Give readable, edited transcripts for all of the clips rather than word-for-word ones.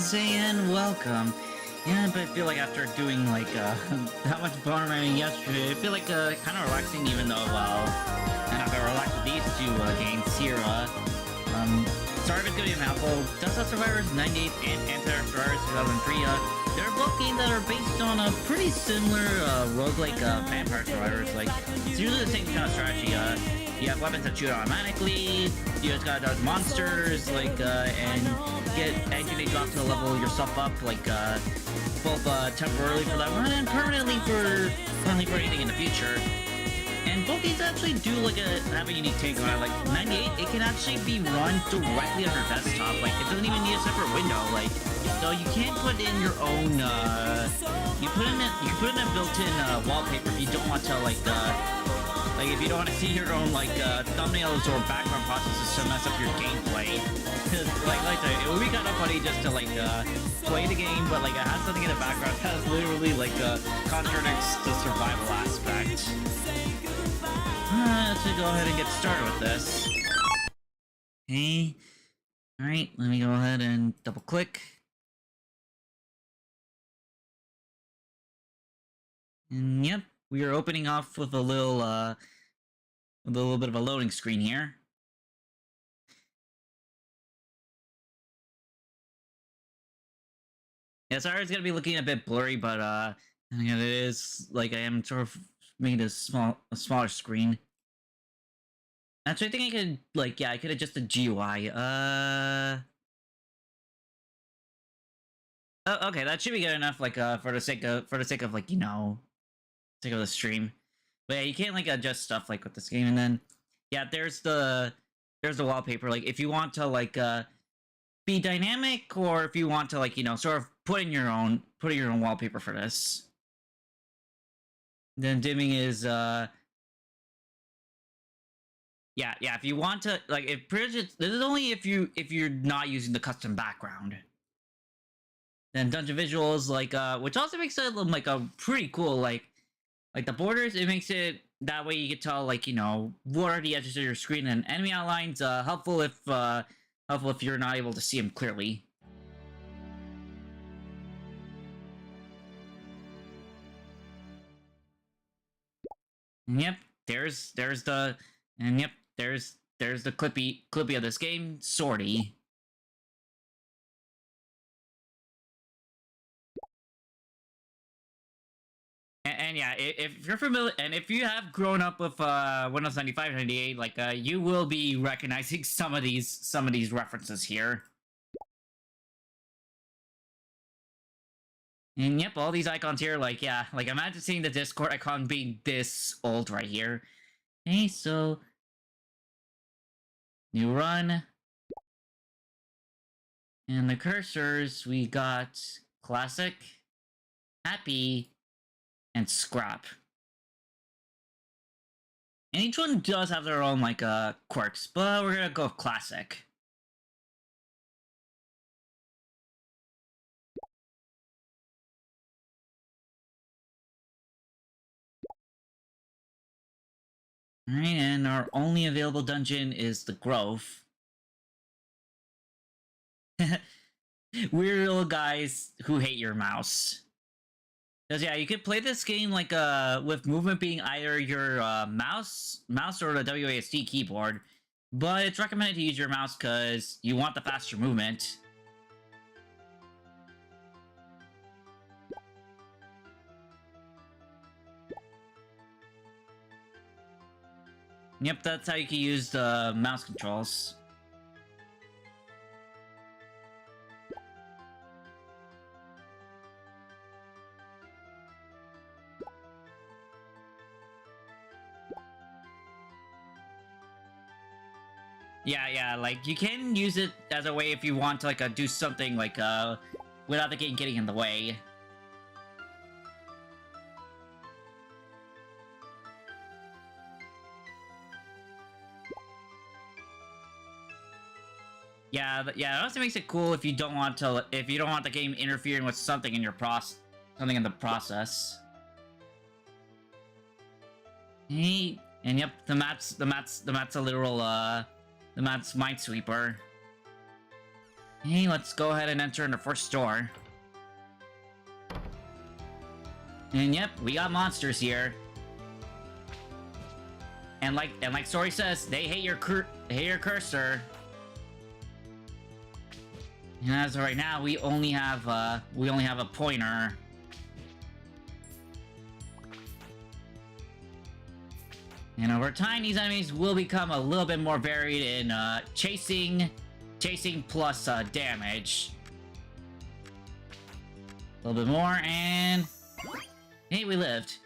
Komalose and welcome. Yeah, but I feel like after doing like that much bone running yesterday, I feel like kind of relaxing, even though and I've been relaxed with these two games here. Sorry if it's gonna be a mouthful. Dust Survivors 98 and Antivirus 2003. They're both games that are based on a pretty similar roguelike Vampire Survivors. Like it's usually the same kind of strategy. You have weapons that shoot automatically. You just gotta dodge monsters, like, and they drop to the level yourself up, like, both temporarily for that run and permanently for anything in the future. And both these actually do have a unique take on it. Like 98, it can actually be run directly on your desktop. Like it doesn't even need a separate window. Like so you can't put in your own. You can put in a built-in wallpaper if you don't want to like if you don't want to see your own like thumbnails or background processes to mess up your gameplay. It would be kind of funny just to play the game, but like it has something in the background that literally contradicts the survival aspect. Let's go ahead and get started with this. Okay. Alright, let me go ahead and double click. And yep, we are opening off with a little bit of a loading screen here. Yeah, sorry it's gonna be looking a bit blurry, but it is like I am sort of making a smaller screen. Actually, I think I could I could adjust the GUI. Oh, okay, that should be good enough. For the sake of sake of the stream. But yeah, you can't adjust stuff with this game, and then yeah, there's the wallpaper. Like if you want to be dynamic, or if you want to sort of put in your own wallpaper for this. Then dimming is yeah, if you want to this is only if you're not using the custom background. Then dungeon visuals which also makes it a pretty cool like the borders. It makes it that way you can tell what are the edges of your screen, and enemy outlines helpful if you're not able to see them clearly. And yep, there's the clippy of this game, Sortie. And yeah, if you're familiar, and if you have grown up with Windows 95, 98, you will be recognizing some of these references here. And yep, all these icons here, imagine seeing the Discord icon being this old right here. Okay, so new run. And the cursors, we got classic, happy, and scrap. And each one does have their own quirks, but we're gonna go with classic. Alright, and our only available dungeon is the Grove. Weird little guys who hate your mouse. Because yeah, you could play this game with movement being either your mouse or the WASD keyboard, but it's recommended to use your mouse because you want the faster movement. Yep, that's how you can use the mouse controls. Yeah, you can use it as a way if you want to do something without the game getting in the way. Yeah, it also makes it cool if you don't want the game interfering with something in the process. Hey, and yep, the map's a literal the map's Minesweeper. Hey, let's go ahead and enter in the first door. And yep, we got monsters here. And like Story says, they hate your cursor. And as of right now, we only have a pointer. And over time, these enemies will become a little bit more varied in chasing plus damage. A little bit more, and hey, we lived.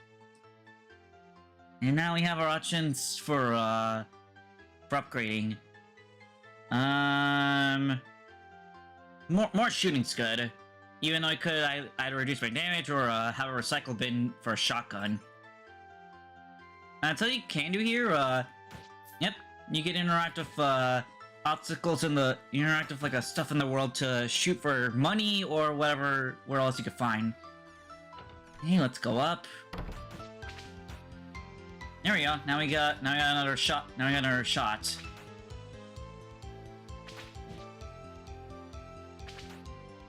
And now we have our options for upgrading. More shooting's good. Even though I could either reduce my damage or have a recycle bin for a shotgun. That's all you can do here. Yep, you can interact with obstacles in the interact with like stuff in the world to shoot for money or whatever where else you could find. Hey, let's go up. There we go. Now we got another shot. Now we got another shot.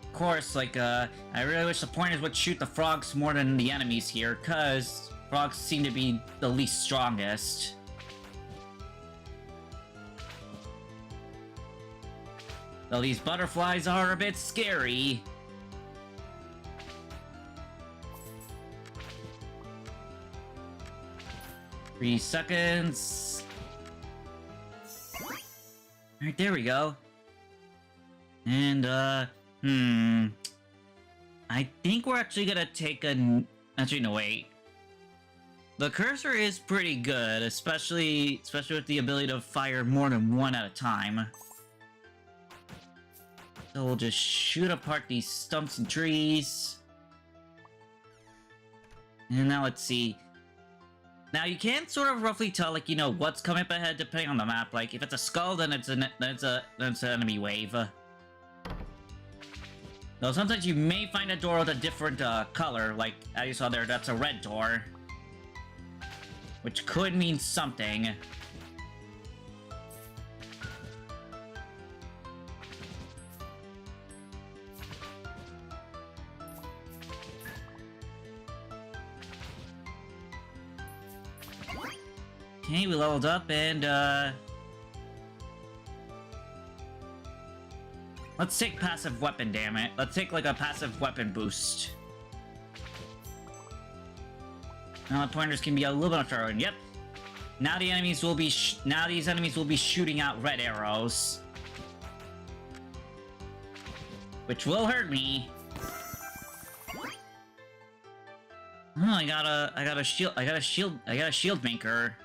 Of course, like I really wish the pointers would shoot the frogs more than the enemies here, cause frogs seem to be the least strongest. Though these butterflies are a bit scary. 3 seconds. Alright, there we go. And, I think we're actually gonna take a... Actually, no, wait. The cursor is pretty good, especially with the ability to fire more than one at a time. So we'll just shoot apart these stumps and trees. And now let's see. Now you can sort of roughly tell, like, you know, what's coming up ahead depending on the map. Like, if it's a skull, then it's an enemy wave. Though sometimes you may find a door with a different color, like as you saw there, that's a red door. Which could mean something. Okay, we leveled up and let's take passive weapon, damn it. Let's take like a passive weapon boost. Now the pointers can be a little bit of throw. Yep. Now the enemies will be these enemies will be shooting out red arrows, which will hurt me. Oh, I got a shield maker.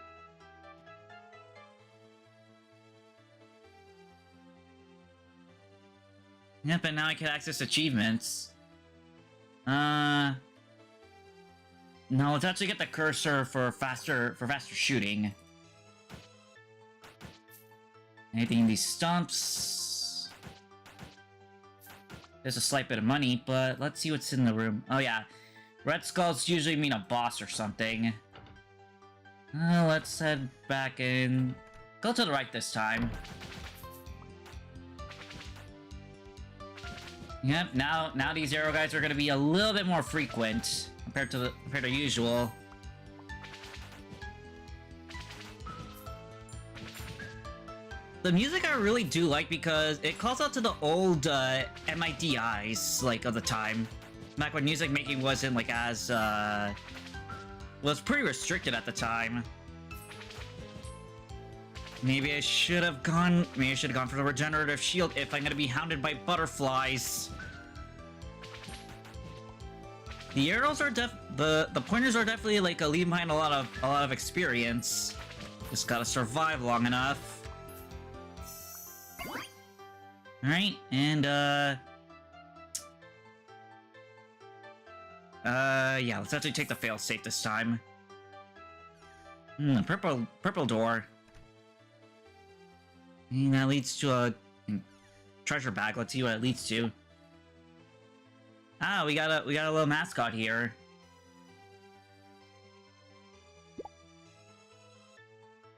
Yep, and now I can access achievements. No, let's actually get the cursor for faster shooting. Anything in these stumps? There's a slight bit of money, but let's see what's in the room. Oh yeah, red skulls usually mean a boss or something. Let's head back and go to the right this time. Yep, now these arrow guys are gonna be a little bit more frequent compared to usual. The music I really do like because it calls out to the old MIDIs like of the time. Back when music making wasn't like as was pretty restricted at the time. Maybe I should have gone for the regenerative shield if I'm gonna be hounded by butterflies. The arrows are the pointers are definitely like leaving behind a lot of experience. Just gotta survive long enough. Alright, and yeah, let's actually take the failsafe this time. Purple door. And that leads to a treasure bag. Let's see what it leads to. Ah, we got a little mascot here.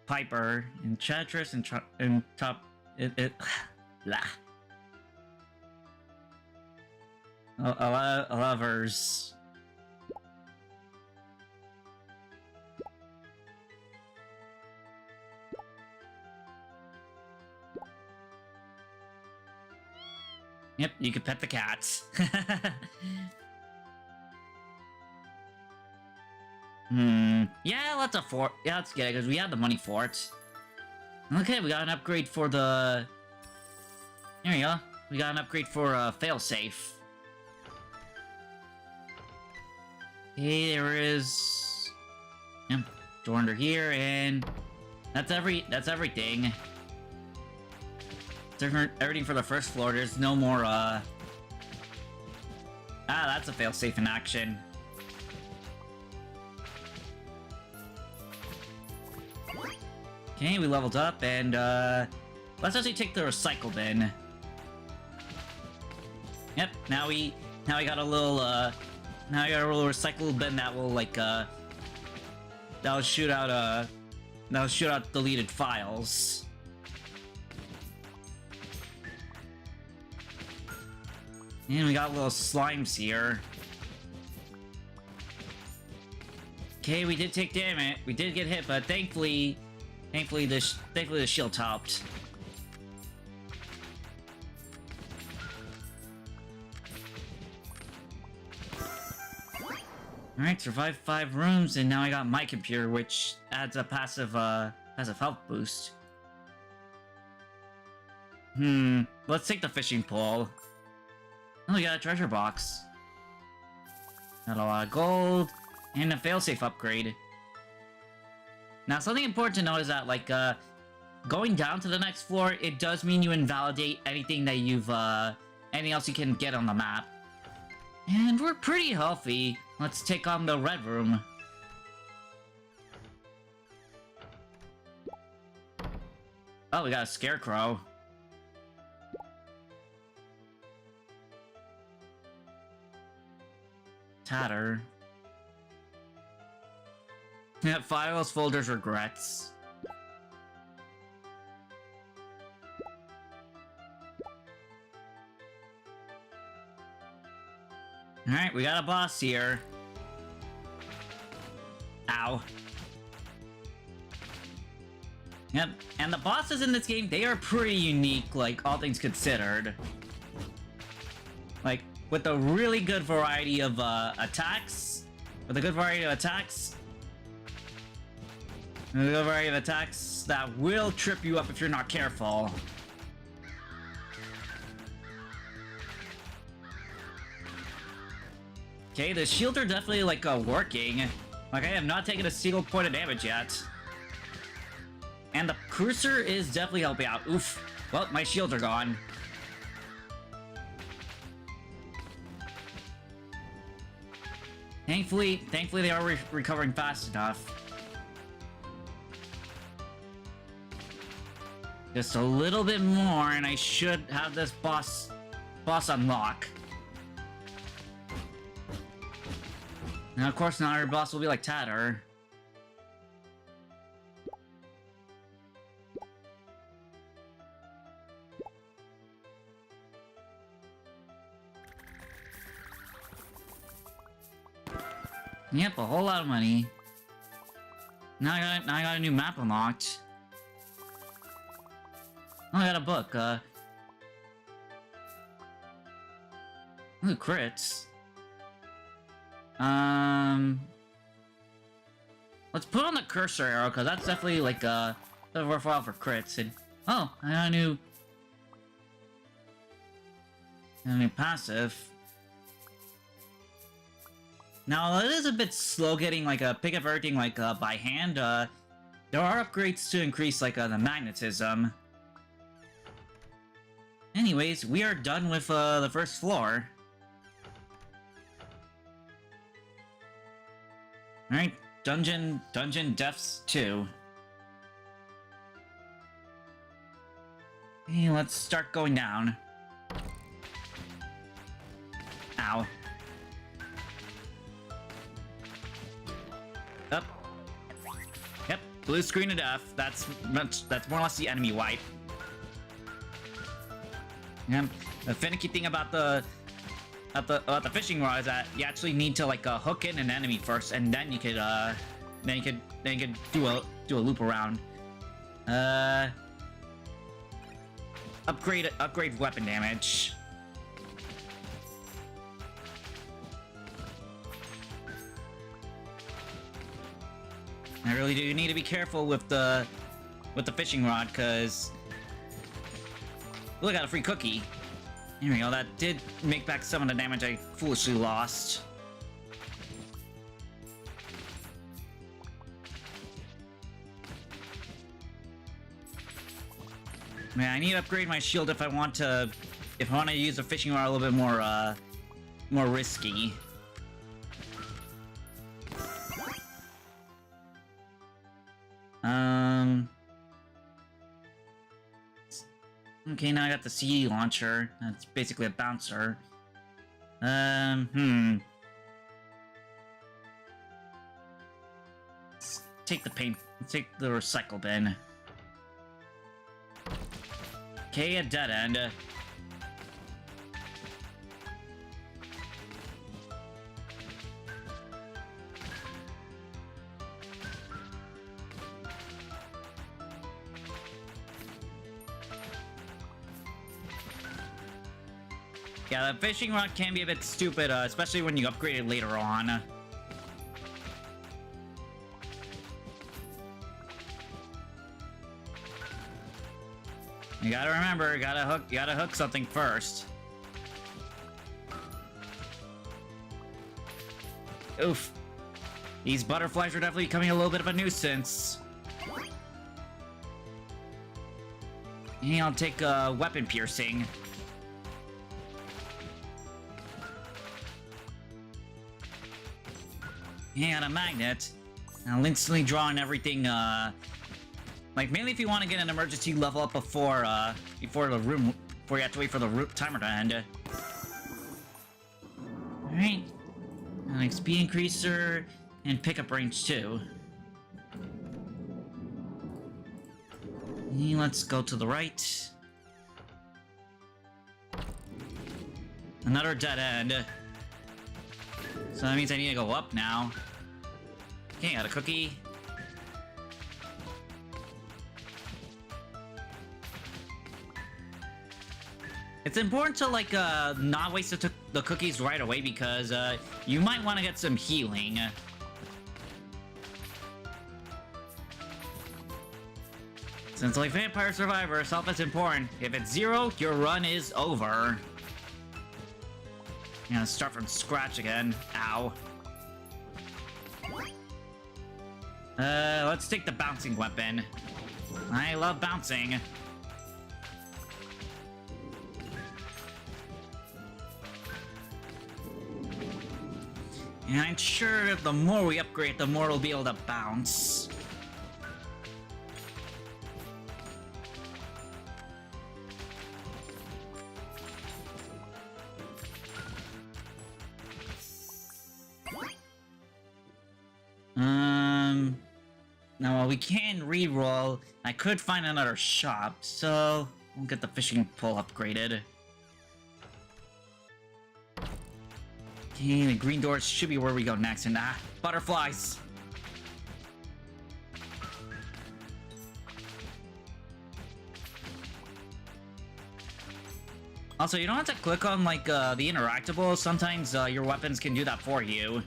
Piper, Enchantress, and top blah. A lot of lovers. Yep, you can pet the cats. Yeah, let's afford. Yeah, let's get it because we have the money for it. Okay, we got an upgrade for the. There you go. We got an upgrade for failsafe. Okay, there is. Yep, door under here, and that's everything. Everything for the first floor. There's no more. That's a failsafe in action. Okay, we leveled up, and let's actually take the recycle bin. Yep, now we got a little recycle bin that will like that'll shoot out deleted files. And we got little slimes here. Okay, we did take damage. We did get hit, but thankfully the shield topped. Alright, survived 5 rooms, and now I got my computer, which adds a passive health boost. Let's take the fishing pole. Oh, we got a treasure box. Got a lot of gold, and a failsafe upgrade. Now, something important to note is that, like, going down to the next floor, it does mean you invalidate anything that you've, anything else you can get on the map. And we're pretty healthy. Let's take on the red room. Oh, we got a scarecrow. Tatter. Yeah, files, folders, regrets. Alright, we got a boss here. Ow. Yep, and the bosses in this game, they are pretty unique, like, all things considered. Like, with a really good variety of, attacks. With a good variety of attacks. And a good variety of attacks that will trip you up if you're not careful. Okay, the shields are definitely, like, working. Like, I have not taken a single point of damage yet. And the cruiser is definitely helping out. Oof. Well, my shields are gone. Thankfully they are recovering fast enough. Just a little bit more, and I should have this boss unlock. Now, of course, not every boss will be like Tatter. Yep, a whole lot of money. Now I got a new map unlocked. Oh, I got a book. Ooh, crits. Let's put on the cursor arrow, because that's definitely, like, worthwhile for crits. And, oh, I got a new passive. Now, it is a bit slow getting, like, pick up everything, like, by hand. There are upgrades to increase, like, the magnetism. Anyways, we are done with, the first floor. Alright, Dungeon Deaths 2. Okay, let's start going down. Ow. Up. Yep, blue screen of death. That's more or less the enemy wipe. Yep. The finicky thing about the at the fishing rod is that you actually need to like hook in an enemy first, and then you could do a loop around. Upgrade weapon damage. I really do need to be careful with the fishing rod, because look, I got a free cookie. Here we go. That did make back some of the damage I foolishly lost. Man, I need to upgrade my shield if I want to use the fishing rod a little bit more risky. Okay, now I got the CE launcher. That's basically a bouncer. Let's take the recycle bin. Okay, a dead end. Yeah, the fishing rod can be a bit stupid, especially when you upgrade it later on. You gotta remember, you gotta hook something first. Oof. These butterflies are definitely becoming a little bit of a nuisance. Yeah, I'll take weapon piercing. Yeah, and a magnet. I'll instantly draw on everything, like, mainly if you want to get an emergency level up before you have to wait for the timer to end. Alright. An XP increaser, and pickup range too. And let's go to the right. Another dead end. So that means I need to go up now. Okay, got a cookie. It's important to, like, not waste the cookies right away, because, you might want to get some healing. Since, like, Vampire Survivor, health is important. If it's 0, your run is over. You know, start from scratch again. Ow. Let's take the bouncing weapon. I love bouncing. And I'm sure if the more we upgrade, the more we'll be able to bounce. Now, while we can reroll, I could find another shop, so we'll get the fishing pole upgraded. Okay, the green doors should be where we go next, and butterflies! Also, you don't have to click on, like, the interactable. Sometimes, your weapons can do that for you.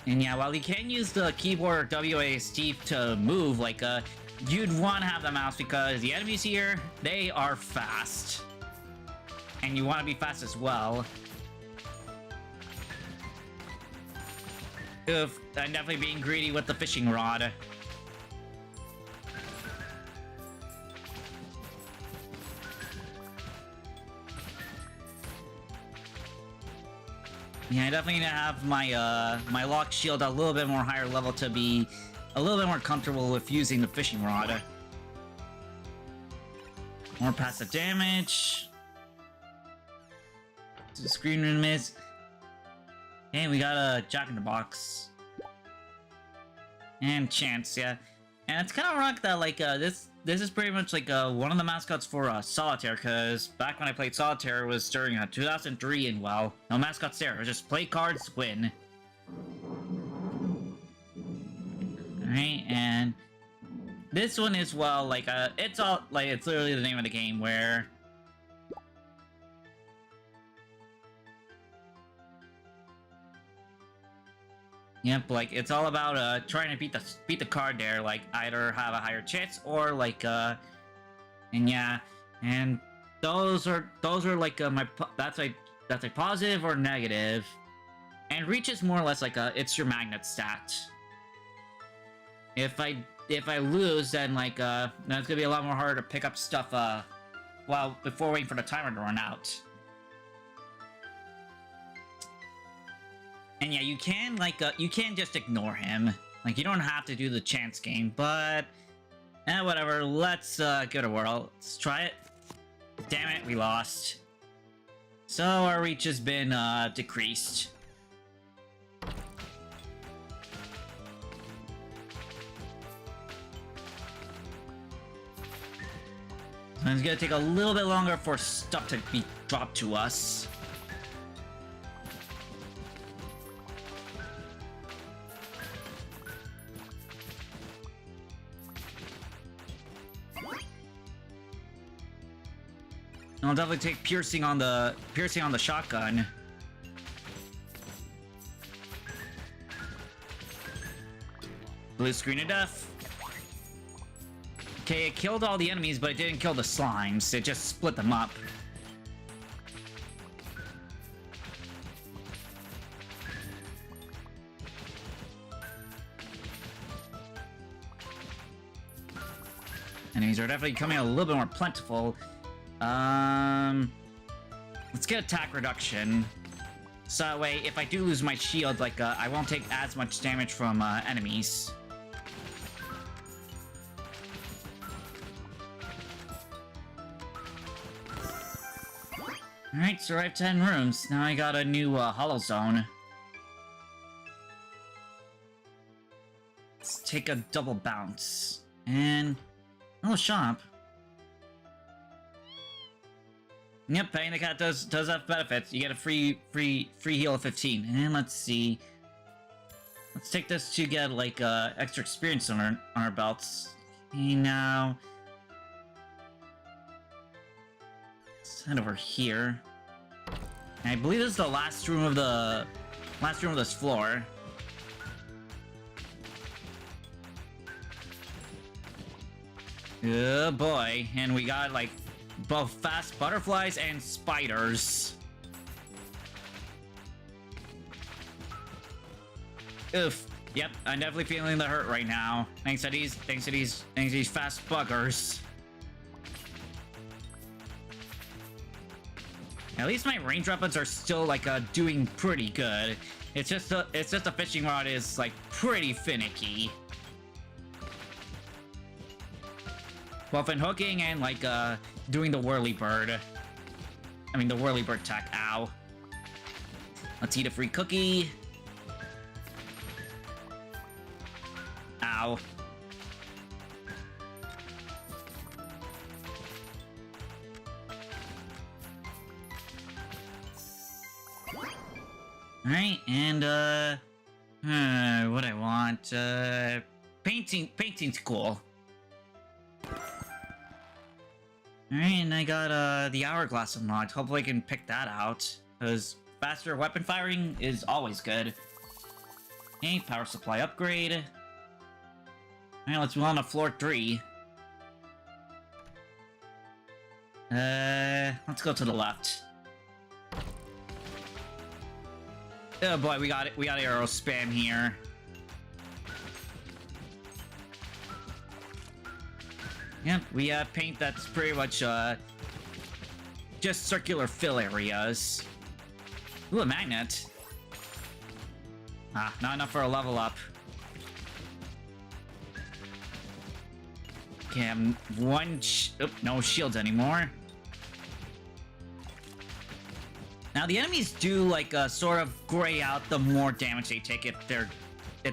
And yeah, while you can use the keyboard WASD to move, like, you'd want to have the mouse, because the enemies here, they are fast. And you want to be fast as well. Oof, I'm definitely being greedy with the fishing rod. Yeah, I definitely need to have my my lock shield a little bit more higher level to be a little bit more comfortable with using the fishing rod. More passive damage. Screen miss. Hey, we got a Jack in the Box. And chance, yeah. And it's kind of ironic that like this is pretty much like one of the mascots for Solitaire, because back when I played Solitaire it was during 2003, and well, no mascots there. It was just play cards, win. Alright, and this one is, well, like it's all like it's literally the name of the game where yep, like it's all about trying to beat the card there, like either have a higher chance or like and yeah, and those are like that's a positive or negative, and reach is more or less like it's your magnet stat. If I lose, then like then it's gonna be a lot more harder to pick up stuff well before waiting for the timer to run out. And yeah, you can like you can just ignore him. Like you don't have to do the chance game, but whatever. Let's go to World. Let's try it. Damn it, we lost. So our reach has been decreased. And it's gonna take a little bit longer for stuff to be dropped to us. I'll definitely take piercing on the shotgun. Blue screen of death. Okay, it killed all the enemies, but it didn't kill the slimes. It just split them up. Enemies are definitely coming a little bit more plentiful. Let's get attack reduction. So that way, if I do lose my shield, like, I won't take as much damage from, enemies. Alright, survived 10 rooms. Now I got a new, hollow zone. Let's take a double bounce. And... oh, shop. Yep, petting the cat does have benefits. You get a free heal of 15. And let's see. Let's take this to get like extra experience on our belts. Okay, now let's head over here. And I believe this is the last room of this floor. Oh boy, and we got like both fast butterflies and spiders. Oof. Yep, I'm definitely feeling the hurt right now. Thanks to these fast buggers. At least my range weapons are still like doing pretty good. It's just the fishing rod is like pretty finicky. Both in hooking and like doing the whirly bird. I mean the whirly bird tech. Ow. Let's eat a free cookie. Ow. Alright, and what I want, painting's cool. Alright, and I got the hourglass unlocked. Hopefully I can pick that out, because faster weapon firing is always good. Okay, power supply upgrade. Alright, let's move on to floor 3. Let's go to the left. Oh boy, we got arrow spam here. Yep, we have paint that's pretty much just circular fill areas. Ooh, a magnet. Ah, not enough for a level up. Okay, I'm no shields anymore. Now the enemies do like sort of gray out the more damage they take if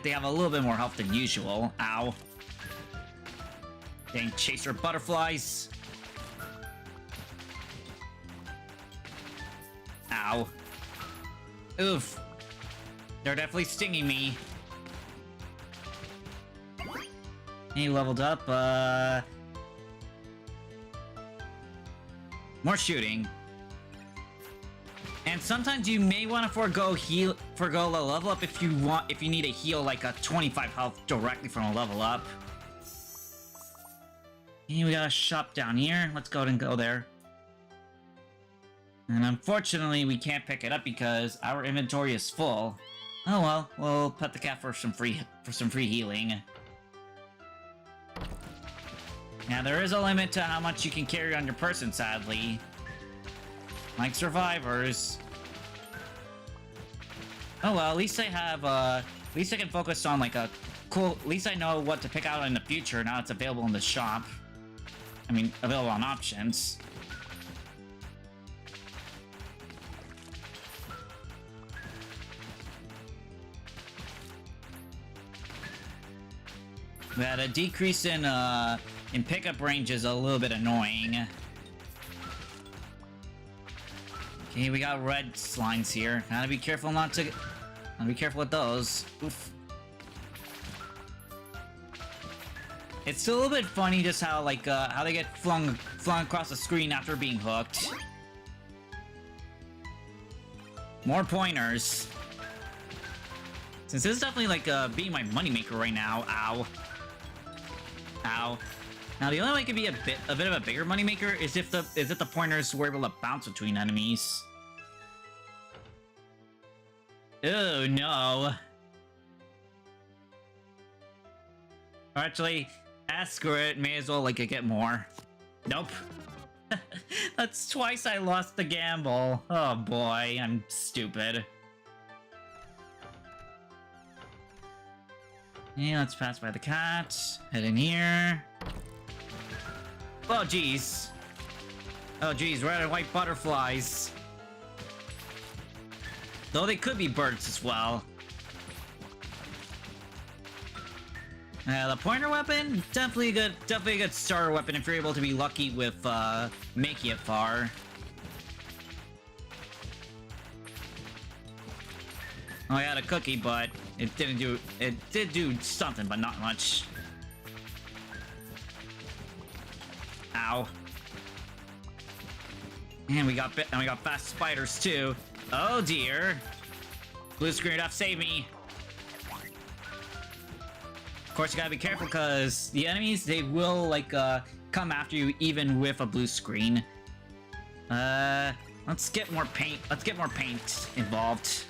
they have a little bit more health than usual. Ow. Dang chaser butterflies. Ow. Oof. They're definitely stinging me. He leveled up, more shooting. And sometimes you may want to forego the level up if you need to heal like a 25 health directly from a level up. And we got a shop down here. Let's go ahead and go there. And unfortunately, we can't pick it up because our inventory is full. Oh well, we'll pet the cat for some free healing. Now there is a limit to how much you can carry on your person, sadly. Like survivors. Oh well, at least I have at least I can focus on like a cool, at least I know what to pick out in the future now it's available in the shop. I mean, available on options. That a decrease in pickup range is a little bit annoying. Okay, we got red slimes here. Gotta be careful not to... Gotta be careful with those. Oof. It's still a little bit funny just how, like, how they get flung across the screen after being hooked. More pointers. Since this is definitely, like, being my moneymaker right now. Ow. Ow. Now the only way it could be a bit of a bigger moneymaker is if the pointers were able to bounce between enemies. Oh no. Or actually, screw it, may as well like get more. Nope. That's twice I lost the gamble. Oh boy, I'm stupid. Yeah, let's pass by the cat. Head in here. Oh, jeez. Oh, jeez, red and white butterflies. Though they could be birds as well. The pointer weapon, definitely a good starter weapon if you're able to be lucky with making it far. Oh, I had a cookie, but it did do something, but not much. Ow. And we got fast spiders too. Oh dear. Blue screen up, save me. Of course, you gotta be careful because the enemies, they will like come after you even with a blue screen. Let's get more paint. Let's get more paint involved.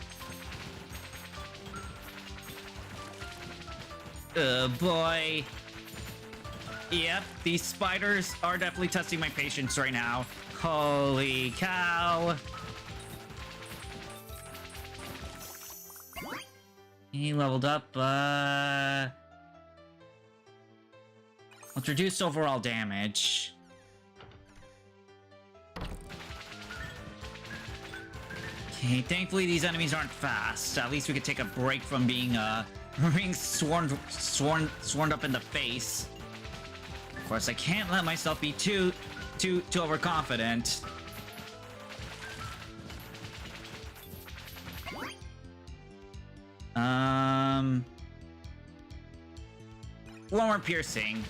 Oh boy. Yep, these spiders are definitely testing my patience right now. Holy cow. He leveled up, let's reduce overall damage. Okay, thankfully these enemies aren't fast. At least we could take a break from being, being swarmed up in the face. Of course, I can't let myself be too overconfident. One more piercing.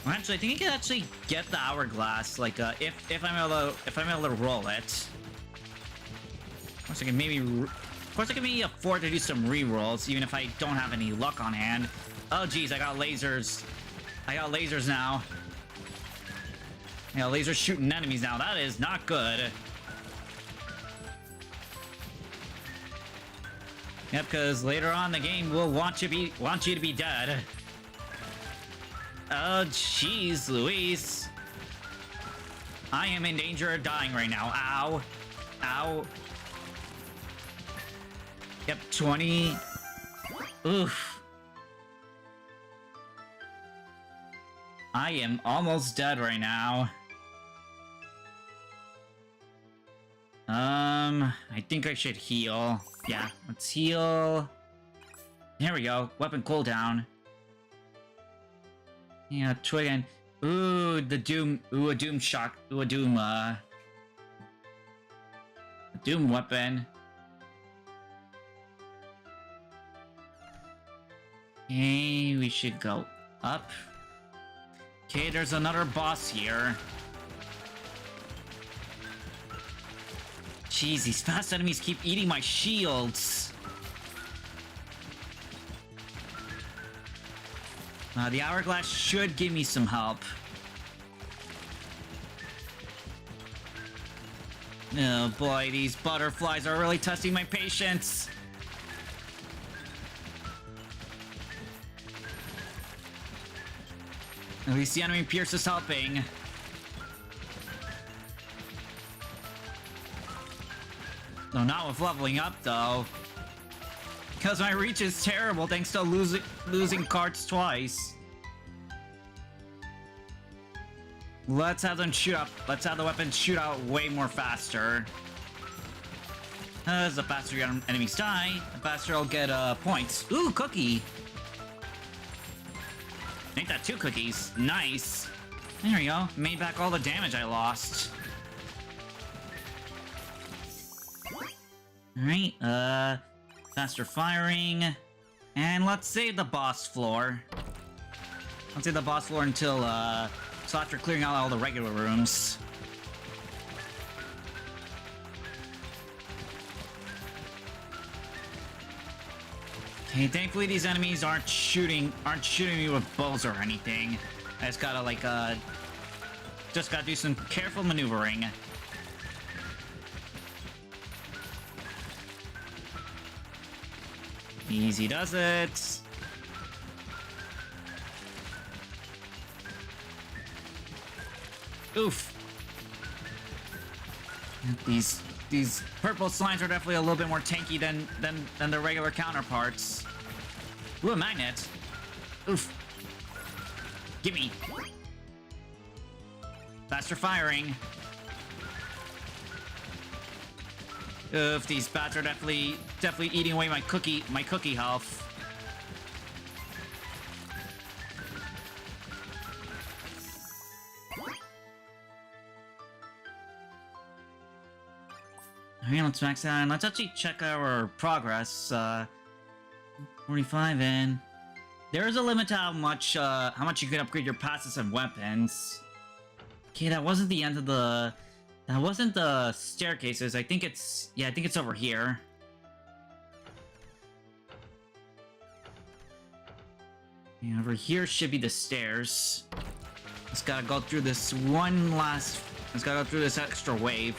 Well, actually, I think you can actually get the hourglass, like, if I'm able to roll it. Of course, I can maybe afford to do some rerolls, even if I don't have any luck on hand. Oh, geez, I got lasers. I got lasers now. I got lasers shooting enemies now. That is not good. Yep, because later on the game will want you to be dead. Oh, jeez, Louise. I am in danger of dying right now. Ow. Ow. Yep, 20. Oof. I am almost dead right now. I think I should heal. Yeah, let's heal. There we go. Weapon cooldown. Yeah, twig and ooh, the doom, ooh, a doom shock, ooh, a doom weapon. Okay, we should go up. Okay, there's another boss here. Jeez, these fast enemies keep eating my shields. The hourglass should give me some help. Oh boy, these butterflies are really testing my patience. At least the enemy Pierce is helping. No, not with leveling up though. Because my reach is terrible thanks to losing cards twice. Let's have them shoot up. Let's have the weapons shoot out way more faster. As the faster your enemies die, the faster I'll get points. Ooh, cookie! Ain't that 2 cookies? Nice! There we go. Made back all the damage I lost. Alright, faster firing. And let's save the boss floor. Let's save the boss floor until, so after clearing out all the regular rooms. Okay, thankfully these enemies aren't shooting me with bows or anything. I just gotta, like, just gotta do some careful maneuvering. Easy does it. Oof. These purple slimes are definitely a little bit more tanky than their regular counterparts. Ooh, a magnet. Oof. Gimme. Faster firing. Oof, these bats are definitely eating away my cookie health. Alright, let's max out and let's actually check our progress. 45 in. There is a limit to how much you can upgrade your passes and weapons. Okay, that wasn't the end of the... That wasn't the staircases. I think it's... Yeah, I think it's over here. Yeah, over here should be the stairs. Just gotta go through this one last... Just gotta go through this extra wave.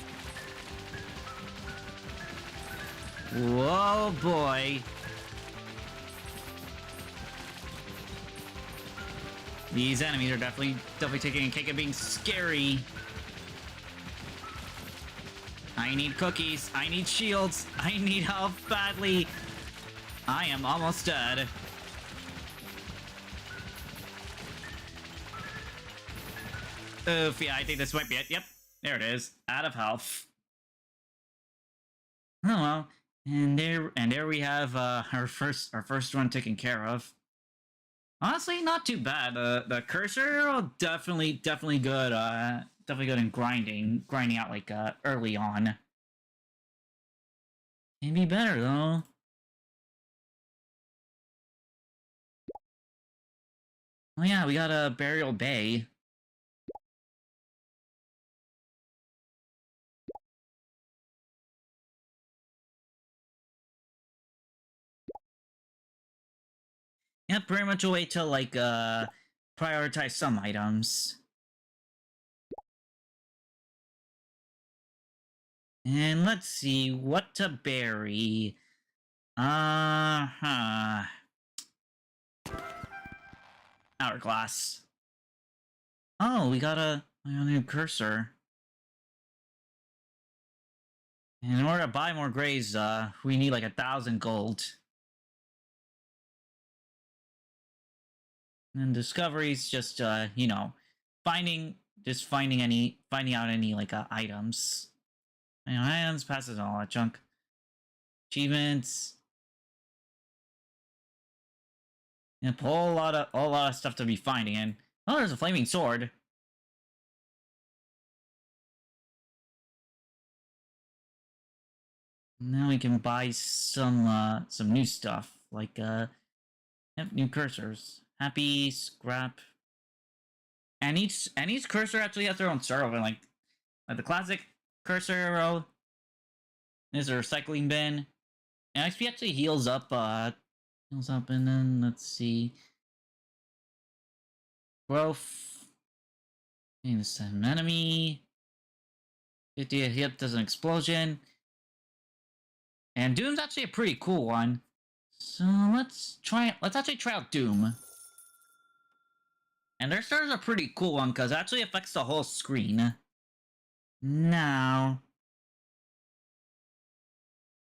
Whoa, boy. These enemies are definitely taking a cake at being scary. I need cookies. I need shields. I need help badly. I am almost dead. Oof, yeah, I think this might be it. Yep, there it is. Out of health. Oh well. And there we have our first one taken care of. Honestly, not too bad. The cursor, definitely good. Definitely good in grinding out like early on. Can be better though. Oh yeah, we got a Burial Bay. Yeah, pretty much a way to like prioritize some items. And let's see what to bury. Hourglass. Oh, we got a new cursor. And in order to buy more grays, we need like 1,000 gold. And discoveries, just you know, finding out any like items. You know, items, passes, and all that junk. Achievements. Yep, a whole lot of stuff to be finding, and Oh, there's a flaming sword. Now we can buy some new stuff, like, yep, new cursors. Happy, scrap. And each cursor actually has their own starter bin, like the classic cursor arrow. There's a recycling bin. And XP actually heals up, and then, let's see. Growth. And some enemy. 50 hit does an explosion. And Doom's actually a pretty cool one. So let's actually try out Doom. And their starters are pretty cool one, because it actually affects the whole screen. Now.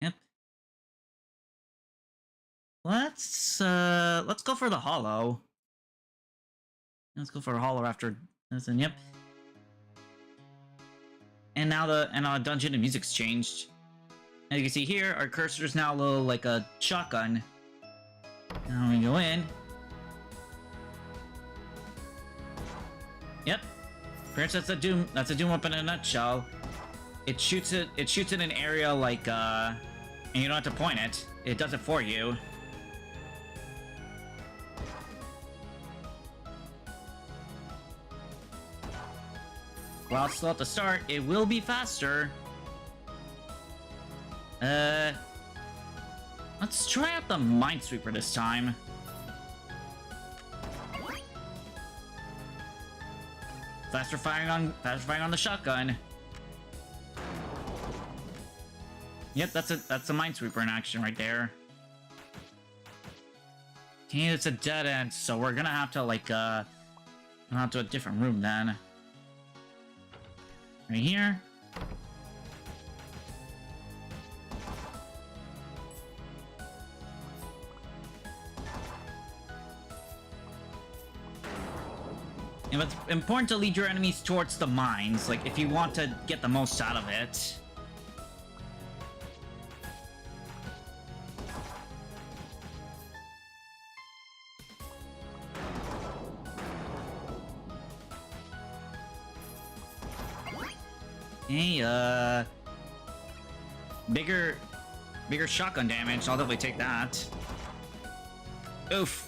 Yep. Let's go for the hollow. Let's go for a hollow after this, and yep. And now the dungeon and music's changed. As you can see here, our cursor's now a little like a shotgun. Now we go in. Yep. Pretty much that's a Doom weapon in a nutshell. It shoots it in an area like and you don't have to point it. It does it for you. While it's slow at the start, it will be faster. Let's try out the Minesweeper this time. Faster firing on the shotgun. Yep, that's a Minesweeper in action right there. Okay, it's a dead end, so we're gonna have to like go out to a different room then. Right here. And it's important to lead your enemies towards the mines, like if you want to get the most out of it. Hey, bigger shotgun damage. I'll definitely take that. Oof.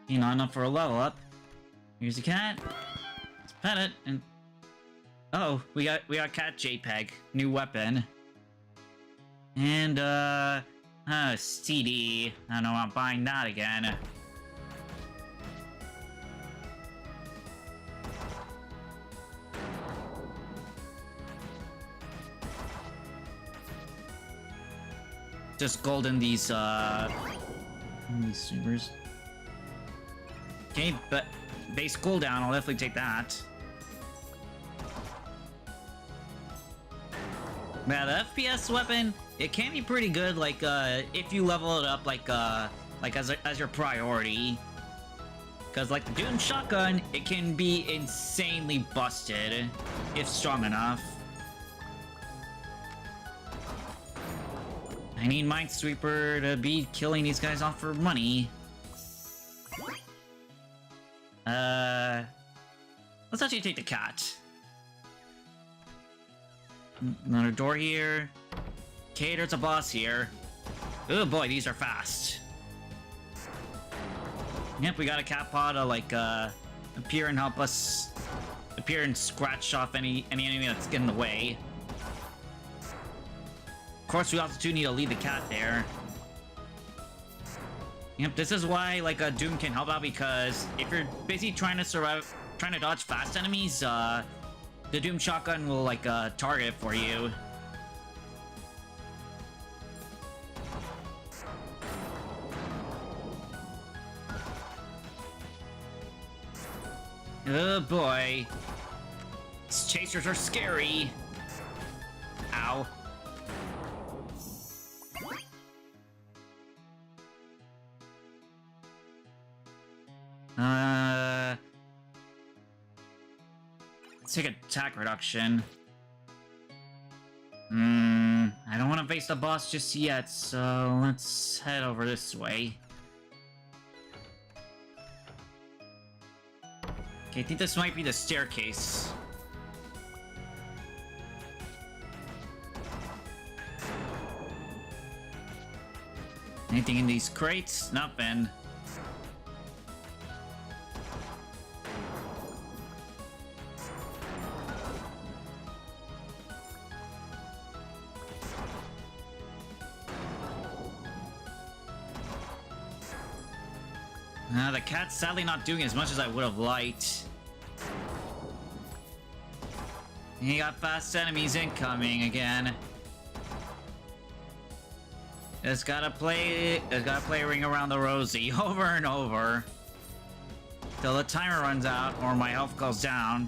Not enough for a level up. Here's a cat. Let's pet it and oh, we got cat JPEG, new weapon. And CD. I don't know about buying that again. Just gold in these supers. Okay, but base cooldown, I'll definitely take that. Yeah, the FPS weapon, it can be pretty good, like, if you level it up, like as your priority. Because, like, the Doom shotgun, it can be insanely busted, if strong enough. I need Minesweeper to be killing these guys off for money. Let's actually take the cat. Another door here. Okay, there's a boss here. Oh boy, these are fast. Yep, we got a cat paw to like appear and help us appear and scratch off any enemy that's getting in the way. Of course, we also do need to lead the cat there. Yep, this is why like a Doom can help out, because if you're busy trying to dodge fast enemies, the Doom shotgun will like target it for you. Oh boy, these chasers are scary. Ow. Let's take attack reduction. I don't want to face the boss just yet, so let's head over this way. Okay, I think this might be the staircase. Anything in these crates? Nothing. The cat's sadly not doing as much as I would have liked. You got fast enemies incoming again. Just gotta play Ring Around the Rosie over and over till the timer runs out or my health goes down.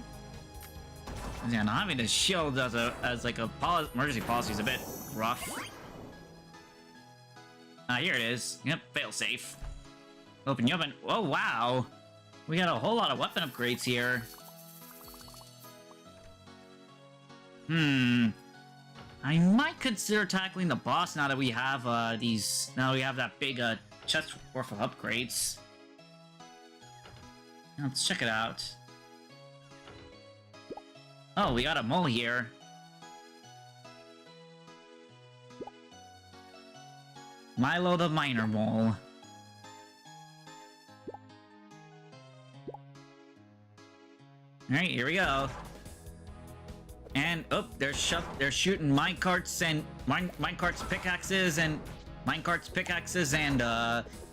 Yeah, not having a shield as like a emergency policy is a bit rough. Here it is. Yep, fail safe. Open you up and oh wow, we got a whole lot of weapon upgrades here. I might consider tackling the boss now that we have now that we have that big chest worth of upgrades. Let's check it out. Oh, we got a mole here. Milo the Miner Mole. Alright, here we go. And oh, they're shooting minecarts and minecarts pickaxes and minecarts pickaxes and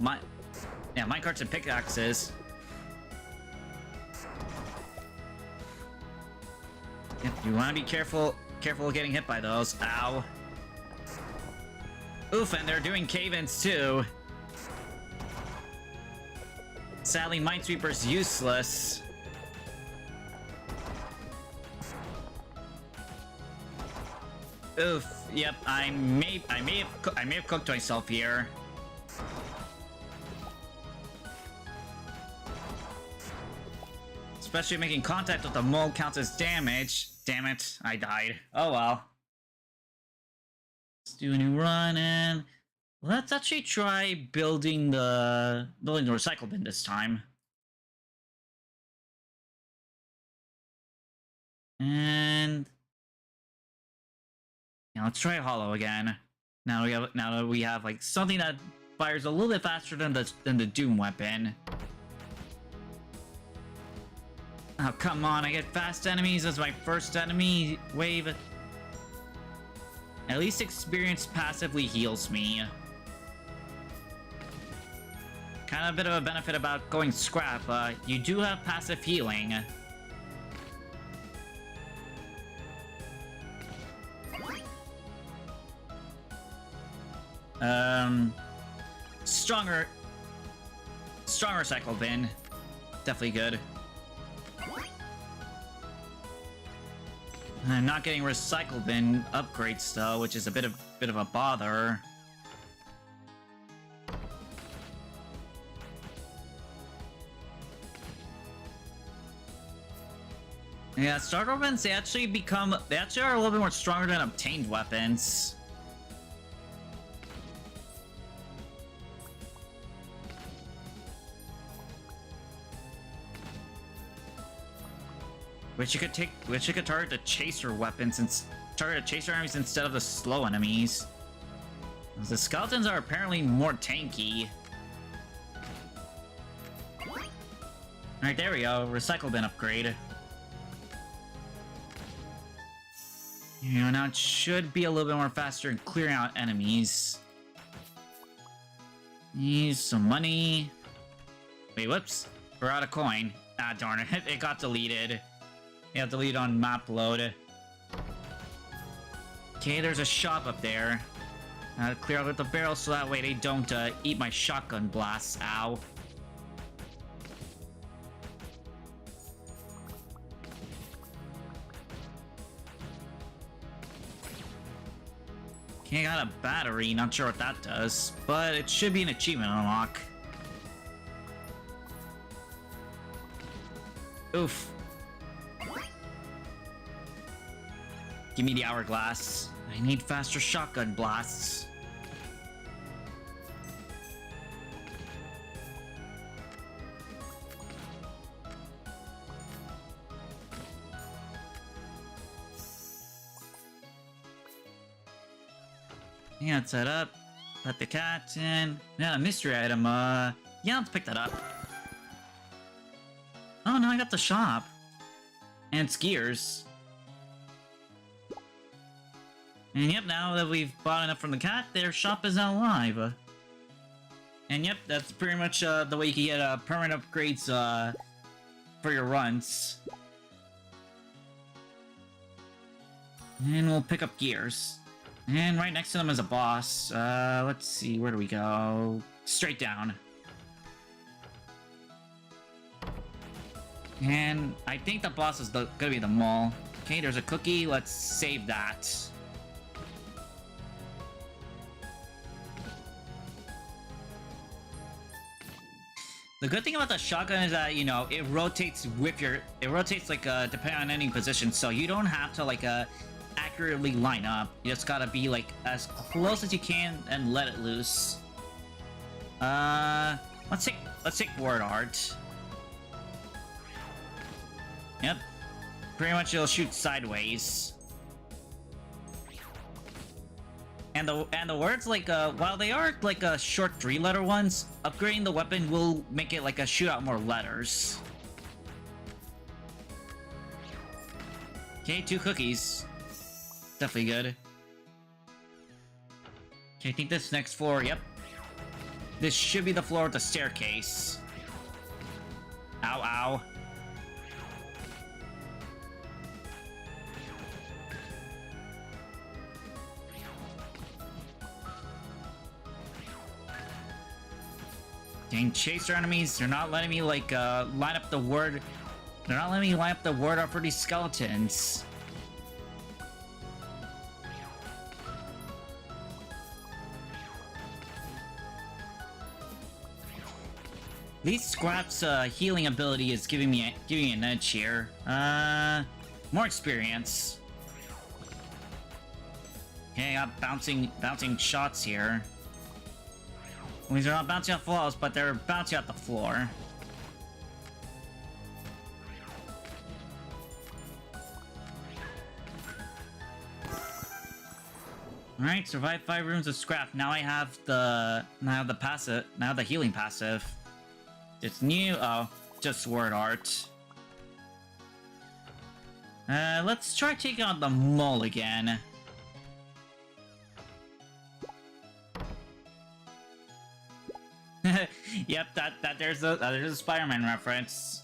minecarts and pickaxes. Yep, you want to be careful of getting hit by those. Ow. Oof, and they're doing cave-ins too. Sadly, Minesweeper's useless. Oof. Yep. I may have cooked myself here. Especially making contact with the mole counts as damage. Damn it! I died. Oh well. Let's do a new run and let's actually try building the recycle bin this time. And yeah, let's try Hollow again. Now that we have like something that fires a little bit faster than the Doom weapon. Oh come on! I get fast enemies as my first enemy wave. At least experience passively heals me. Kind of a bit of a benefit about going scrap. You do have passive healing. Stronger cycle bin. Definitely good. I'm not getting recycle bin upgrades though, which is a bit of a bother. Yeah, starter weapons, they actually are a little bit more stronger than obtained weapons. Wish you could target the chaser weapons and target chaser enemies instead of the slow enemies. The skeletons are apparently more tanky. Alright, there we go. Recycle bin upgrade. You know, now it should be a little bit more faster in clearing out enemies. Need some money. Wait, whoops. We're out of coin. Ah, darn it. It got deleted. Yeah, delete on map load. Okay, there's a shop up there. Clear out with the barrels so that way they don't eat my shotgun blasts. Ow. Okay, I got a battery. Not sure what that does, but it should be an achievement unlock. Oof. Give me the hourglass. I need faster shotgun blasts. Yeah, let's set up. Put the cat in. Yeah, a mystery item. Yeah, let's pick that up. Oh, no, I got the shop. And skiers. And yep, now that we've bought enough from the cat, their shop is now live. And yep, that's pretty much the way you can get permanent upgrades for your runs. And we'll pick up gears. And right next to them is a boss. Let's see, where do we go? Straight down. And I think the boss is gonna be the mole. Okay, there's a cookie. Let's save that. The good thing about the shotgun is that, you know, it rotates with your... It rotates, like, depending on any position, so you don't have to, like, accurately line up. You just gotta be, like, as close as you can and let it loose. Let's take word art. Yep. Pretty much it'll shoot sideways. And the words, like, while they are, like, short 3-letter ones, upgrading the weapon will make it, like, shoot out more letters. Okay, 2 cookies. Definitely good. Okay, I think this next floor, yep. This should be the floor with the staircase. Ow, ow. Dang, chaser enemies, they're not letting me, like, line up the word... They're not letting me line up the word up for these skeletons. At least Scrap's healing ability is giving me an edge here. More experience. Okay, I got bouncing shots here. These are not bouncing off walls, but they're bouncing off the floor. Alright, survive 5 rooms of scrap. Now I have the passive. Now the healing passive. It's new. Oh, just word art. Let's try taking on the mole again. Yep, there's a Spider-Man reference.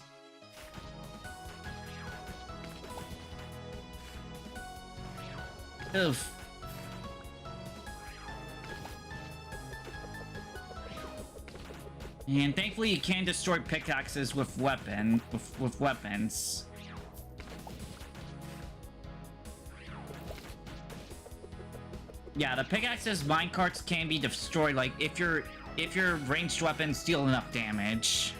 Oof. And thankfully, you can destroy pickaxes with weapons. Yeah, the pickaxes minecarts can be destroyed. Like if your ranged weapons deal enough damage.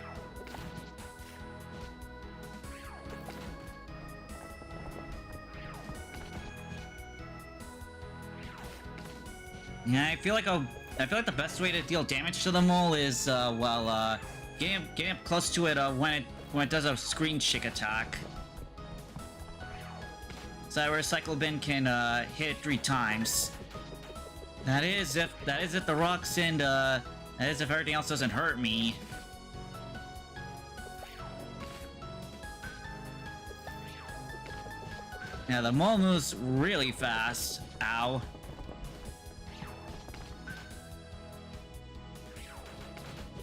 Yeah, I feel like the best way to deal damage to the mole is getting up close to it when it does a screen shake attack. So that recycle bin can hit it 3 times. That is if the rocks and that is if everything else doesn't hurt me. Yeah, the mole moves really fast. Ow.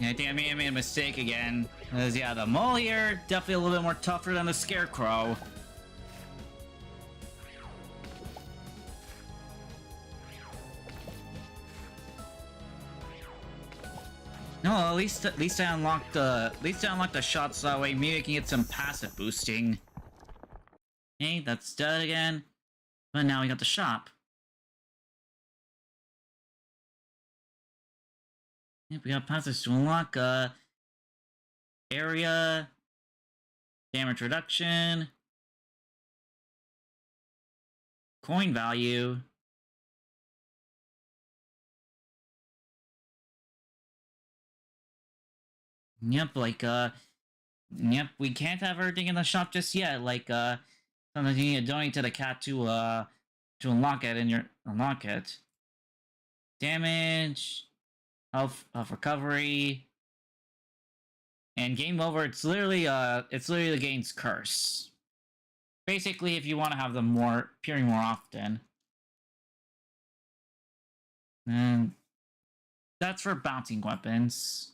Yeah, I think I made a mistake again. Because, yeah, the mole here, definitely a little bit more tougher than the scarecrow. No, at least I unlocked the shots that way. Maybe I can get some passive boosting. Okay, that's dead again. But now we got the shop. Yep, we got passives to unlock. Area, damage reduction, coin value. Yep, like, yep, we can't have everything in the shop just yet. Like, sometimes you need to donate to the cat to unlock it. damage, health recovery, and game over. It's literally the game's curse. Basically, if you want to have them appearing more often. And that's for bouncing weapons.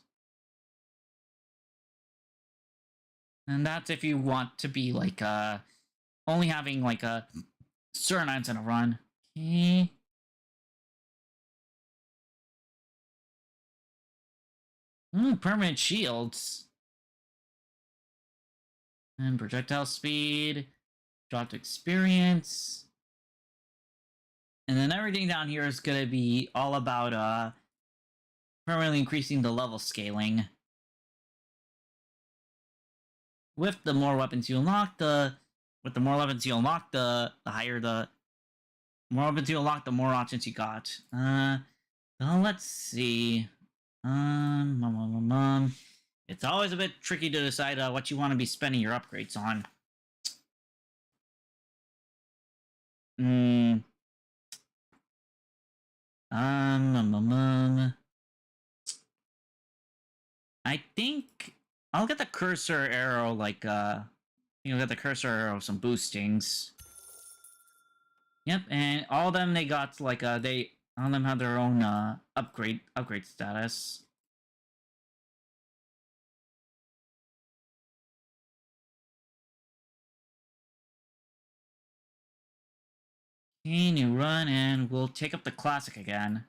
And that's if you want to be like only having like a certain items in a run. Okay. Permanent shields. And projectile speed. Dropped experience. And then everything down here is gonna be all about permanently increasing the level scaling. With the more weapons you unlock, the more weapons you unlock, the higher the more weapons you unlock, the more options you got. Let's see. It's always a bit tricky to decide what you want to be spending your upgrades on. I think I'll get the cursor arrow, like, get the cursor arrow some boostings. Yep, and all of them, they got, like, all of them have their own, upgrade status. Okay, new run, and we'll take up the classic again.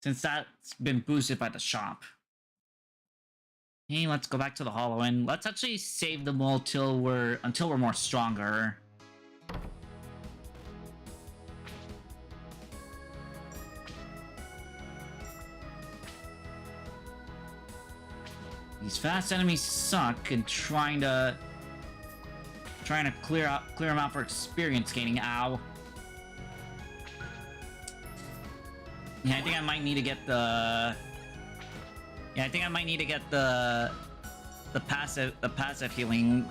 Since that's been boosted by the shop. Okay, let's go back to the hollow, and let's actually save them all until we're more stronger. These fast enemies suck, and trying to clear them out for experience gaining. Ow. Yeah, I think I might need to get the. Yeah, I think I might need to get the passive healing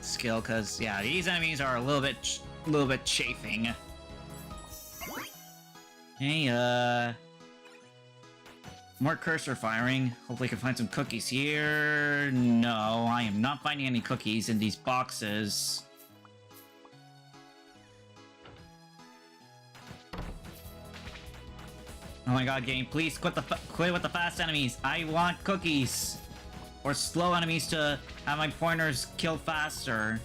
skill, because yeah, these enemies are a little bit chafing. Okay, more cursor firing. Hopefully I can find some cookies here. No, I am not finding any cookies in these boxes. Oh my god, game, please quit with the fast enemies. I want cookies. Or slow enemies to have my pointers kill faster.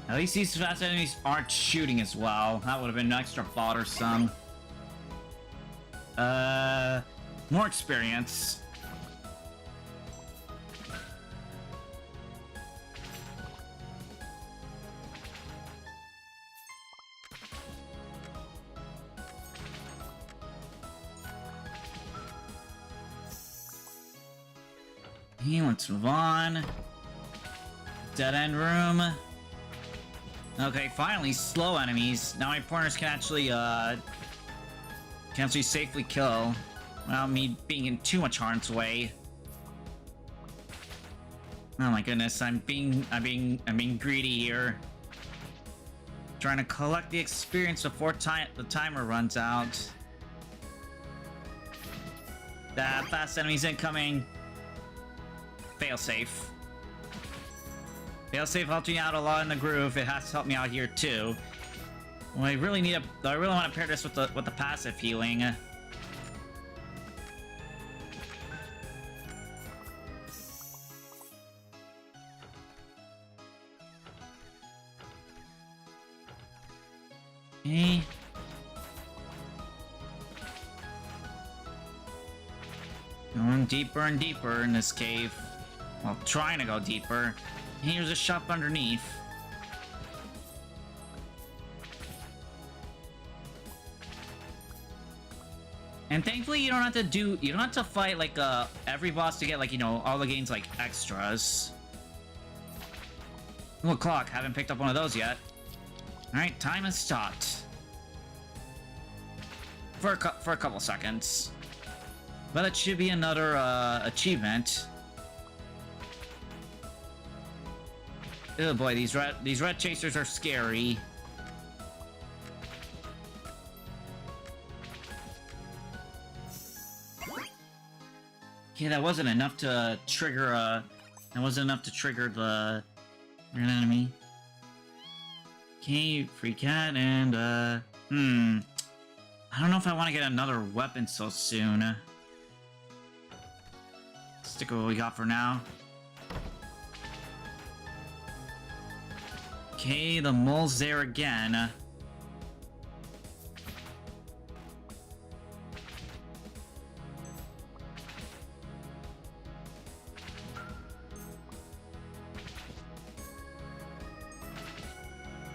At least these fast enemies aren't shooting as well. That would have been extra bothersome. More experience. Okay, let's move on. Dead end room. Okay, finally, slow enemies. Now my pointers can actually safely kill without me being in too much harm's way. Oh my goodness, I'm being greedy here. Trying to collect the experience before the timer runs out. That fast enemies incoming. Failsafe. Failsafe helped me out a lot in the groove. It has to help me out here too. Well, I really want to pair this with the passive healing. Okay. Going deeper and deeper in this cave. Well, trying to go deeper. Here's a shop underneath. And thankfully, you don't have to fight like every boss to get like, all the gains like extras. Ooh, a clock. Haven't picked up one of those yet. All right, time has stopped. For a couple seconds. But it should be another achievement. Oh boy, these red chasers are scary. Okay, that wasn't enough to trigger that wasn't enough to trigger the enemy. Okay, free cat and I don't know if I want to get another weapon so soon. Stick with what we got for now. Okay, the mole's there again.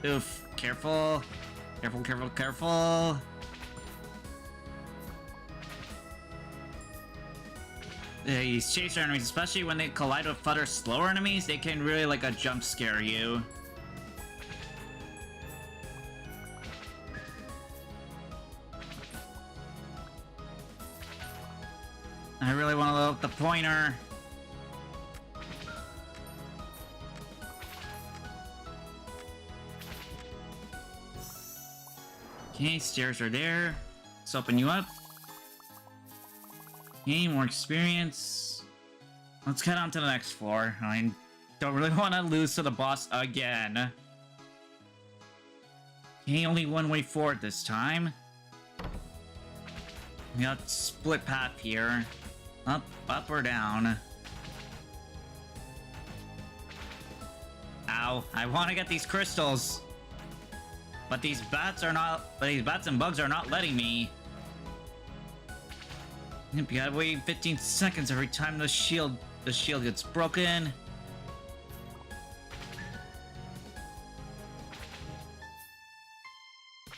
Oof, careful. Careful, careful, careful. These chaser enemies, especially when they collide with other slower enemies, they can really like a jump scare you. I really want to load up the pointer. Okay, stairs are there. Let's open you up. Okay, more experience. Let's head on to the next floor. I don't really want to lose to the boss again. Okay, only one way forward this time. We got split path here. Up, up, or down. Ow, I want to get these crystals. But these bats and bugs are not letting me. Yep, you gotta wait 15 seconds every time the shield gets broken.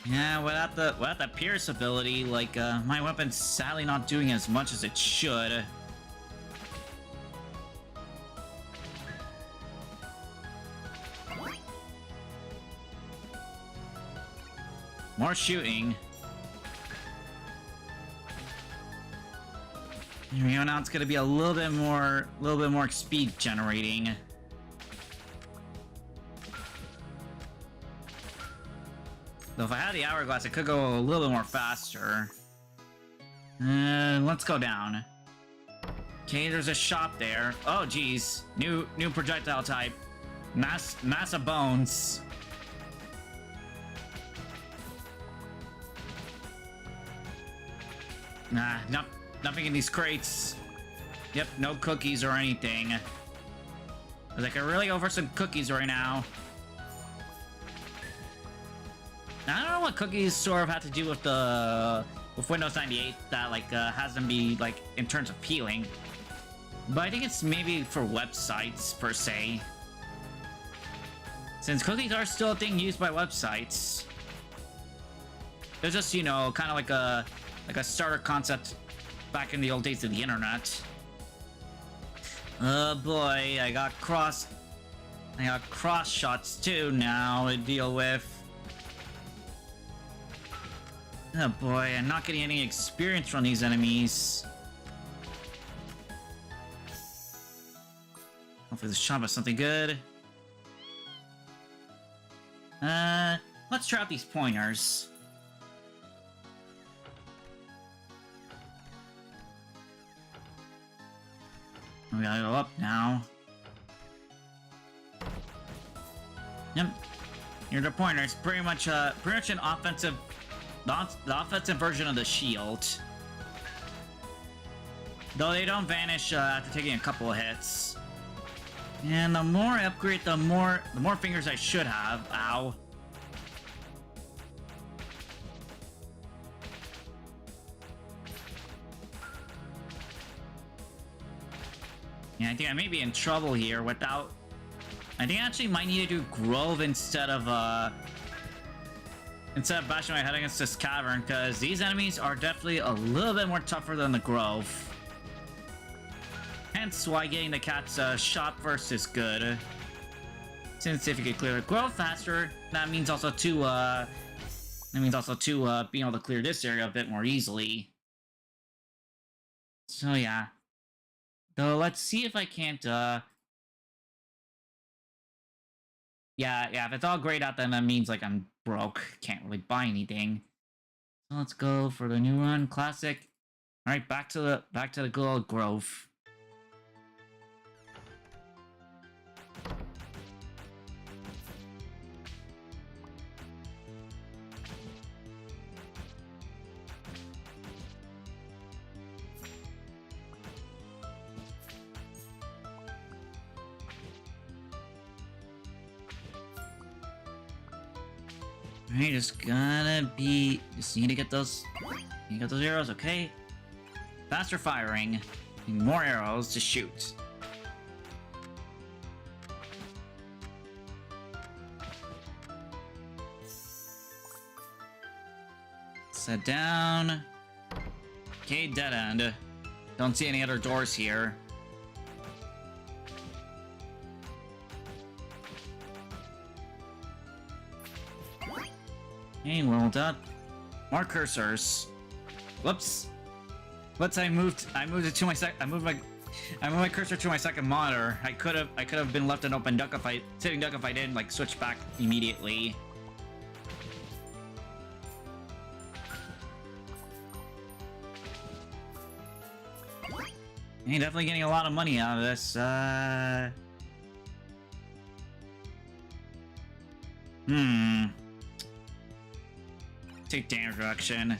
Yeah, without the pierce ability, like my weapon's sadly not doing as much as it should. More shooting. Here we go. Now it's gonna be a little bit more speed generating. Though if I had the hourglass, it could go a little bit more faster. Let's go down. Okay, there's a shop there. Oh, geez, new projectile type. Mass of bones. Nah, nothing in these crates. Yep, no cookies or anything. I could really go for some cookies right now. I don't know what cookies sort of have to do with Windows 98 that like has them be like in terms of healing. But I think it's maybe for websites per se. Since cookies are still a thing used by websites. They're just, you know, kind of like a starter concept back in the old days of the internet. Oh boy, I got cross shots too now to deal with. Oh boy, I'm not getting any experience from these enemies. Hopefully this shop has something good. Let's try out these pointers. We gotta go up now. Yep. Here the pointers. Pretty much an offensive, the offensive version of the shield. Though they don't vanish after taking a couple of hits. And the more I upgrade, the more fingers I should have. Ow. Yeah, I think I may be in trouble here without... I think I actually might need to do Grove instead of bashing my head against this cavern, because these enemies are definitely a little bit more tougher than the Grove. Hence why getting the cat's shot first is good. Since if you could clear the Grove faster, that means also to being able to clear this area a bit more easily. So yeah. So let's see if I can't Yeah, if it's all grayed out, then that means, like, I'm broke. Can't really buy anything. So let's go for the new run, classic. Alright, back to the good old grove. Alright, just need to get those arrows, okay? Faster firing, and more arrows to shoot. Set down. Okay, dead end. Don't see any other doors here. Okay, leveled up. More cursors. Whoops. Whoops, I moved it to my I moved my cursor to my second monitor. I could have been left an open duck sitting duck if I didn't like switch back immediately. Hey, definitely getting a lot of money out of this. Take damage reduction.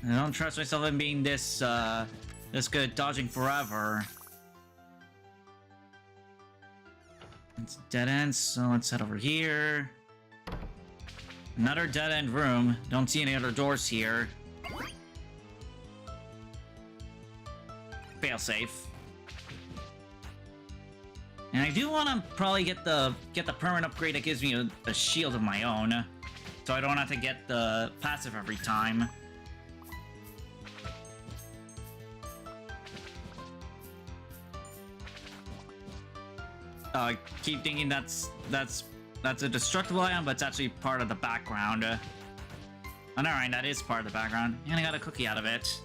I don't trust myself in being this good at dodging forever. It's dead end, so let's head over here. Another dead end room. Don't see any other doors here. Failsafe. And I do want to probably get the permanent upgrade that gives me a shield of my own, so I don't have to get the passive every time. I keep thinking that's a destructible item, but it's actually part of the background. Oh, never mind, that is part of the background. And I got a cookie out of it.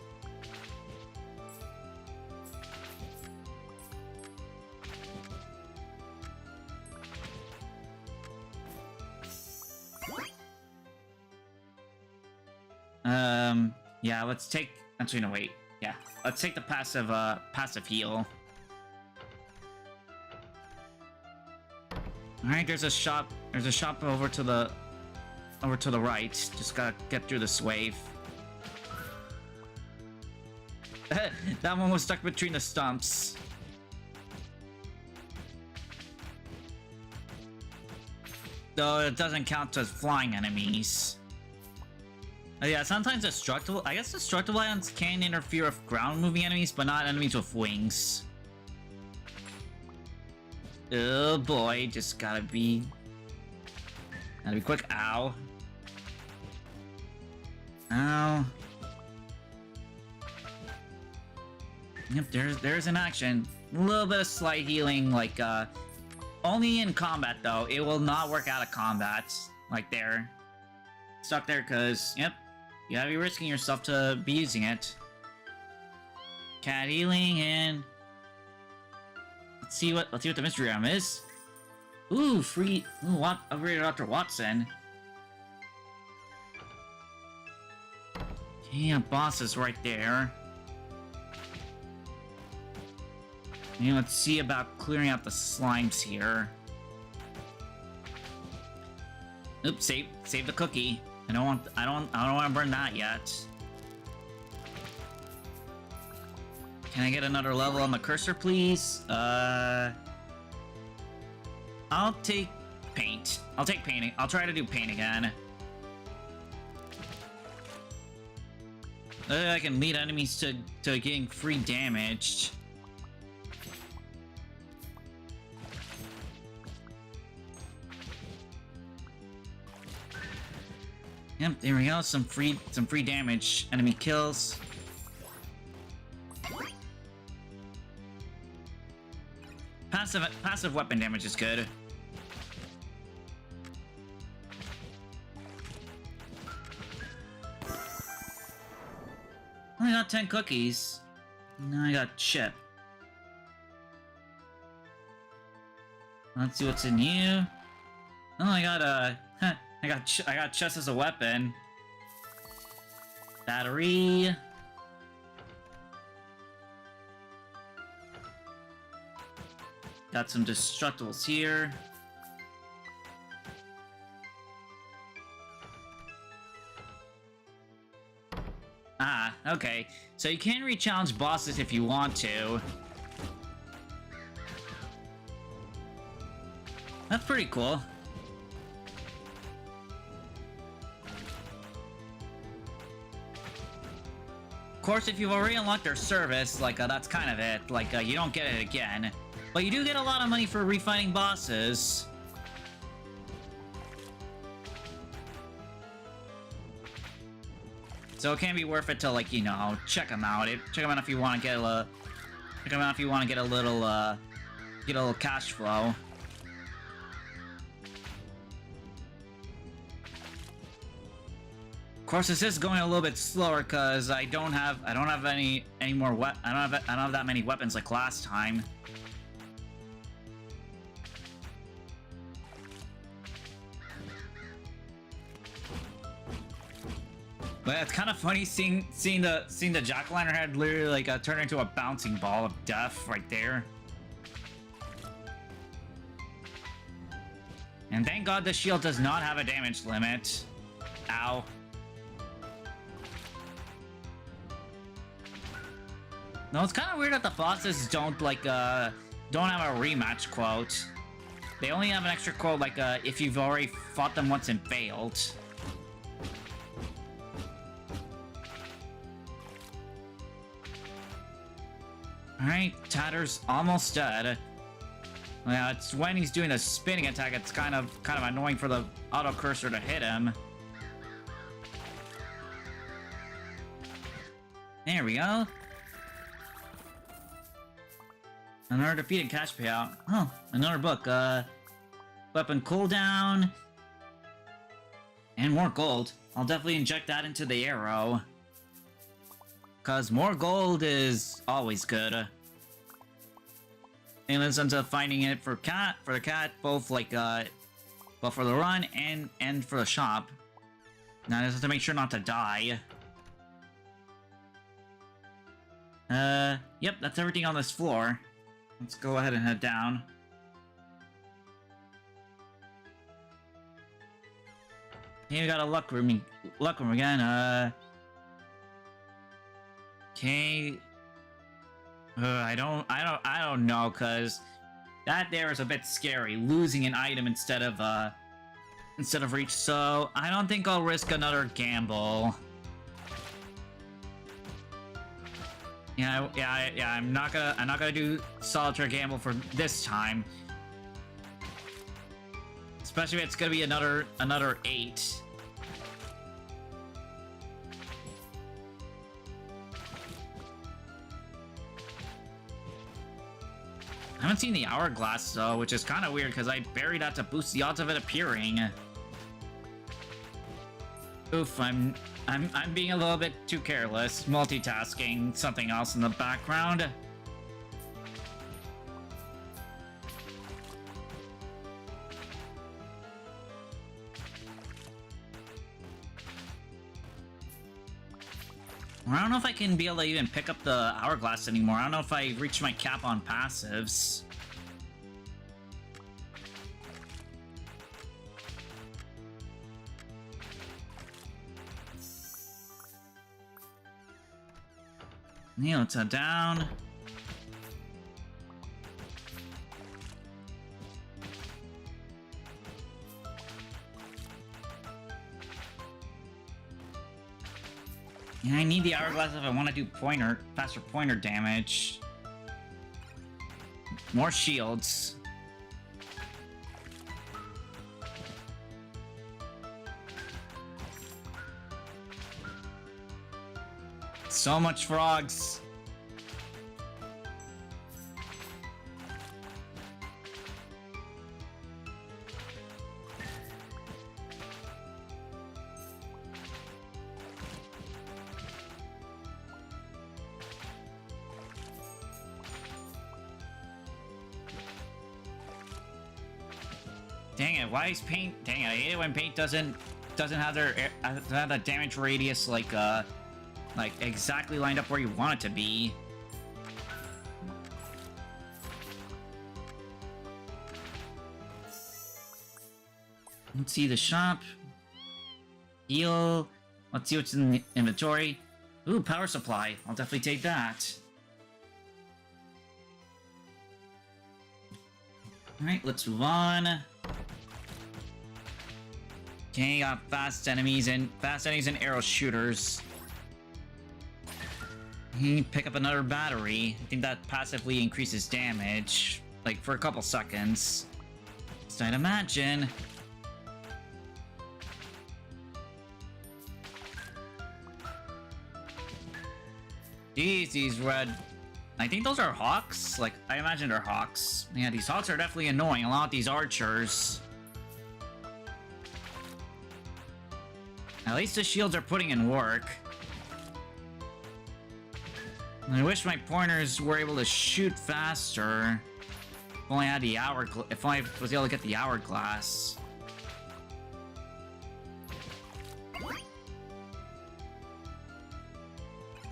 Yeah, let's take... Actually, no, wait. Yeah, let's take the passive heal. Alright, there's a shop over to the right. Just gotta get through this wave. That one was stuck between the stumps. Though it doesn't count as flying enemies. Yeah, sometimes destructible... I guess destructible items can interfere with ground-moving enemies, but not enemies with wings. Oh boy, just gotta be quick. Ow. Ow. Yep, there's an action. A little bit of slight healing, like, only in combat, though. It will not work out of combat. Like, there. Stuck there, because, yep, you gotta be risking yourself to be using it. Cat healing, and... Let's see what the mystery item is. Ooh, free... Ooh, what? Upgraded Dr. Watson. Okay, a boss is right there. And let's see about clearing out the slimes here. Oops, save the cookie. I don't want to burn that yet. Can I get another level on the cursor, please? I'll take paint. I'll take painting. I'll try to do paint again. I can lead enemies to getting free damaged. Yep, there we go. Some free damage. Enemy kills. Passive weapon damage is good. I got 10 cookies. Now I got shit. Let's see what's in you. Oh, I got I got chest as a weapon. Battery. Got some destructibles here. Ah, okay. So you can re-challenge bosses if you want to. That's pretty cool. Of course, if you've already unlocked their service, like, that's kind of it. Like, you don't get it again. But you do get a lot of money for refighting bosses. So it can be worth it to, like, you know, check them out. Check them out if you want to get a... Check them out if you want to get a little, cash flow. Of course, this is going a little bit slower because I don't have any more I don't have that many weapons like last time. But it's kind of funny seeing the jack-o'-lantern head literally like turn into a bouncing ball of death right there. And thank God the shield does not have a damage limit. Ow. No, it's kind of weird that the bosses don't, like, don't have a rematch quote. They only have an extra quote, like, if you've already fought them once and failed. Alright, Tatter's almost dead. Yeah, it's when he's doing the spinning attack, it's kind of annoying for the auto cursor to hit him. There we go. Another defeated cash payout. Oh, another book. Weapon cooldown. And more gold. I'll definitely inject that into the arrow. Because more gold is always good. And this ends up finding it for the cat, both like, both for the run and for the shop. Now I just have to make sure not to die. Yep, that's everything on this floor. Let's go ahead and head down. Here we got a luck room again. Okay. I don't know, cause that there is a bit scary, losing an item instead of reach. So I don't think I'll risk another gamble. Yeah, I'm not gonna do solitaire gamble for this time. Especially if it's gonna be another 8. I haven't seen the hourglass though, which is kind of weird because I buried that to boost the odds of it appearing. Oof, I'm being a little bit too careless, multitasking something else in the background. I don't know if I can be able to even pick up the hourglass anymore. I don't know if I reached my cap on passives. Yeah, let's head down. Yeah, I need the hourglass if I want to do faster pointer damage. More shields. So much frogs. Dang it, why is paint... Dang it, I hate it when paint doesn't have the damage radius, like exactly lined up where you want it to be. Let's see the shop. Heal. Let's see what's in the inventory. Ooh, power supply. I'll definitely take that. Alright, let's move on. Okay, got fast enemies and arrow shooters. Pick up another battery. I think that passively increases damage, like for a couple seconds. So I'd imagine. Jeez, these red... I think those are hawks? Like, I imagine they're hawks. Yeah, these hawks are definitely annoying, along with these archers. At least the shields are putting in work. I wish my pointers were able to shoot faster. If only I had the if only I was able to get the hourglass.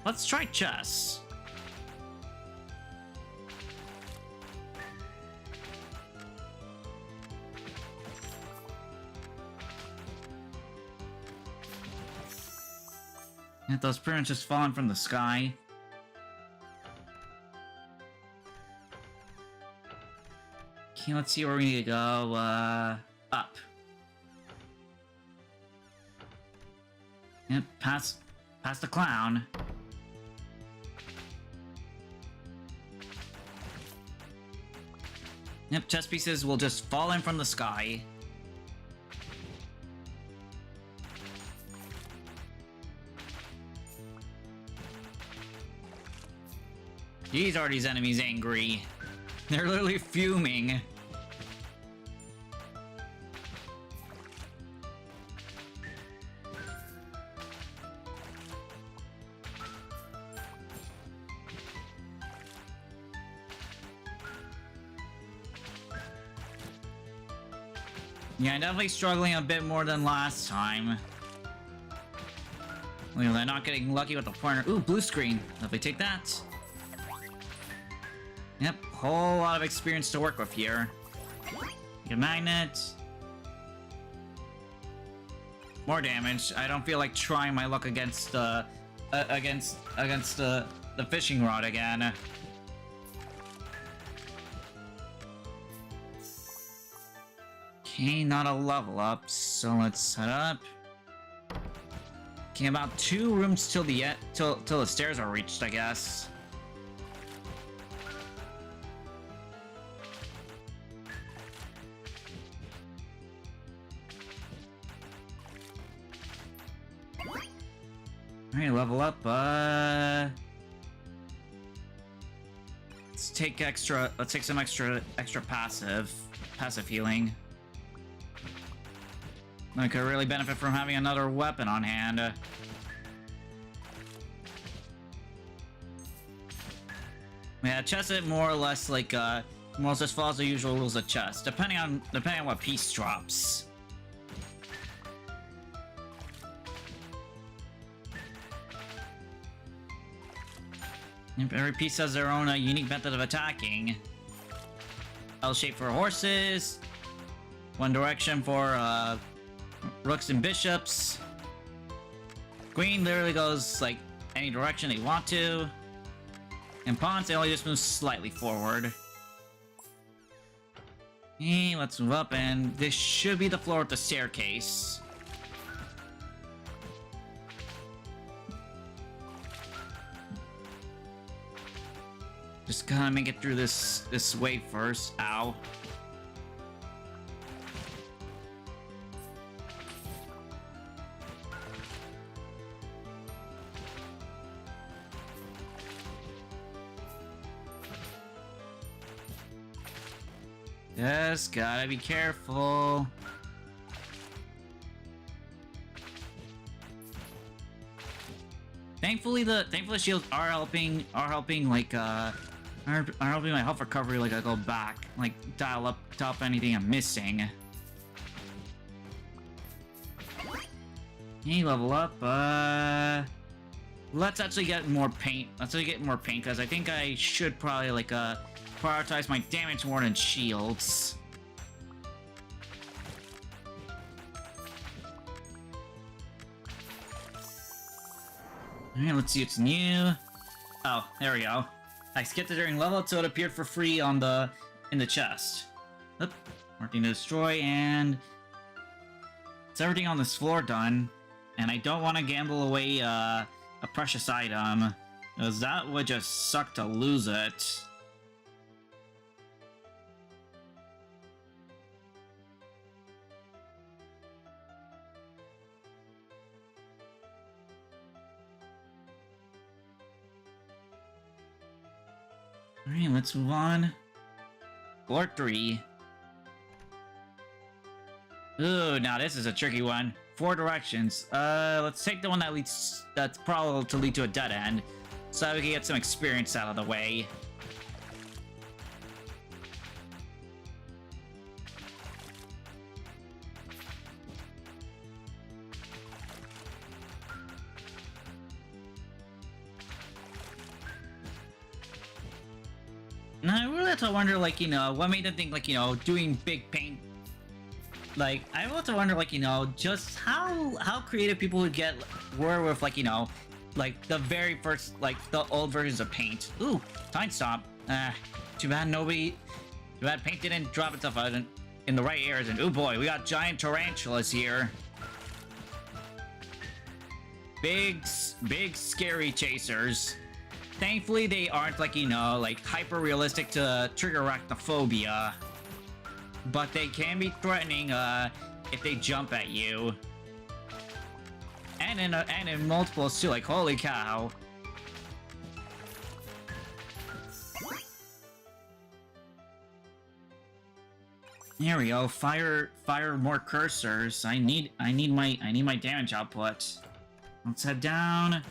Let's try chess. And those pretty much just falling from the sky. Okay, let's see where we need to go. Up. Yep, past the clown. Yep, chess pieces will just fall in from the sky. Jeez, are these enemies angry? They're literally fuming. Yeah, I'm definitely struggling a bit more than last time. Well, they're not getting lucky with the pointer. Ooh, blue screen. Lovely, take that. Yep, whole lot of experience to work with here. Take a magnet. More damage. I don't feel like trying my luck against the fishing rod again. Okay, not a level up, so let's set up. Okay, about 2 rooms till the stairs are reached, I guess. Alright, level up, let's take some extra passive healing. I could really benefit from having another weapon on hand. Yeah, chess it more or less like more or less just follows the usual rules of chess, depending on what piece drops. Every piece has their own unique method of attacking. L shape for horses, one direction for rooks and bishops. Queen literally goes like any direction they want to. And pawns, they only just move slightly forward. Okay, let's move up, and this should be the floor with the staircase. Just gotta make it through this wave first. Ow. Just gotta be careful. Thankfully the shields are helping like are helping my health recovery, like I go back, like dial up anything I'm missing. Okay, level up. Let's actually get more paint. Let's actually get more paint, because I think I should probably, like, prioritize my damage more than shields. Alright, let's see what's new. Oh, there we go. I skipped it during level, so it appeared for free on the in the chest. Oop, marking to destroy, and it's everything on this floor done. And I don't want to gamble away a precious item, because that would just suck to lose it. Alright, let's move on. Floor 3. Ooh, now this is a tricky one. 4 directions. Let's take the one that's probable to lead to a dead end, so that we can get some experience out of the way. And I really have to wonder, like, you know, what made them think, like, you know, doing big paint. Like, I also wonder, like, you know, just how creative people would were with, like, you know, like, the very first, like, the old versions of paint. Ooh, time stop. Too bad paint didn't drop itself out in the right areas. And, oh boy, we got giant tarantulas here. Big, scary chasers. Thankfully, they aren't, like, you know, like, hyper-realistic to trigger arachnophobia. But they can be threatening, if they jump at you. And in multiples, too, like, holy cow. There we go, fire more cursors. I need my damage output. Let's head down.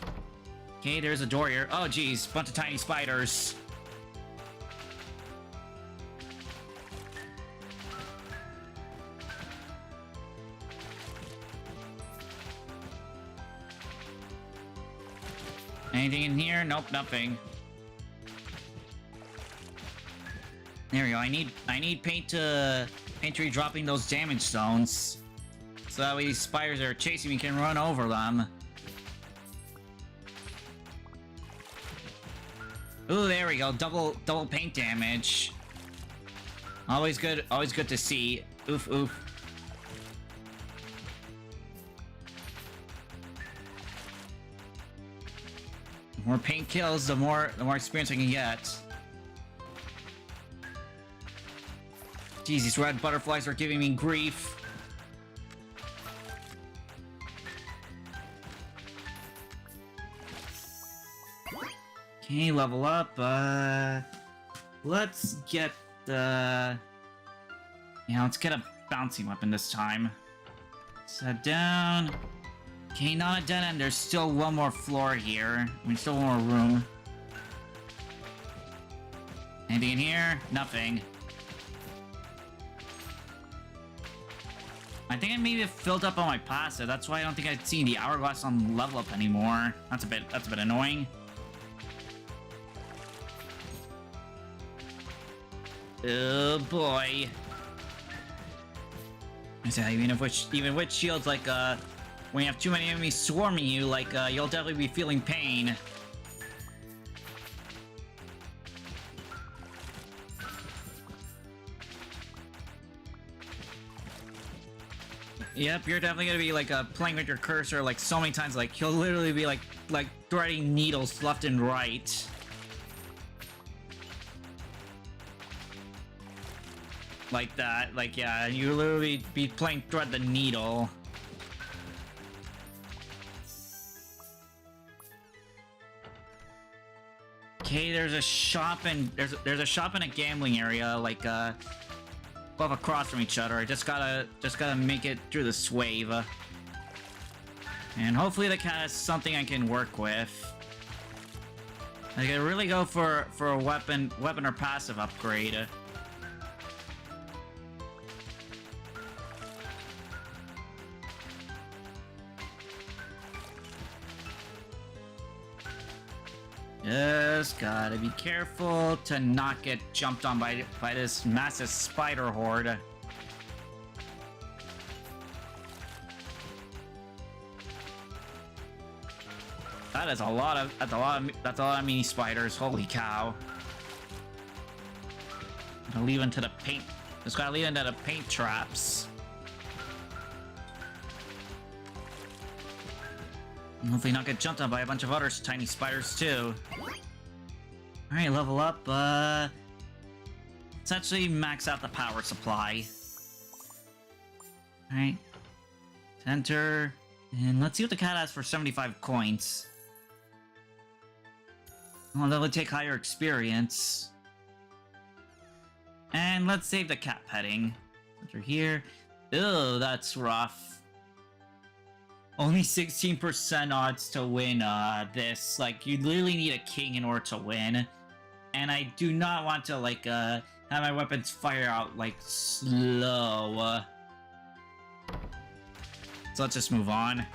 Okay, there's a door here. Oh, geez, bunch of tiny spiders. Anything in here? Nope, nothing. There we go. I need paint to be dropping those damage zones, so that way these spiders that are chasing me can run over them. Ooh, there we go. Double paint damage. Always good to see. Oof, oof. The more paint kills, the more experience I can get. Jeez, these red butterflies are giving me grief. Okay, level up. Let's get the... Yeah, let's get a bouncing weapon this time. Let's head down. Okay, not a dead end. There's still one more floor here. I mean, still one more room. Anything in here? Nothing. I think I maybe filled up on my passive. That's why I don't think I'd seen the hourglass on level up anymore. That's a bit annoying. Oh boy. I say, even with shields, like, when you have too many enemies swarming you, like, you'll definitely be feeling pain. Yep, you're definitely gonna be, like, playing with your cursor, like, so many times, like, you'll literally be, like threading needles left and right. Like that, like, yeah, you literally be playing thread the needle. Okay, there's a shop and there's a shop in a gambling area, like, both across from each other. I just gotta make it through the swave. And hopefully that has something I can work with. I could really go for a weapon or passive upgrade. Just gotta be careful to not get jumped on by this massive spider horde. That's a lot of mini spiders. Holy cow! Gotta leave into the paint. Just gotta leave into the paint traps. And hopefully not get jumped on by a bunch of other tiny spiders too. Alright, level up. Let's actually max out the power supply. Alright. Enter. And let's see what the cat has for 75 coins. Well, that would take higher experience. And let's save the cat petting. Enter here. Ew, that's rough. Only 16% odds to win this. Like, you literally need a king in order to win. And I do not want to, like, have my weapons fire out, like, slow. So let's just move on.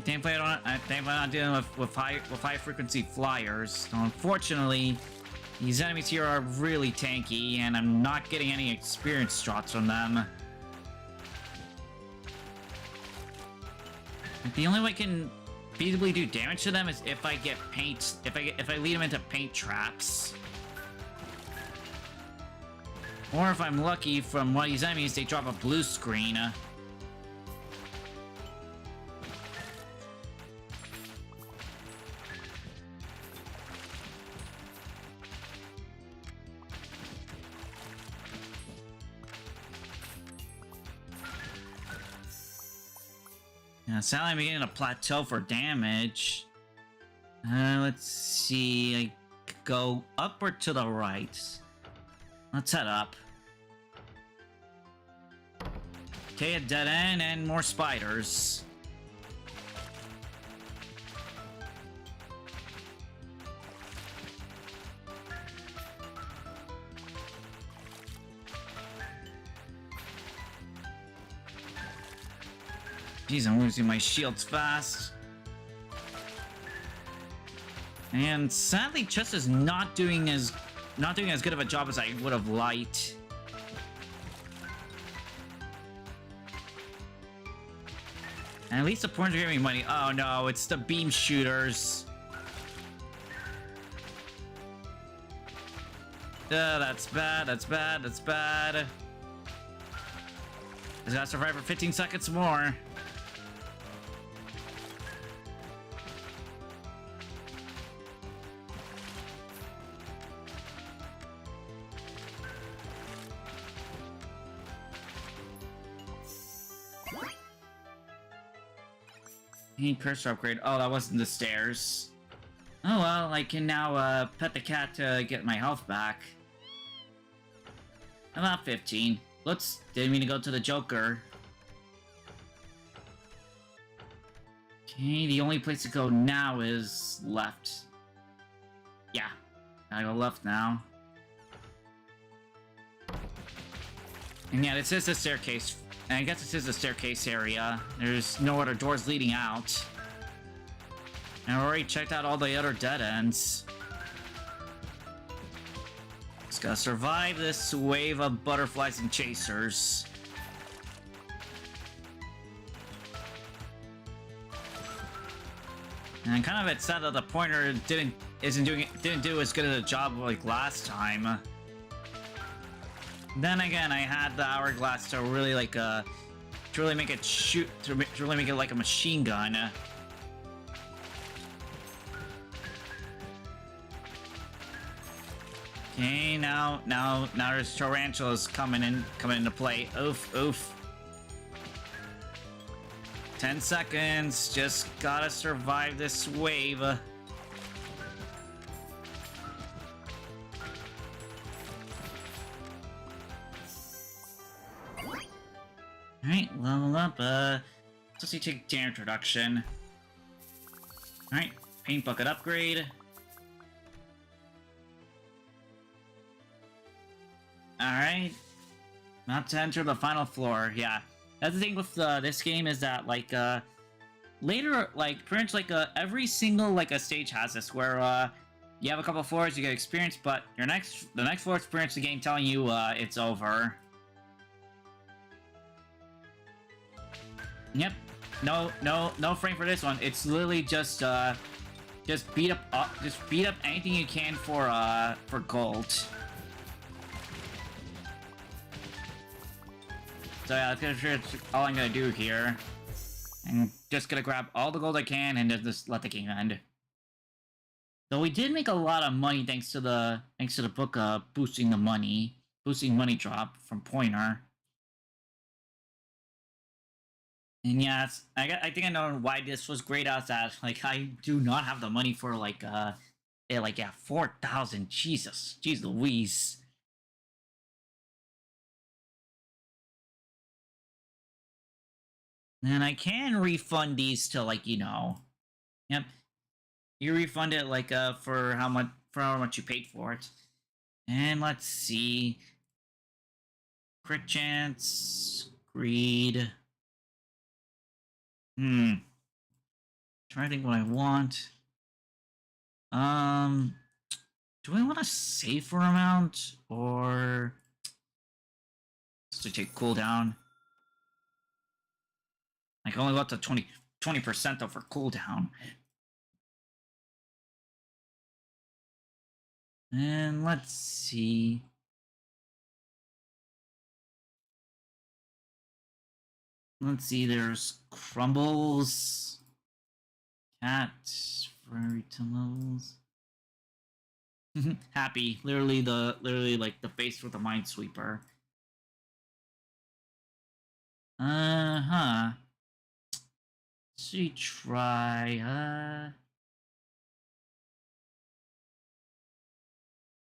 Thankfully, I'm not dealing with high frequency flyers. So unfortunately, these enemies here are really tanky, and I'm not getting any experience shots from them. The only way I can feasibly do damage to them is if I get paint. If I lead them into paint traps, or if I'm lucky from one of these enemies, they drop a blue screen. Yeah, sadly I'm beginning to plateau for damage. Let's see. I could go up or to the right. Let's head up. Okay, a dead end and more spiders. Jeez, I'm losing my shields fast. And sadly, Chess is not doing as good of a job as I would have liked. And at least the points are giving me money. Oh no, it's the beam shooters. That's bad, that's bad, that's bad. Just gotta survive for 15 seconds more. Need cursor upgrade. Oh, that wasn't the stairs. Oh well, I can now pet the cat to get my health back. About 15. Didn't mean to go to the Joker. Okay, the only place to go now is left. Yeah, gotta go left now. And yeah, this is the staircase. And I guess this is the staircase area. There's no other doors leading out. And I already checked out all the other dead ends. Just gotta survive this wave of butterflies and chasers. And I'm kind of upset that the pointer didn't do as good of a job like last time. Then again, I had the hourglass to really to really make it shoot, to really make it like a machine gun. Okay, now there's tarantulas coming into play. Oof, oof. 10 seconds. Just gotta survive this wave. Alright, level up, let's see, take damage reduction. Alright, paint bucket upgrade. Alright. Not to enter the final floor. Yeah. That's the thing with this game is that, like, later, like, pretty much, like, every single, like, a stage has this, where, you have a couple of floors, you get experience, but the next floor experience the game telling you, it's over. Yep. No frame for this one. It's literally just beat up anything you can for gold. So yeah, that's all I'm gonna do here. I'm just gonna grab all the gold I can and just let the game end. Though we did make a lot of money thanks to the book boosting money drop from Pointer. And yeah, I think I know why this was great as that. Like, I do not have the money for, like, 4,000. Jesus. Jeez Louise. And I can refund these to, like, you know. Yep. You refund it, like, for how much you paid for it. And let's see. Crit chance. Greed. Trying to think what I want. Do I want a safer amount or just to take cooldown? Like, only go up to 20% though for cooldown. And let's see. There's Crumbles, Cat, Furry Tunnels. Happy, literally like the face with the Minesweeper. Should we try?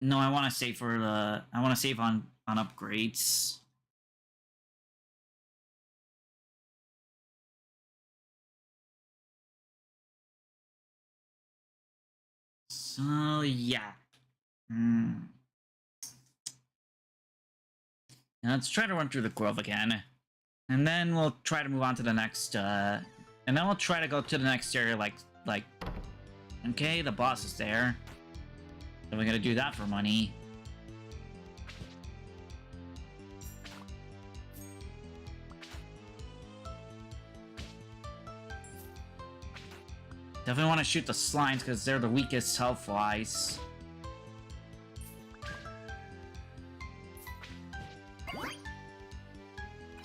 No, I want to save for the. I want to save on upgrades. So yeah. Now let's try to run through the grove again, and then we'll try to move on to the next. And then we'll try to go to the next area. Like. Okay, the boss is there. So we're gonna do that for money. Definitely want to shoot the slimes because they're the weakest health-wise.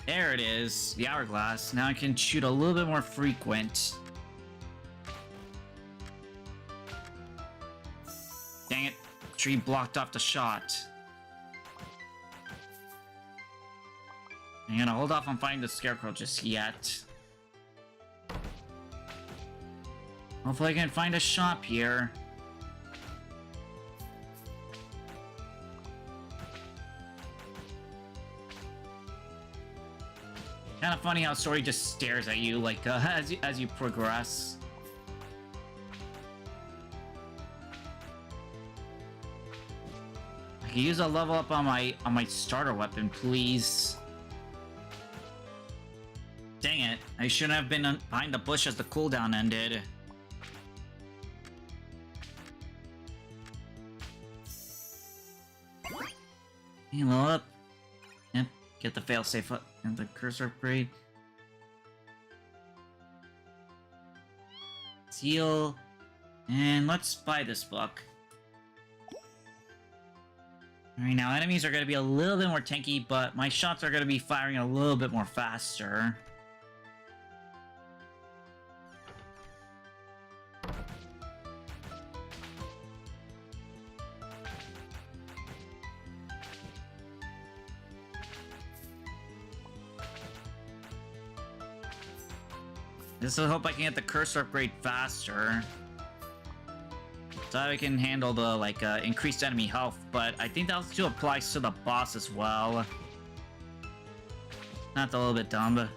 There it is, the hourglass. Now I can shoot a little bit more frequent. Dang it, tree blocked off the shot. I'm gonna hold off on finding the scarecrow just yet. Hopefully I can find a shop here. Kind of funny how Story just stares at you like as you progress. I can use a level up on my starter weapon, please. Dang it! I shouldn't have been behind the bush as the cooldown ended. Heal up. Yep. Get the failsafe up and the cursor upgrade. Seal. And let's buy this book. Alright, now enemies are going to be a little bit more tanky, but my shots are going to be firing a little bit more faster. Just hope I can get the cursor upgrade faster. So that I can handle the, like, increased enemy health. But I think that still applies to the boss as well. That's a little bit dumb.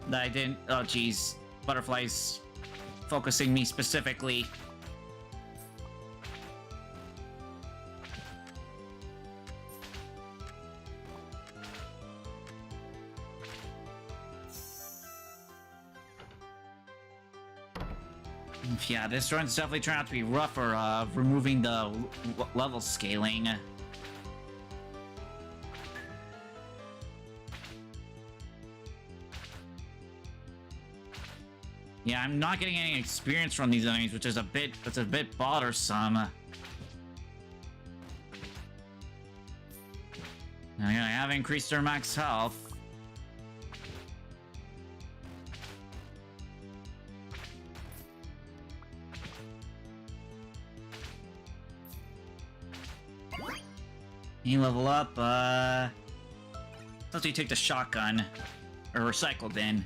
That I didn't... Oh, jeez. Butterflies focusing me specifically. Yeah, this run's definitely turned out to be rougher, removing the level scaling. Yeah, I'm not getting any experience from these enemies, which is a bit bothersome. I have increased their max health. You level up, let's you take the shotgun. Or recycle bin.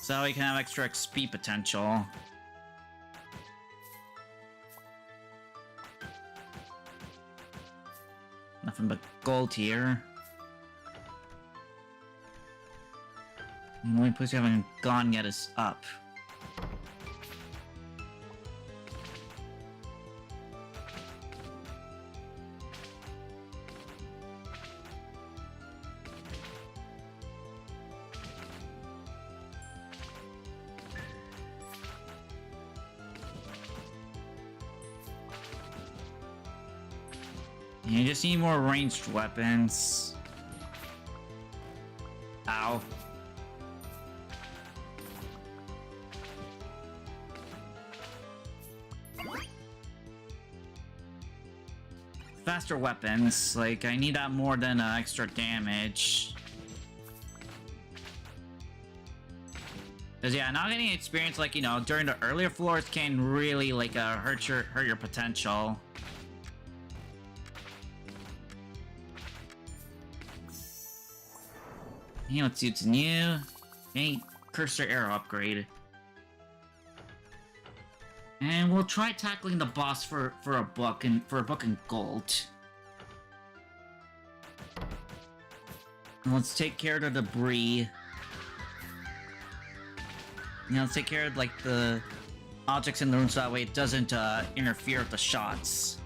So we can have extra XP potential. Nothing but gold here. The only place we haven't gone yet is up. You just need more ranged weapons. Ow. Faster weapons, like, I need that more than extra damage. Cause yeah, not getting experience, like, you know, during the earlier floors can really, like, hurt your potential. You know what suits new? Okay, cursor arrow upgrade. And we'll try tackling the boss for a book and gold. And let's take care of the debris. Now let's take care of like the objects in the room so that way it doesn't interfere with the shots.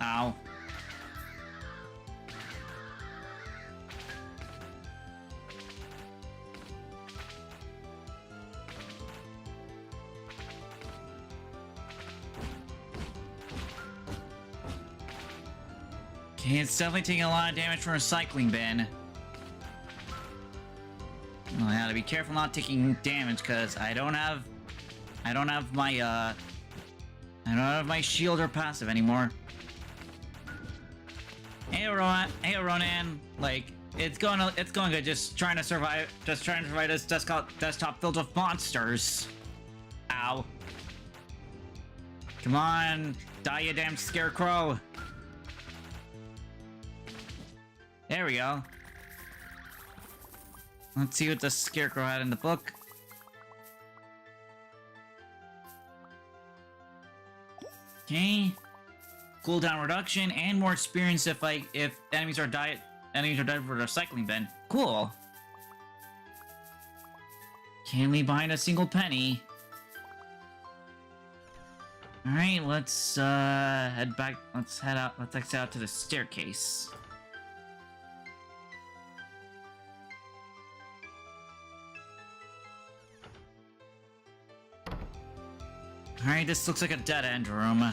Ow. Okay, it's definitely taking a lot of damage from a recycling bin. Well, I gotta be careful not taking damage because I don't have my shield or passive anymore. Hey Ronan, like it's going good. Just trying to survive this desktop filled with monsters. Ow! Come on, die you damn scarecrow! There we go. Let's see what the scarecrow had in the book. Okay. Cooldown reduction and more experience if enemies are dead for the recycling bin. Cool. Can't leave behind a single penny. Alright, let's head back. Let's head out. Let's exit out to the staircase. Alright, this looks like a dead-end room.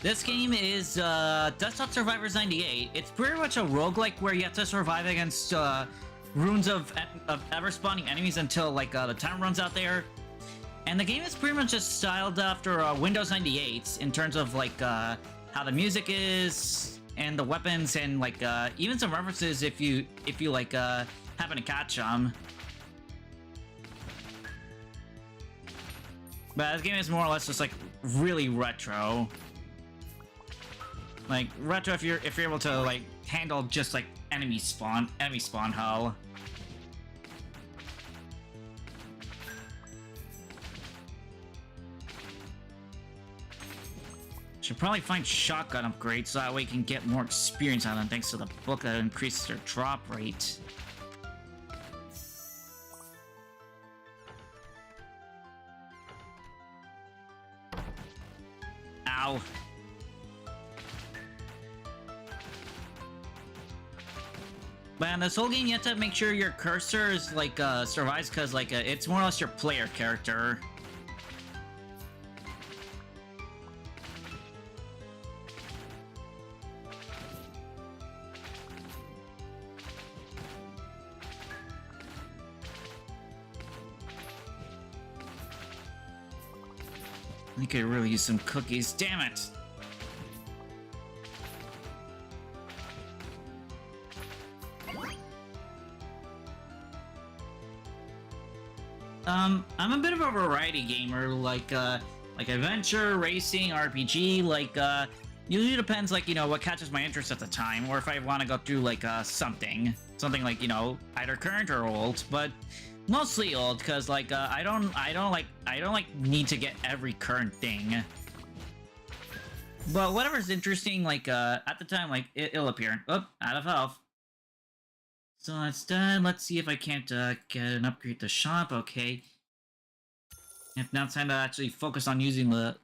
This game is Desktop Survivors 98. It's pretty much a roguelike where you have to survive against runes of ever-spawning enemies until like the time runs out there. And the game is pretty much just styled after Windows 98 in terms of like how the music is and the weapons and like even some references if you like happen to catch them. But this game is more or less just like really retro. Like retro if you're able to like handle just like enemy spawn hell. Should probably find shotgun upgrades so that way we can get more experience out of them thanks to the book that increases their drop rate. Ow. Man, this whole game you have to make sure your cursor is like survives because like it's more or less your player character. I could really use some cookies. Damn it! I'm a bit of a variety gamer, like adventure, racing, RPG, usually depends, like, you know, what catches my interest at the time, or if I want to go through, like, something like, you know, either current or old, but mostly old, because, like, I don't need to get every current thing. But whatever's interesting, like, at the time, like, it'll appear. Oh, out of health. So that's done. Let's see if I can't get an upgrade to shop. Okay. If now it's time to actually focus on using the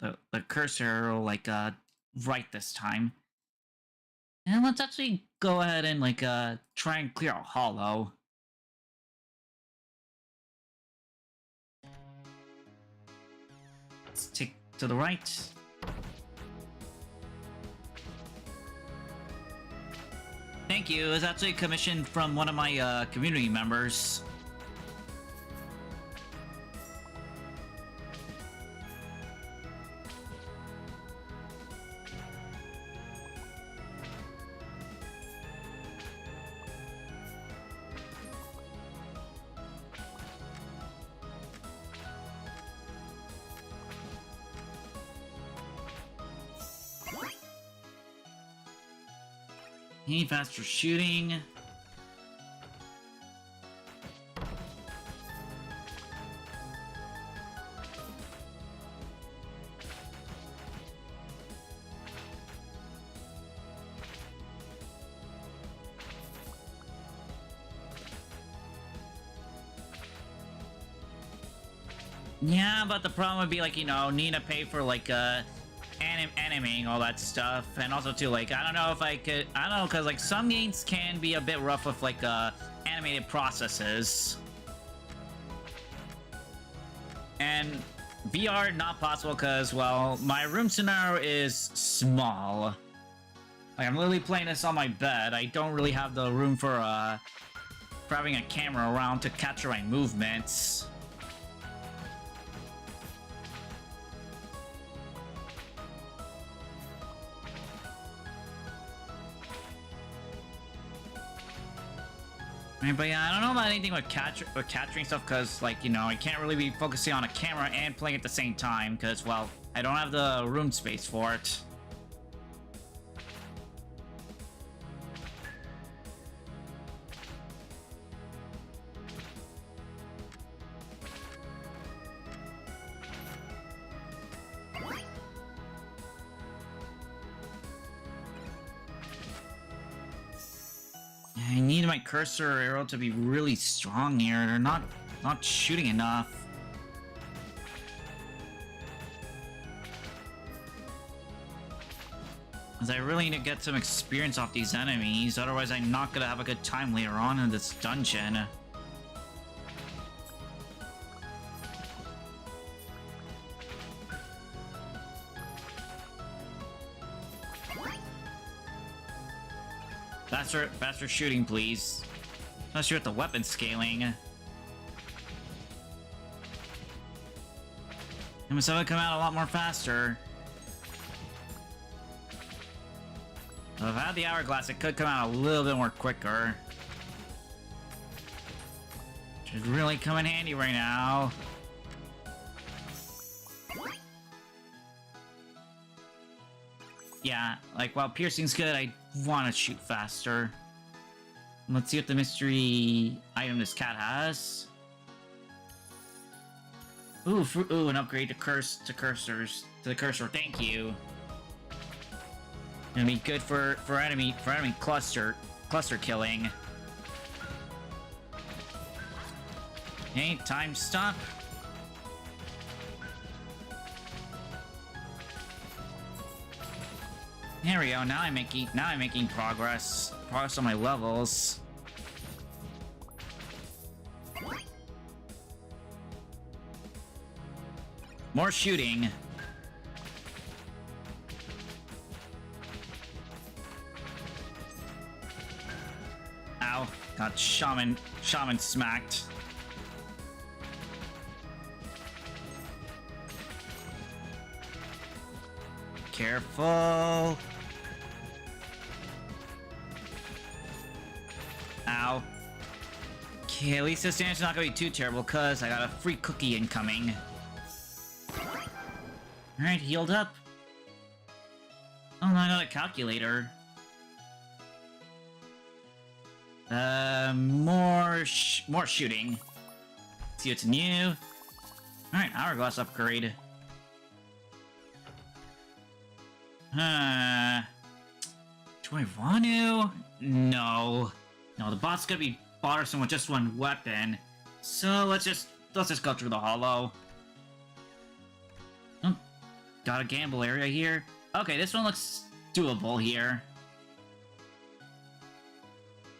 cursor, like, right this time. And let's actually go ahead and, like, try and clear a hollow. Let's take to the right. Thank you. It was actually commissioned from one of my community members. Need faster shooting. Yeah, but the problem would be, like, you know, need to pay for, like, animating all that stuff, and also too, like, I don't know if I could, I don't know, because like some games can be a bit rough with like animated processes, and VR not possible because, well, my room scenario is small. Like, I'm literally playing this on my bed. I don't really have the room for having a camera around to capture my movements. But yeah, I don't know about anything with capturing stuff, because, like, you know, I can't really be focusing on a camera and playing at the same time, because, well, I don't have the room space for it. I need my cursor arrow to be really strong here. They're not shooting enough. Because I really need to get some experience off these enemies, otherwise I'm not gonna have a good time later on in this dungeon. Faster shooting, please. Unless you're at the weapon scaling. And so it would come out a lot more faster. If I had the hourglass, it could come out a little bit more quicker. Which would really come in handy right now. Yeah, like, while piercing's good, I want to shoot faster. Let's see what the mystery item this cat has. Ooh, ooh, an upgrade to the cursor. Thank you. Gonna be good for enemy cluster killing. Okay, time stop. There we go. Now I'm making progress. Progress on my levels. More shooting. Ow. Got shaman smacked. Careful. Ow. Okay, at least this damage is not gonna be too terrible because I got a free cookie incoming. Alright, healed up. Oh, no, I got a calculator. More shooting. Let's see what's new. Alright, hourglass upgrade. Do I want to? No. No, the bot's gonna be bothersome with just one weapon. So let's just go through the hollow. Oh, got a gamble area here. Okay, this one looks doable here.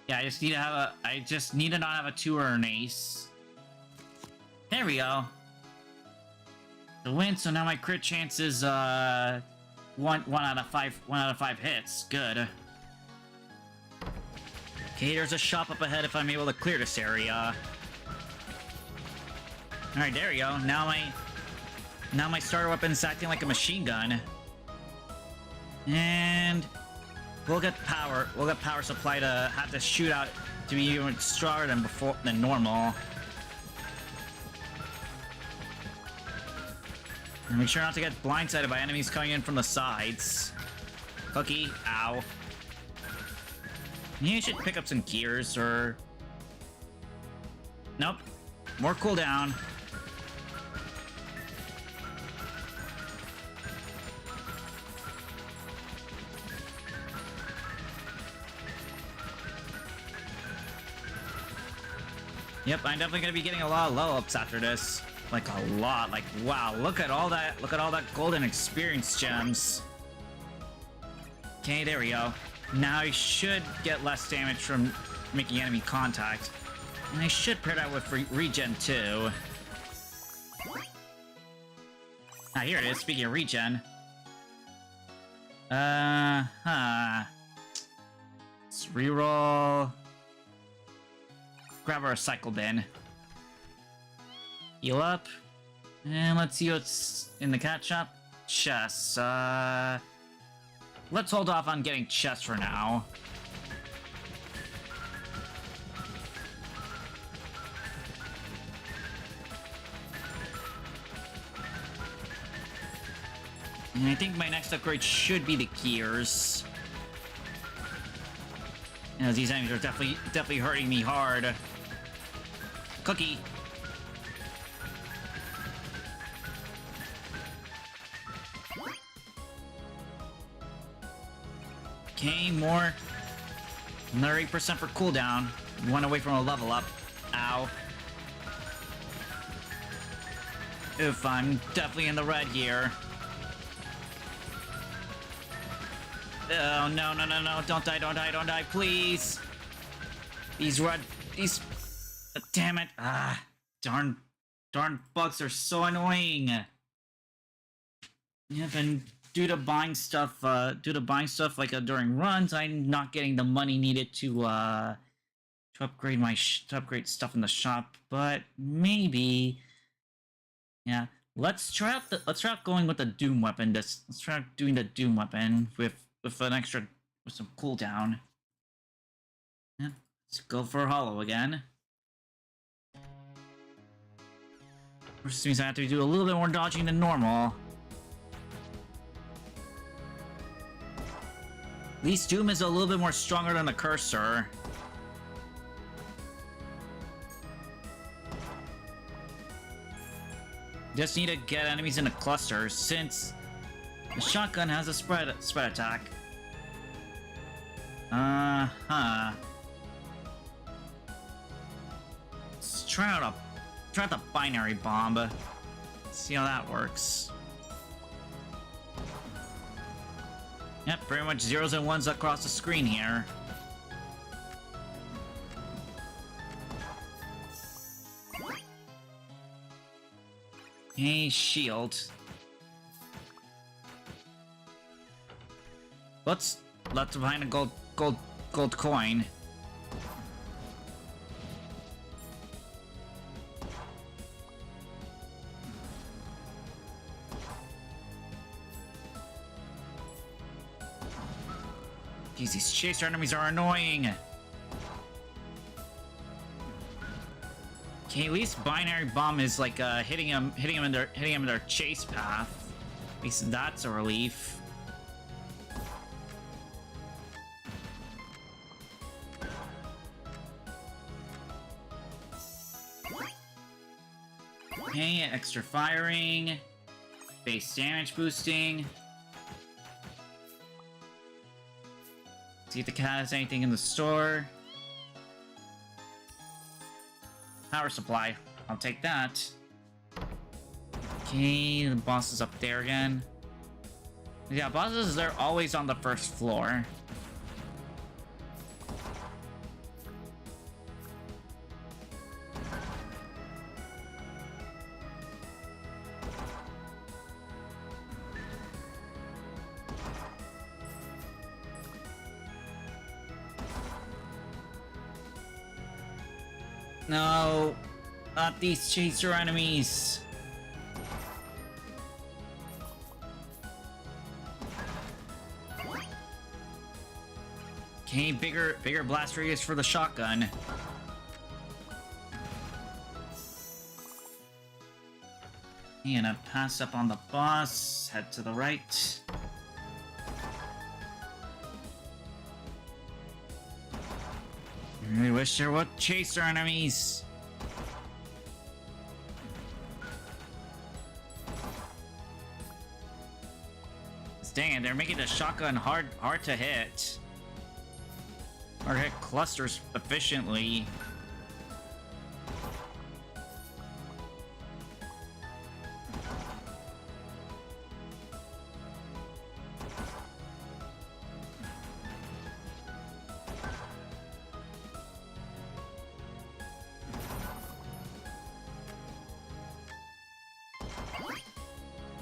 Yeah, I just need to not have a 2 or an ace. There we go. The win, so now my crit chance is one out of five hits. Good. Okay, there's a shop up ahead if I'm able to clear this area. Alright, there we go. Now my starter weapon's acting like a machine gun. And we'll get power supply to have the shootout to be even stronger than normal. And make sure not to get blindsided by enemies coming in from the sides. Cookie, ow. You should pick up some gears or... Nope. More cooldown. Yep, I'm definitely gonna be getting a lot of level ups after this. Like a lot. Like, wow, look at all that golden experience gems. Okay, there we go. Now I should get less damage from making enemy contact. And I should pair that with regen too. Ah, here it is, speaking of regen. Let's reroll. Grab our recycle bin. Heal up. And let's see what's in the cat shop. Chests. Let's hold off on getting chests for now. And I think my next upgrade should be the gears. As these enemies are definitely hurting me hard. Cookie. Okay, more. Another 8% for cooldown. One away from a level up. Ow. Oof, I'm definitely in the red here. Oh, no, no, no, no. Don't die, don't die, don't die, please. These... damn it. Ah, darn bugs are so annoying. Yep, and due to buying stuff like during runs, I'm not getting the money needed to upgrade stuff in the shop. But maybe, yeah. Let's try out going with the Doom weapon. Let's try out doing the Doom weapon with some cooldown. Yeah, let's go for hollow again. Which means I have to do a little bit more dodging than normal. At least Doom is a little bit more stronger than the cursor. Just need to get enemies into clusters since the shotgun has a spread attack. Uh-huh. Let's try out the binary bomb. See how that works. Yep, pretty much zeros and ones across the screen here. Hey, shield. Let's behind a gold coin. Jeez, these chaser enemies are annoying. Okay, at least binary bomb is like hitting them in their chase path. At least that's a relief. Okay, extra firing, base damage boosting. See if the cat has anything in the store. Power supply. I'll take that. Okay, the boss is up there again. Yeah, bosses, they're always on the first floor. No, not these chaser enemies. Okay, bigger blast radius for the shotgun. And I pass up on the boss, head to the right. I really wish there were chaser enemies. Dang it, they're making the shotgun hard to hit. Hard to hit clusters efficiently.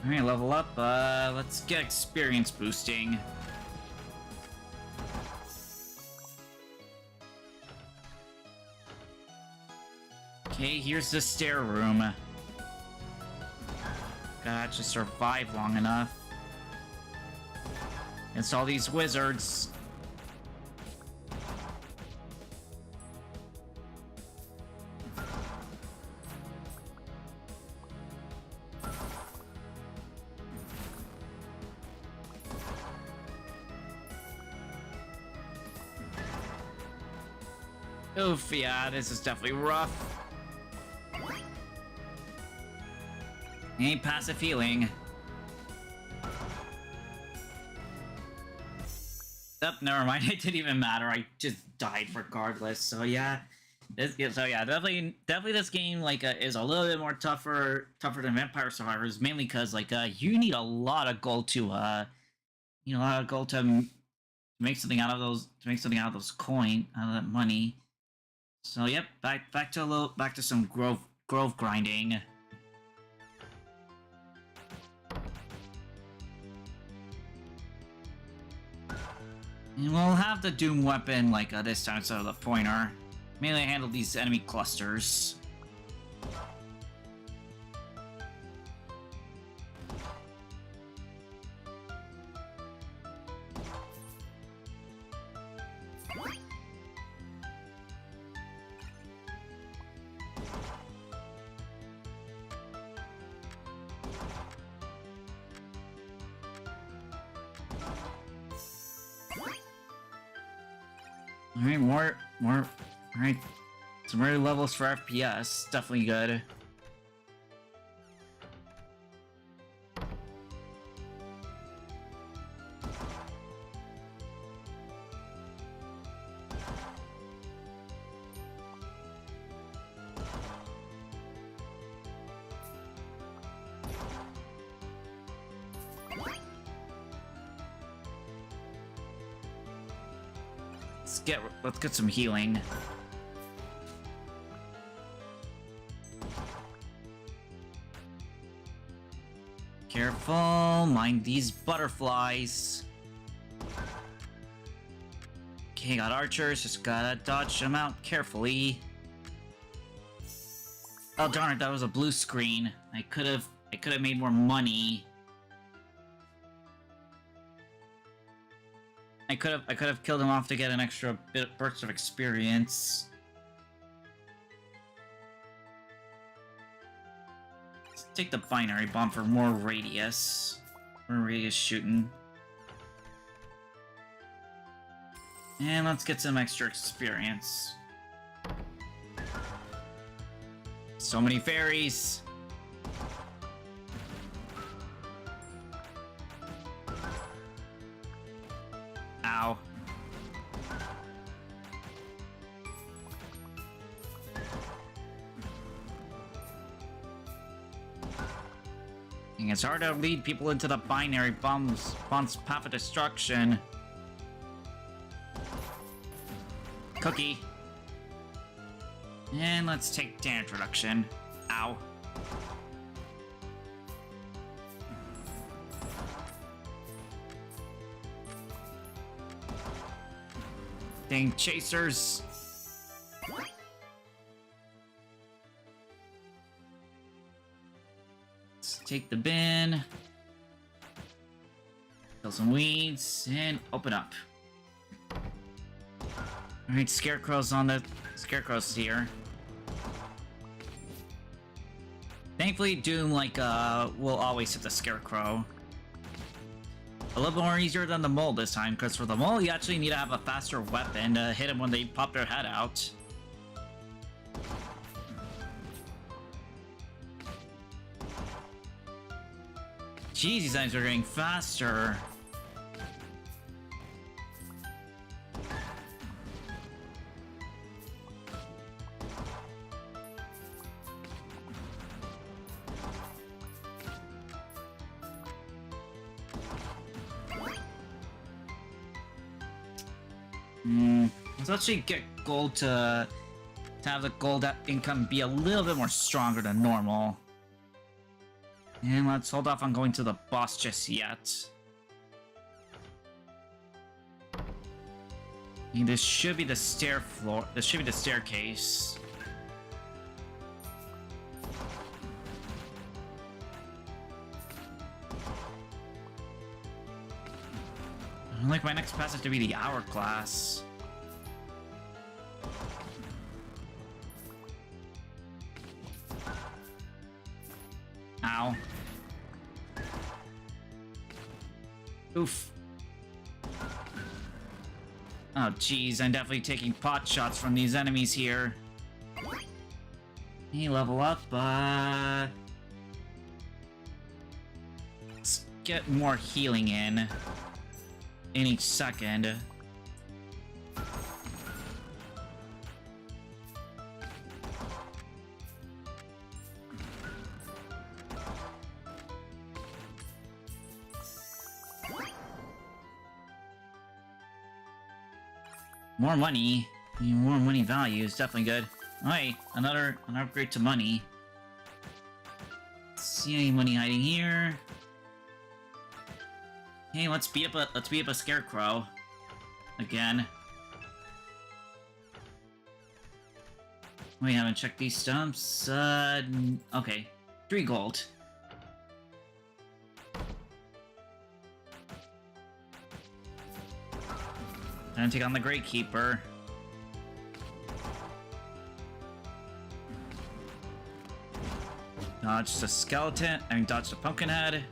Alright, level up. Let's get experience boosting. Okay, here's the stair room. Gotta just survive long enough. Against all these wizards. Oof, yeah, this is definitely rough. Ain't passive healing. Oh, never mind. It didn't even matter. I just died regardless. So yeah, definitely this game like is a little bit more tougher than Vampire Survivors, mainly because like you need a lot of gold to make something out of those coin out of that money. So yep, back to some grove grinding. And we'll have the Doom weapon like this time instead of the pointer. Mainly handle these enemy clusters. Alright, alright. Some rare levels for FPS, definitely good. Let's get some healing. Careful, mind these butterflies. Okay, got archers, just gotta dodge them out carefully. Oh darn it, that was a blue screen. I could have made more money. I could have killed him off to get an extra burst of experience. Let's take the binary bomb for more radius. More radius shooting. And let's get some extra experience. So many fairies. Ow. It's hard to lead people into the binary bomb's path of destruction. Cookie. And let's take damage reduction. Ow. Dang chasers. Let's take the bin. Kill some weeds and open up. Alright, Scarecrow's here. Thankfully, Doom, will always hit the Scarecrow. A little more easier than the Mole this time, because for the Mole, you actually need to have a faster weapon to hit him when they pop their head out. Jeez, these items are getting faster. Let's actually get gold to have the gold income be a little bit more stronger than normal. And let's hold off on going to the boss just yet. And this should be the this should be the staircase. I'd like my next passage to be the hourglass. Ow. Oof. Oh geez, I'm definitely taking pot shots from these enemies here. Hey, level up, let's get more healing in each second. More money. More money value is definitely good. Alright, another upgrade to money. Let's see any money hiding here. Hey, let's beat up a Scarecrow. Again. We haven't checked these stumps. Okay. 3 gold. Time to take on the Great Keeper. Dodge the skeleton. Dodge the pumpkin head.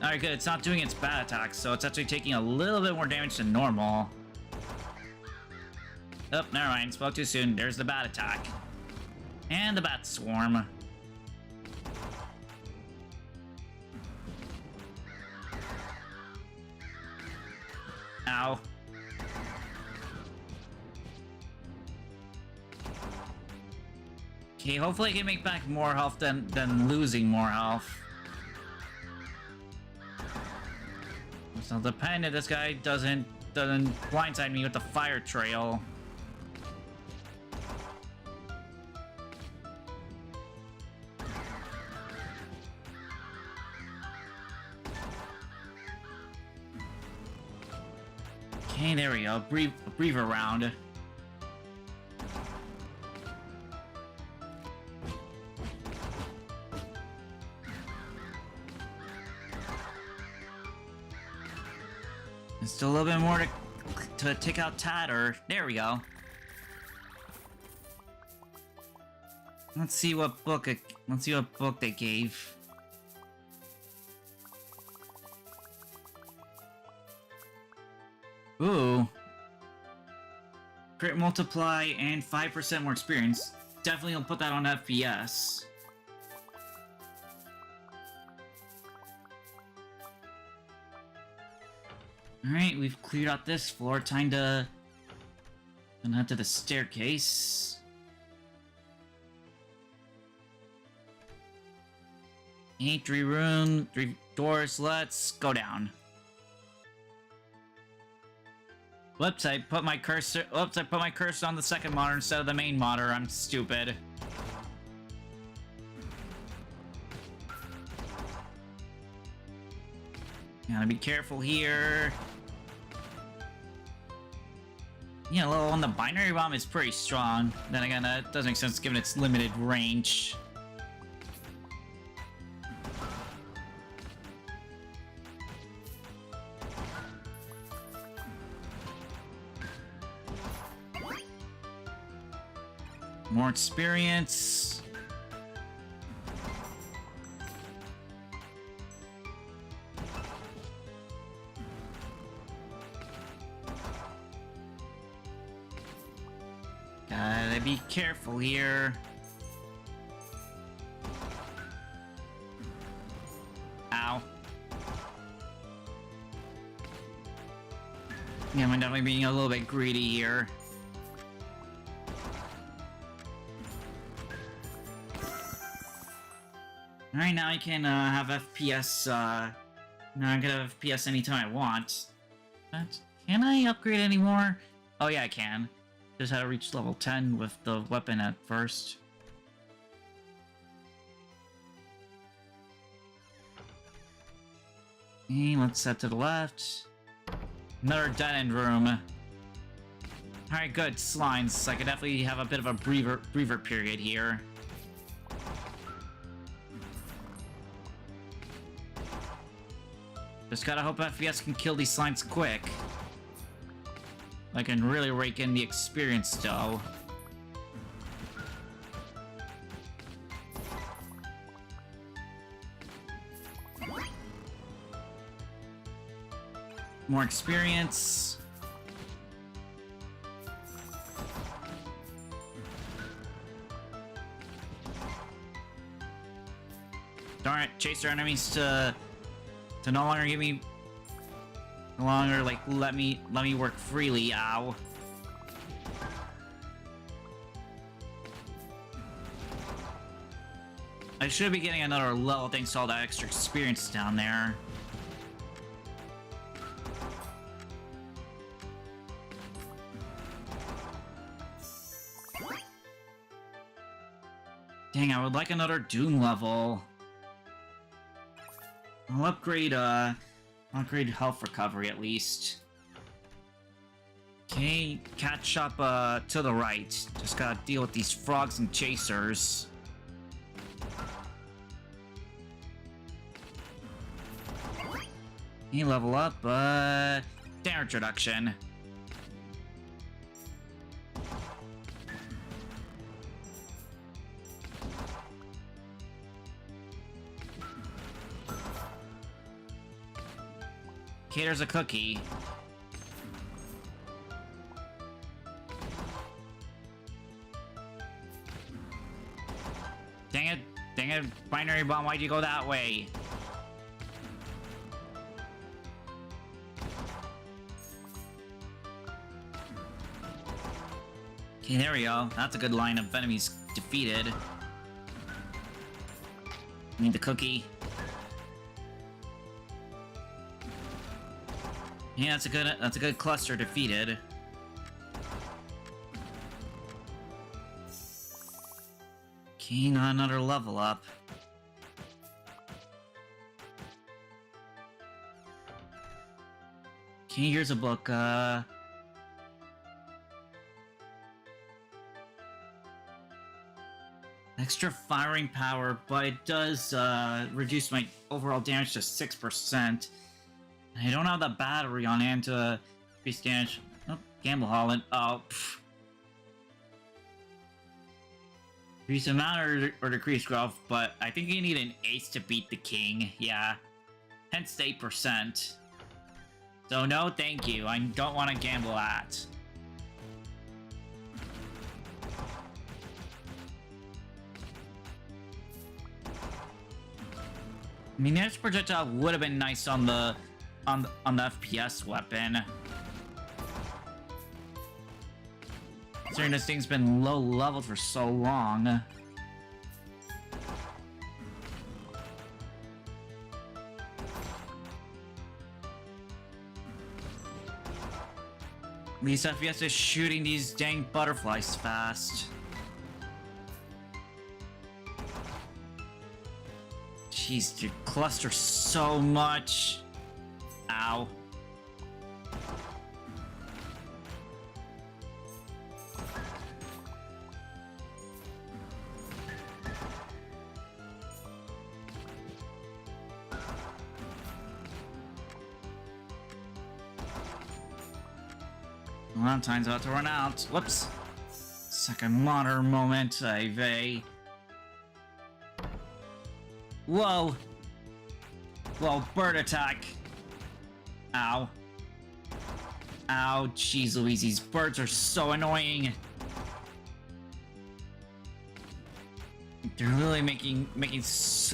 Alright, good. It's not doing its bat attacks, so it's actually taking a little bit more damage than normal. Oh, never mind. Spoke too soon. There's the bat attack. And the bat swarm. Ow. Okay, hopefully I can make back more health than losing more health. So dependent this guy doesn't blindside me with the fire trail. Okay, there we go. Breathe around. There's still a little bit more to take out Tatter. There we go. Let's see what book they gave. Ooh. Crit multiply and 5% more experience. Definitely will put that on FPS. Alright, we've cleared out this floor. Time to head to the staircase. Eight, 3 rooms, 3 doors. Let's go down. Whoops, I put my cursor on the second monitor instead of the main monitor. I'm stupid. Gotta be careful here. Yeah, level 1, the binary bomb is pretty strong. Then again, that doesn't make sense given its limited range. More experience. Gotta be careful here. Ow. Yeah, I'm definitely being a little bit greedy here. Alright, now I can have FPS, now I can have FPS anytime I want. But can I upgrade anymore? Oh yeah, I can. Just had to reach level 10 with the weapon at first. Okay, let's head to the left. Another dead-end room. Alright, good. Slimes. I could definitely have a bit of a breather period here. Just gotta hope FPS can kill these slimes quick. I can really rake in the experience though. More experience. Darn it, chase our enemies to no longer give me, no longer like let me work freely. Ow. I should be getting another level thanks to all that extra experience down there. Dang, I would like another Doom level. I'll upgrade health recovery at least. Okay, cat shop to the right. Just gotta deal with these frogs and chasers. Okay, level up, damage reduction. Okay, there's a cookie. Dang it, binary bomb, why'd you go that way? Okay, there we go. That's a good line of enemies defeated. Need the cookie. Yeah, that's a good cluster defeated. Okay, not another level up. Okay, here's a book, extra firing power, but it does, reduce my overall damage to 6%. I don't have the battery on hand to increase damage. Oh, Gamble Holland. Oh, pfft. Increase amount or decrease growth, but I think you need an ace to beat the king. Yeah. Hence 8%. So no, thank you. I don't want to gamble that. I mean, this projectile would have been nice on the FPS weapon. Considering this thing's been low leveled for so long. At least FPS is shooting these dang butterflies fast. Jeez, dude, cluster so much. Ow. Well, time's about to run out. Whoops. Second modern moment, I've Whoa! Whoa, bird attack! Ow. Ow, jeez Louise, these birds are so annoying! They're really making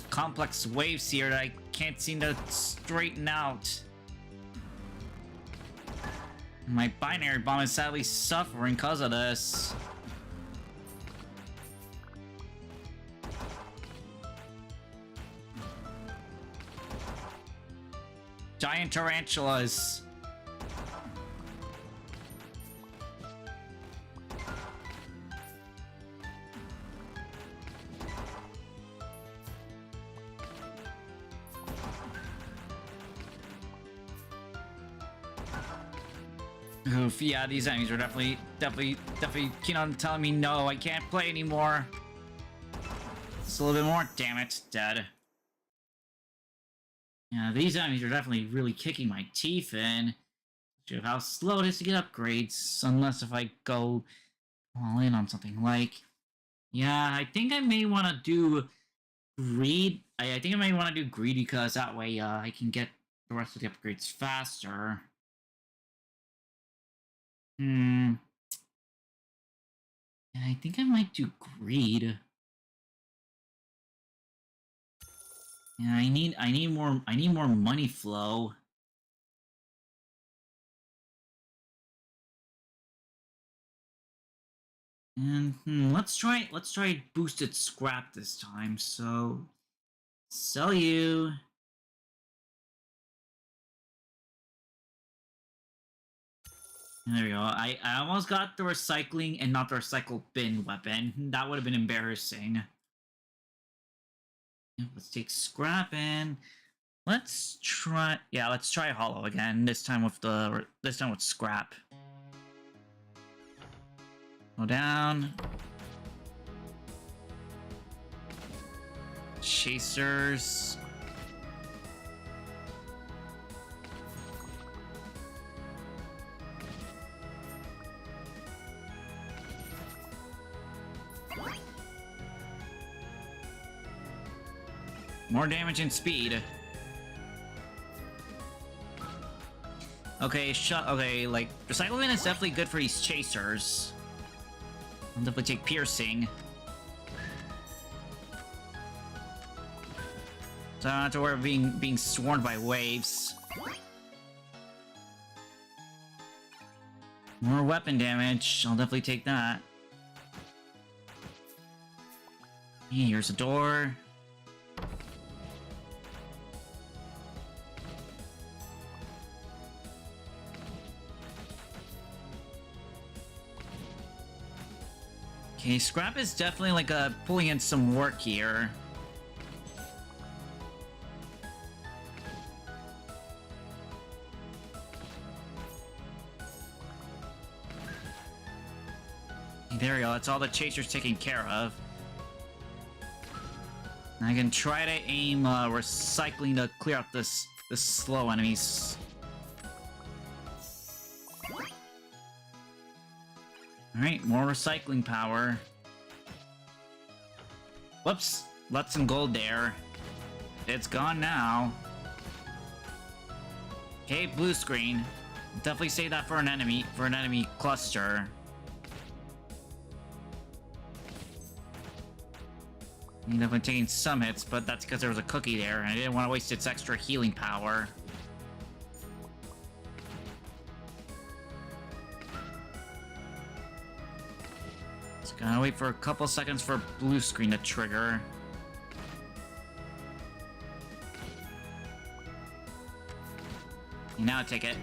complex waves here that I can't seem to straighten out. My binary bomb is sadly suffering because of this. Giant tarantulas. Oof, yeah, these enemies are definitely keen on telling me no, I can't play anymore. Just a little bit more, damn it, dead. Yeah, these enemies are definitely really kicking my teeth in. Due to how slow it is to get upgrades, unless if I go all in on something like... Yeah, I think I may want to do greed. I think I may want to do greed because that way I can get the rest of the upgrades faster. And I think I might do greed. Yeah, I need more money flow. And let's try boosted scrap this time. So sell you. There we go. I almost got the recycling and not the recycle bin weapon. That would have been embarrassing. Yeah, let's take scrap and let's try hollow again. This time with scrap. Go down. Chasers. More damage and speed. Okay, okay, like, recycling is definitely good for these chasers. I'll definitely take piercing. So I don't have to worry about being swarmed by waves. More weapon damage. I'll definitely take that. Here's a door. Okay, Scrap is definitely like pulling in some work here. There we go, that's all the chasers taken care of. I can try to aim recycling to clear out this slow enemies. Alright, more recycling power. Whoops, left some gold there. It's gone now. Okay, blue screen. Definitely save that for an enemy cluster. I'm definitely taking some hits, but that's because there was a cookie there, and I didn't want to waste its extra healing power. Just gotta wait for a couple seconds for blue screen to trigger. Now take it.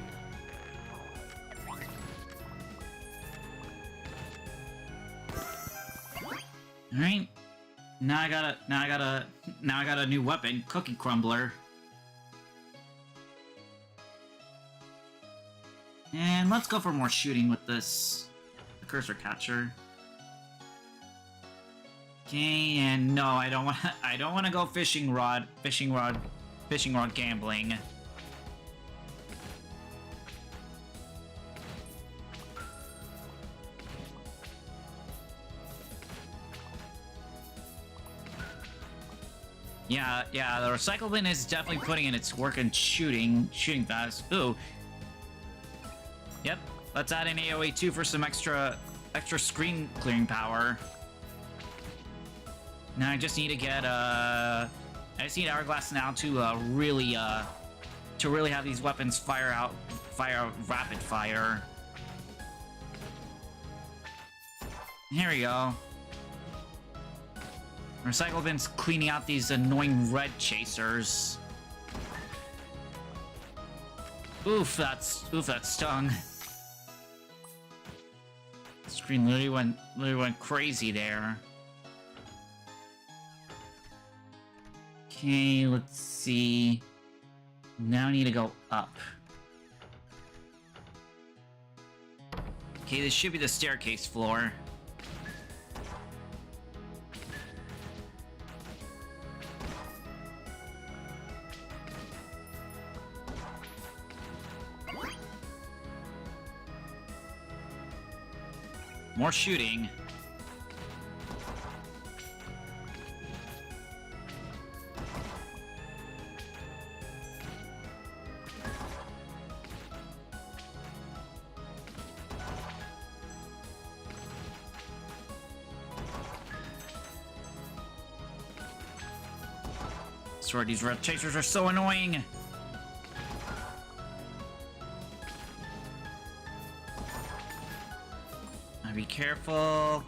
All right. Now I got a new weapon, Cookie Crumbler. And let's go for more shooting with this cursor catcher. Okay, and no, I don't want to go fishing rod gambling. Yeah, the recycle bin is definitely putting in its work and shooting fast. Ooh. Yep, let's add an AoE 2 for some extra screen clearing power. Now I just need to get I just need Hourglass now to really have these weapons fire out rapid fire. Here we go. Recycle bin's cleaning out these annoying red chasers. Oof, that stung. The screen literally went crazy there. Okay, let's see. Now I need to go up. Okay, this should be the staircase floor. More shooting. Sorry, these red chasers are so annoying. Be careful.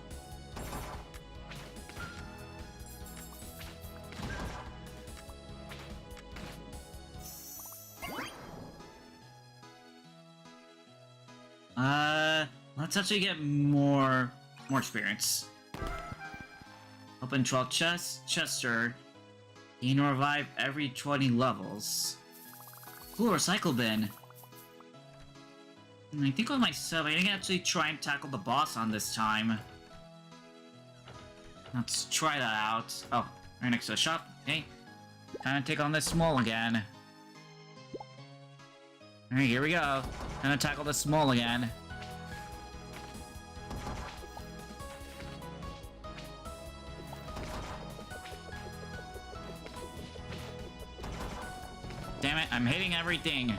Let's actually get more experience. Open 12 Chester. Gain or revive every 20 levels. Cool, recycle bin. I think with my sub, I can actually try and tackle the boss on this time. Let's try that out. Oh, right next to the shop. Okay. Time to take on this small again. Alright, here we go. Time to tackle this small again. Damn it, I'm hitting everything.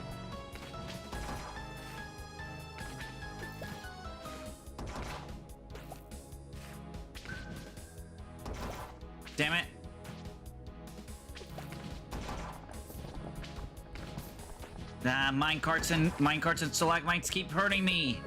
Damn it. Minecarts and stalagmites keep hurting me.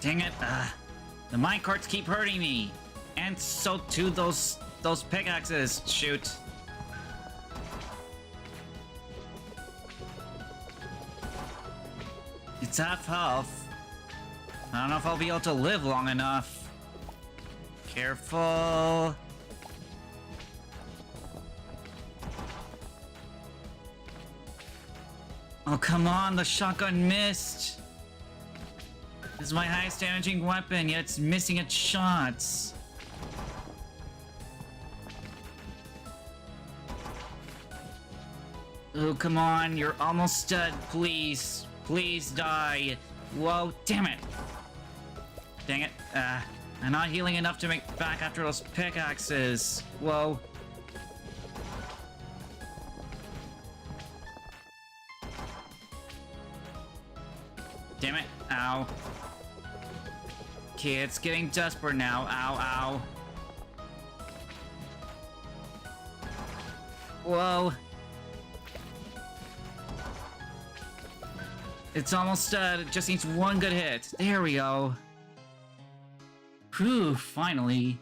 Dang it. The minecarts keep hurting me. And so too those pickaxes. Shoot. It's half health. I don't know if I'll be able to live long enough. Careful. Oh, come on, the shotgun missed. This is my highest damaging weapon, yet it's missing its shots. Oh, come on, you're almost dead, please. Please die. Whoa, damn it. Dang it. I'm not healing enough to make back after those pickaxes. Whoa. Damn it. Ow. Okay, it's getting desperate now. Ow, ow. Whoa. It's almost dead. It just needs one good hit. There we go. Whew, finally.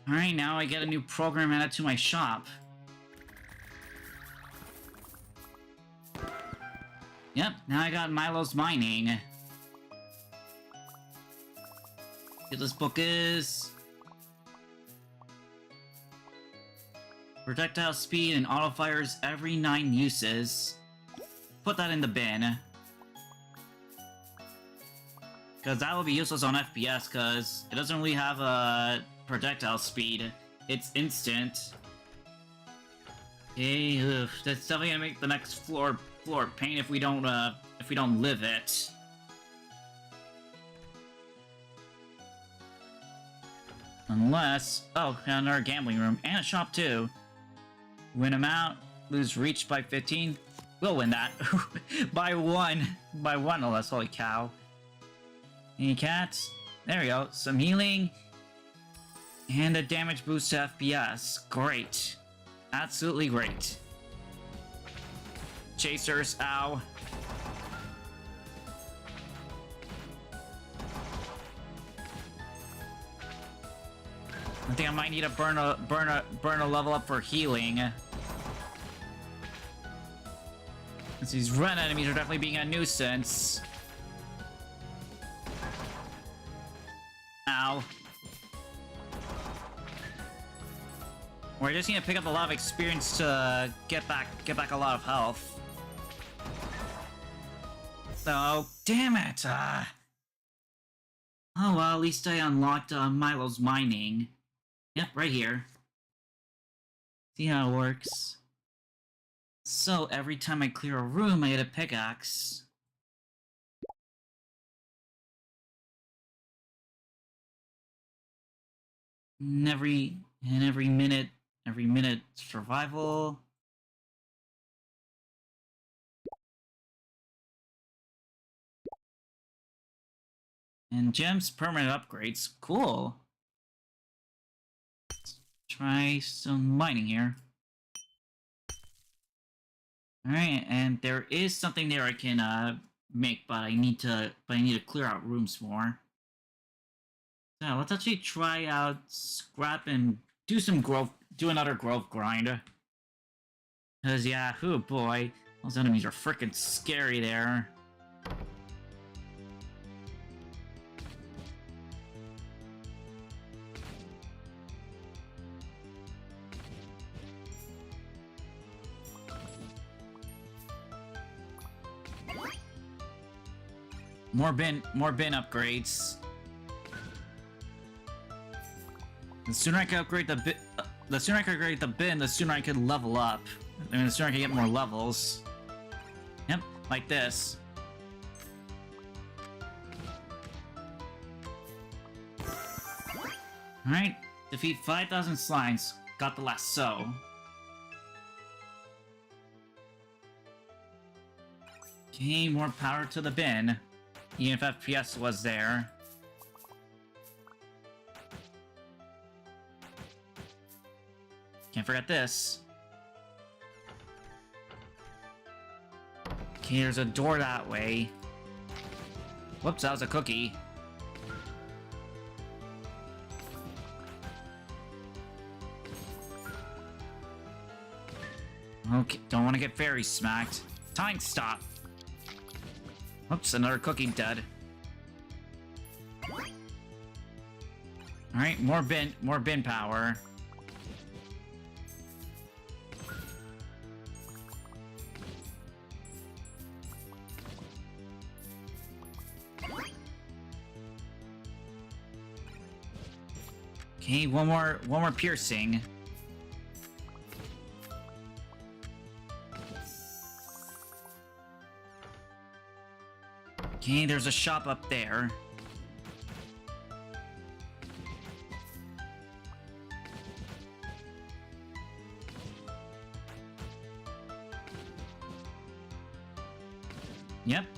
Alright, now I get a new program added to my shop. Yep, now I got Milo's mining. What this book is. Projectile speed and auto fires every 9 uses. Put that in the bin. Because that will be useless on FPS, because it doesn't really have a projectile speed. It's instant. Hey, that's definitely gonna make the next floor pain if we don't live it. Unless, oh, another gambling room and a shop too. Win amount, lose reach by 15. We'll win that. by one. By one, no less. Holy cow. Any cats? There we go. Some healing. And a damage boost to FPS. Great. Absolutely great. Chasers, ow. I think I might need to burn a level up for healing. Since these red enemies are definitely being a nuisance. Ow. Or I just need to pick up a lot of experience to get back a lot of health. Oh, damn it! Oh well, at least I unlocked Milo's mining. Yep, right here. See how it works. So, every time I clear a room, I get a pickaxe. And every minute survival. And gems permanent upgrades. Cool. Let's try some mining here. Alright, and there is something there I can make, but I need to clear out rooms more. So let's actually try out scrap and do another growth grind. Cause yeah, oh boy, those enemies are freaking scary there. More bin upgrades. The sooner I can upgrade the bin, the sooner I can level up. I mean, the sooner I can get more levels. Yep, like this. Alright, defeat 5,000 slimes. Got the lasso. Okay, more power to the bin. Even if FPS was there. Can't forget this. Okay, there's a door that way. Whoops, that was a cookie. Okay, don't want to get fairy smacked. Time stop. Oops, another cookie dead. Alright, more bin power. Okay, one more piercing. Okay, there's a shop up there.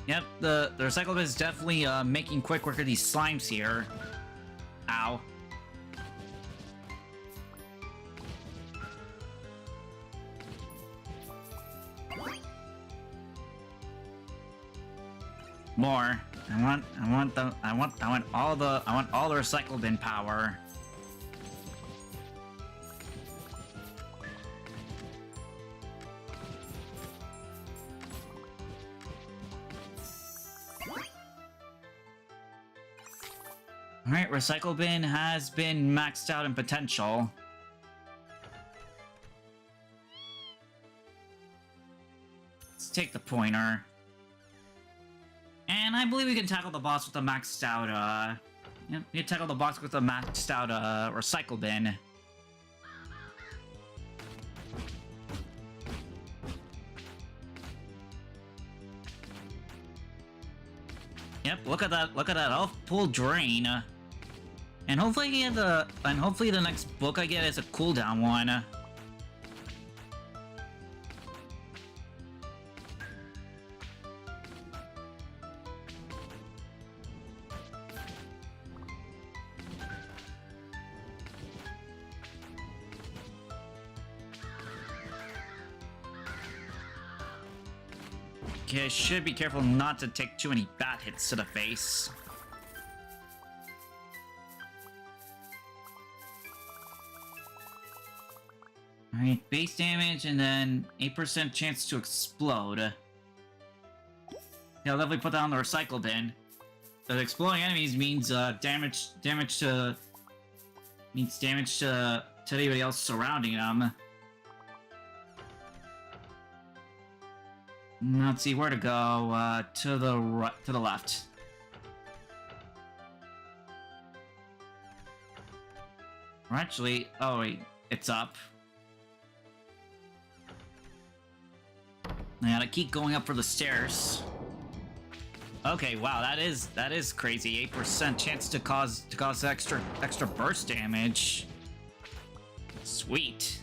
Yep, the recycle bin is definitely making quick work of these slimes here. Ow. More. I want all the recycle bin power. Alright, recycle bin has been maxed out in potential. Let's take the pointer. And I believe we can tackle the boss with a maxed out, yep, we can tackle the boss with a maxed out, recycle bin. Yep, look at that health pool drain. And hopefully the next book I get is a cooldown one. Okay, I should be careful not to take too many bat hits to the face. Alright, base damage and then 8% chance to explode. Yeah, I'll definitely put that on the recycle bin. The exploding enemies means damage to anybody else surrounding them. Let's see where to go. To the left. Or actually, oh wait, it's up. I gotta keep going up for the stairs. Okay, wow, that is crazy. 8% chance to cause extra burst damage. Sweet.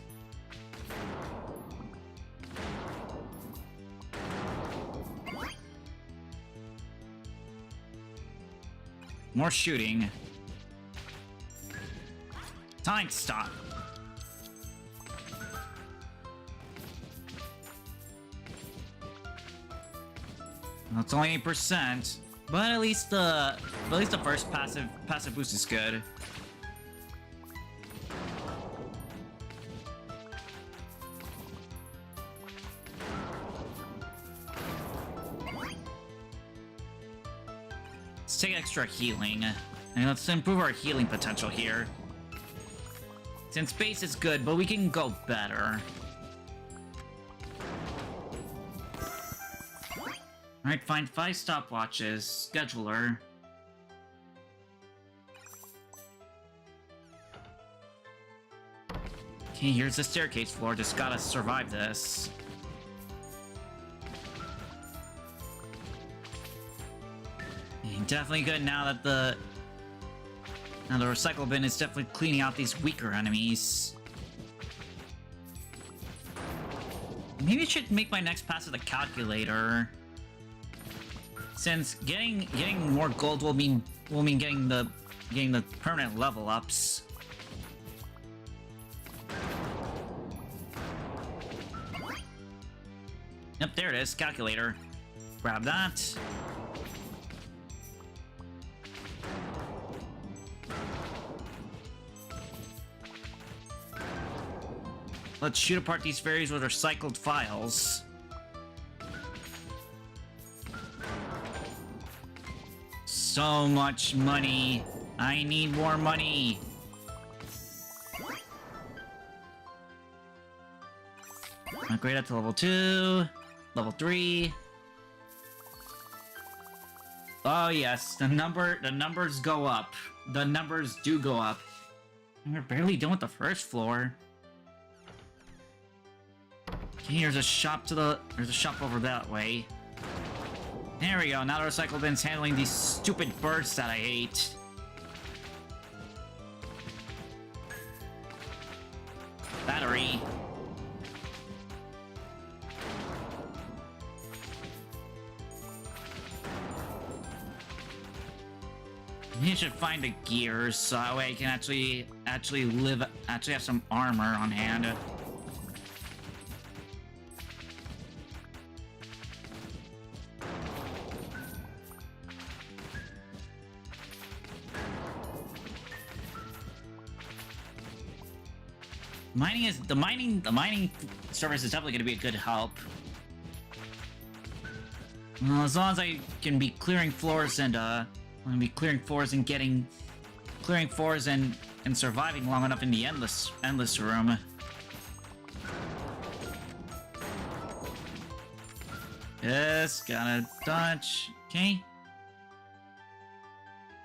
More shooting. Time stop. Well, it's only 8%, but at least the first passive boost is good. Let's take extra healing, and let's improve our healing potential here. Since base is good, but we can go better. Alright, find 5 stopwatches. Scheduler. Okay, here's the staircase floor. Just gotta survive this. Definitely good now that the recycle bin is definitely cleaning out these weaker enemies. Maybe I should make my next pass with a calculator. Since getting more gold will mean getting the permanent level ups. Yep, there it is, calculator. Grab that. Let's shoot apart these fairies with recycled files. So much money. I need more money. Upgrade up to level 2. Level 3. Oh yes, the numbers go up. The numbers do go up. We're barely done with the first floor. Okay, there's a shop over that way. There we go, now the recycle bin's handling these stupid birds that I hate. Battery. You should find the gears so that way I can actually have some armor on hand. The mining service is definitely going to be a good help. Well, as long as I can be clearing floors and and surviving long enough in the endless room. Yes, gotta dodge. Okay.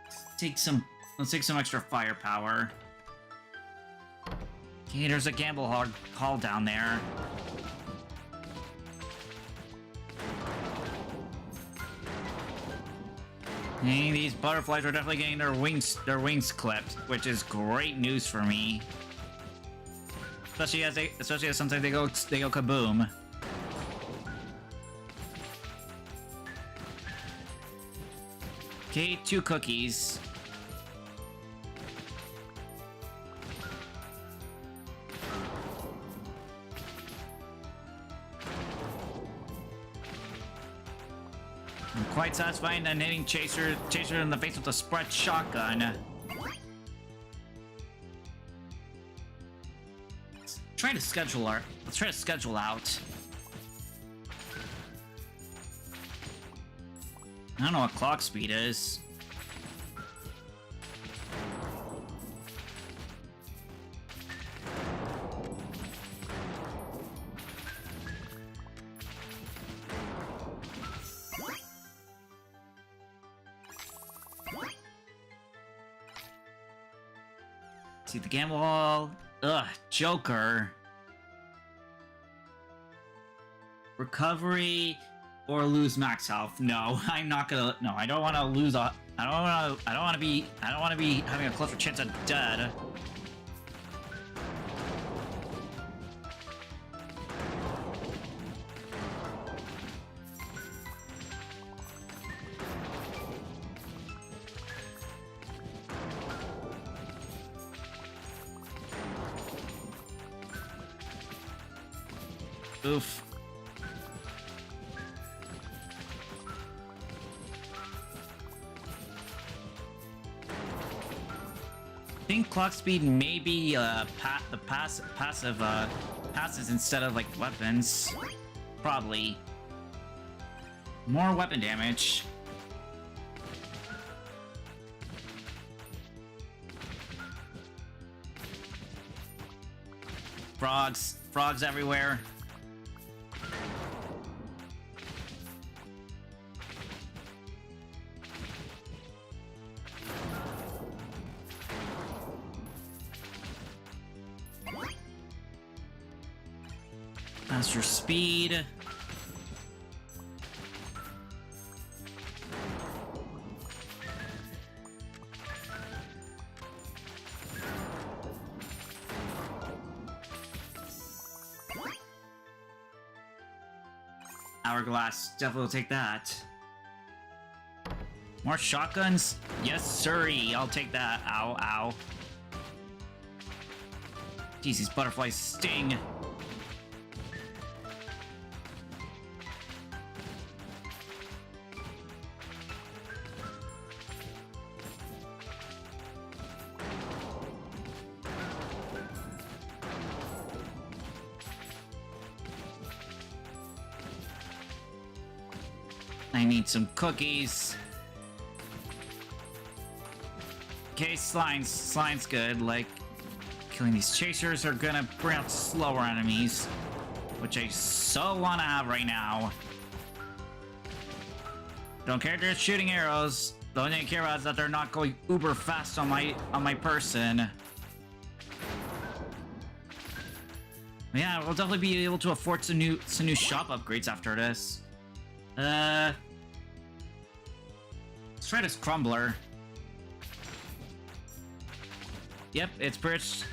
Let's take some extra firepower. Okay, there's a gamble hall down there. Hey, these butterflies are definitely getting their wings clipped, which is great news for me. Especially as sometimes they go kaboom. Okay, 2 cookies. Quite satisfying than hitting Chaser in the face with a spread shotgun. Let's try to schedule out. I don't know what clock speed is. See the gamble hall. Ugh, Joker. Recovery or lose max health. No, I'm not gonna. No, I don't want to lose. I don't want to be having a closer chance of dead. Oof. I think clock speed may be passive passes instead of like weapons. Probably. More weapon damage. Frogs everywhere. Faster speed. Hourglass, definitely will take that. More shotguns? Yes, sirree, I'll take that. Ow, ow. Jeez, these butterflies sting. I need some cookies. Okay, Slime's good. Like, killing these chasers are gonna bring out slower enemies, which I so wanna have right now. Don't care if they're shooting arrows. The only thing I care about is that they're not going uber fast on my person. Yeah, we'll definitely be able to afford some new shop upgrades after this. Let's try this crumbler. Yep, it's Bridge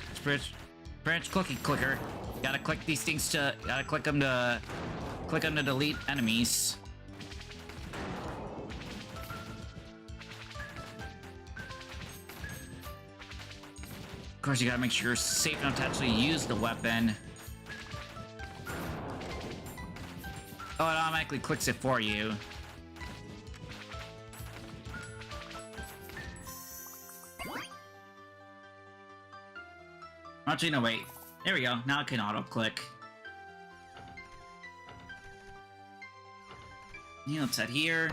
Cookie Clicker. Gotta click these things gotta click them to delete enemies. Of course, you gotta make sure you're safe enough to actually use the weapon. Oh, it automatically clicks it for you. Actually, no, wait. There we go. Now it can auto-click. Yeah, let's head here.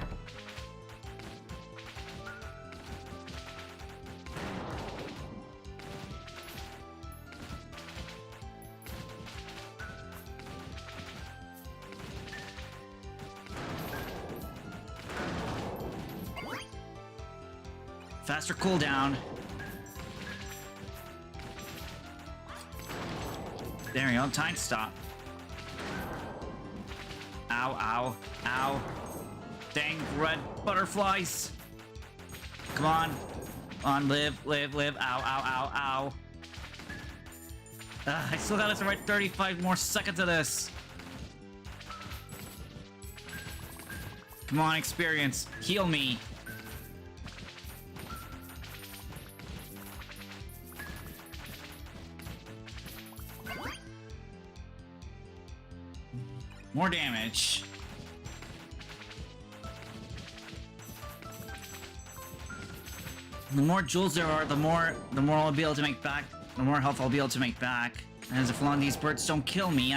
Faster cooldown. There we go, time stop. Ow, ow, ow. Dang red butterflies. Come on. On, live. Ow, ow, ow, ow. I still got us right 35 more seconds of this. Come on, experience. Heal me. More damage. The more jewels there are, the more I'll be able to make back. The more health I'll be able to make back. And as long as these birds don't kill me,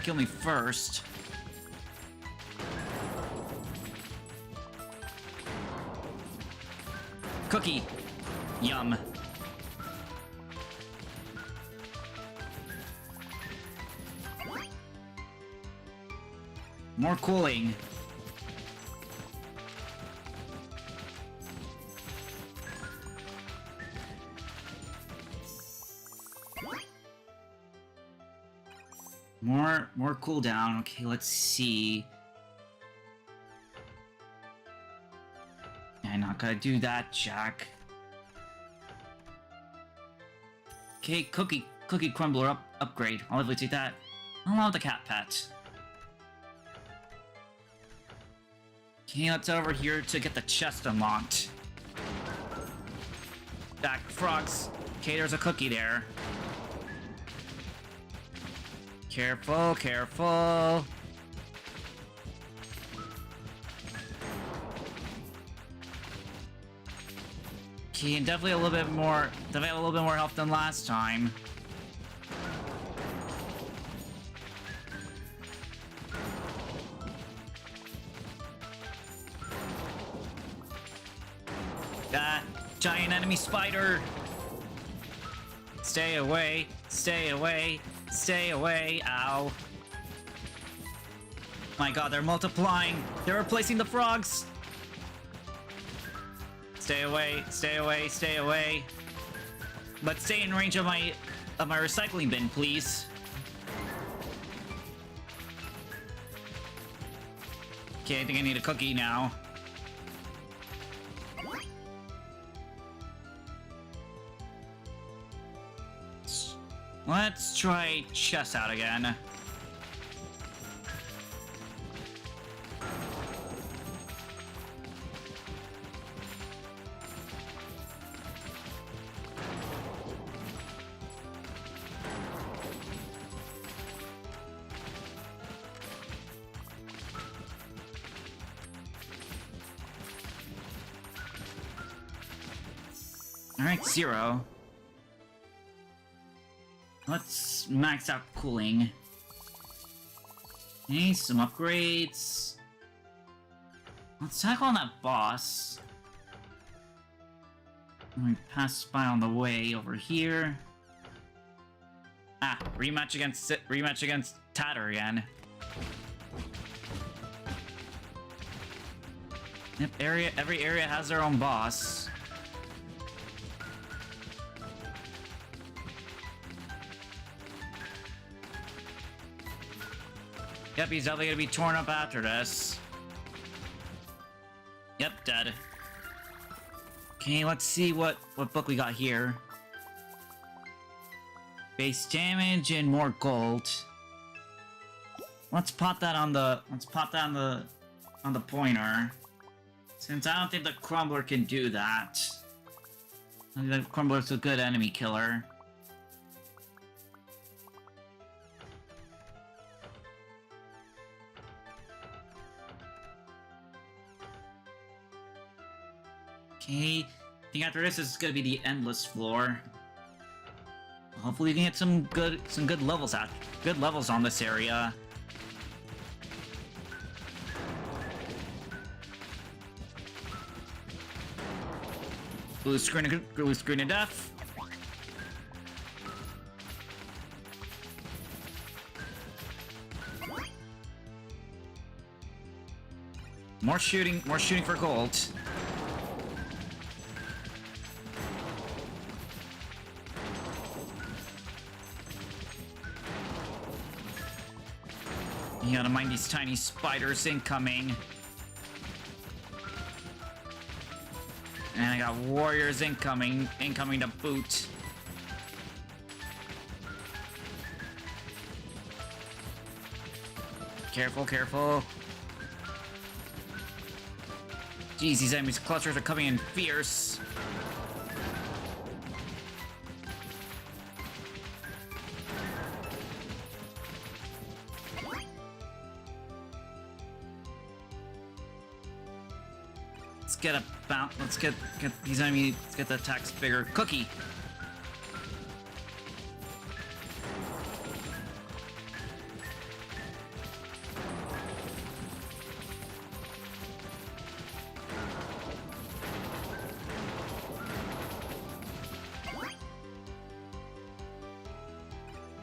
kill me first. Cookie. Yum. More cooling. More cooldown. Okay, let's see. I'm not gonna do that, Jack. Okay, cookie crumbler upgrade. I'll definitely take that. I'll allow the cat pet. Okay, let's over here to get the chest unlocked. Back frogs. Okay, there's a cookie there. Careful, careful. Okay, and definitely a little bit more health than last time. Giant enemy spider! Stay away, stay away, stay away, ow. My god, they're multiplying! They're replacing the frogs! Stay away, stay away, stay away. But stay in range of my recycling bin, please. Okay, I think I need a cookie now. Let's try chess out again. Alright, 0. Let's max out cooling. Okay, some upgrades. Let's tackle on that boss. Let me pass by on the way over here. Ah, rematch against Tatter again. Yep, every area has their own boss. Yep, he's definitely gonna be torn up after this. Yep, dead. Okay, let's see what book we got here. Base damage and more gold. Let's pop that on the pointer. Since I don't think the Crumbler can do that. I think the Crumbler's a good enemy killer. Okay, I think after this is gonna be the endless floor. Hopefully we can get some good levels on this area. Blue screen of death. More shooting for gold. You gotta mind these tiny spiders incoming. And I got warriors incoming to boot. Careful, careful. Jeez, these enemies clusters are coming in fierce. Let's get these enemies, let's get the attacks bigger. Cookie!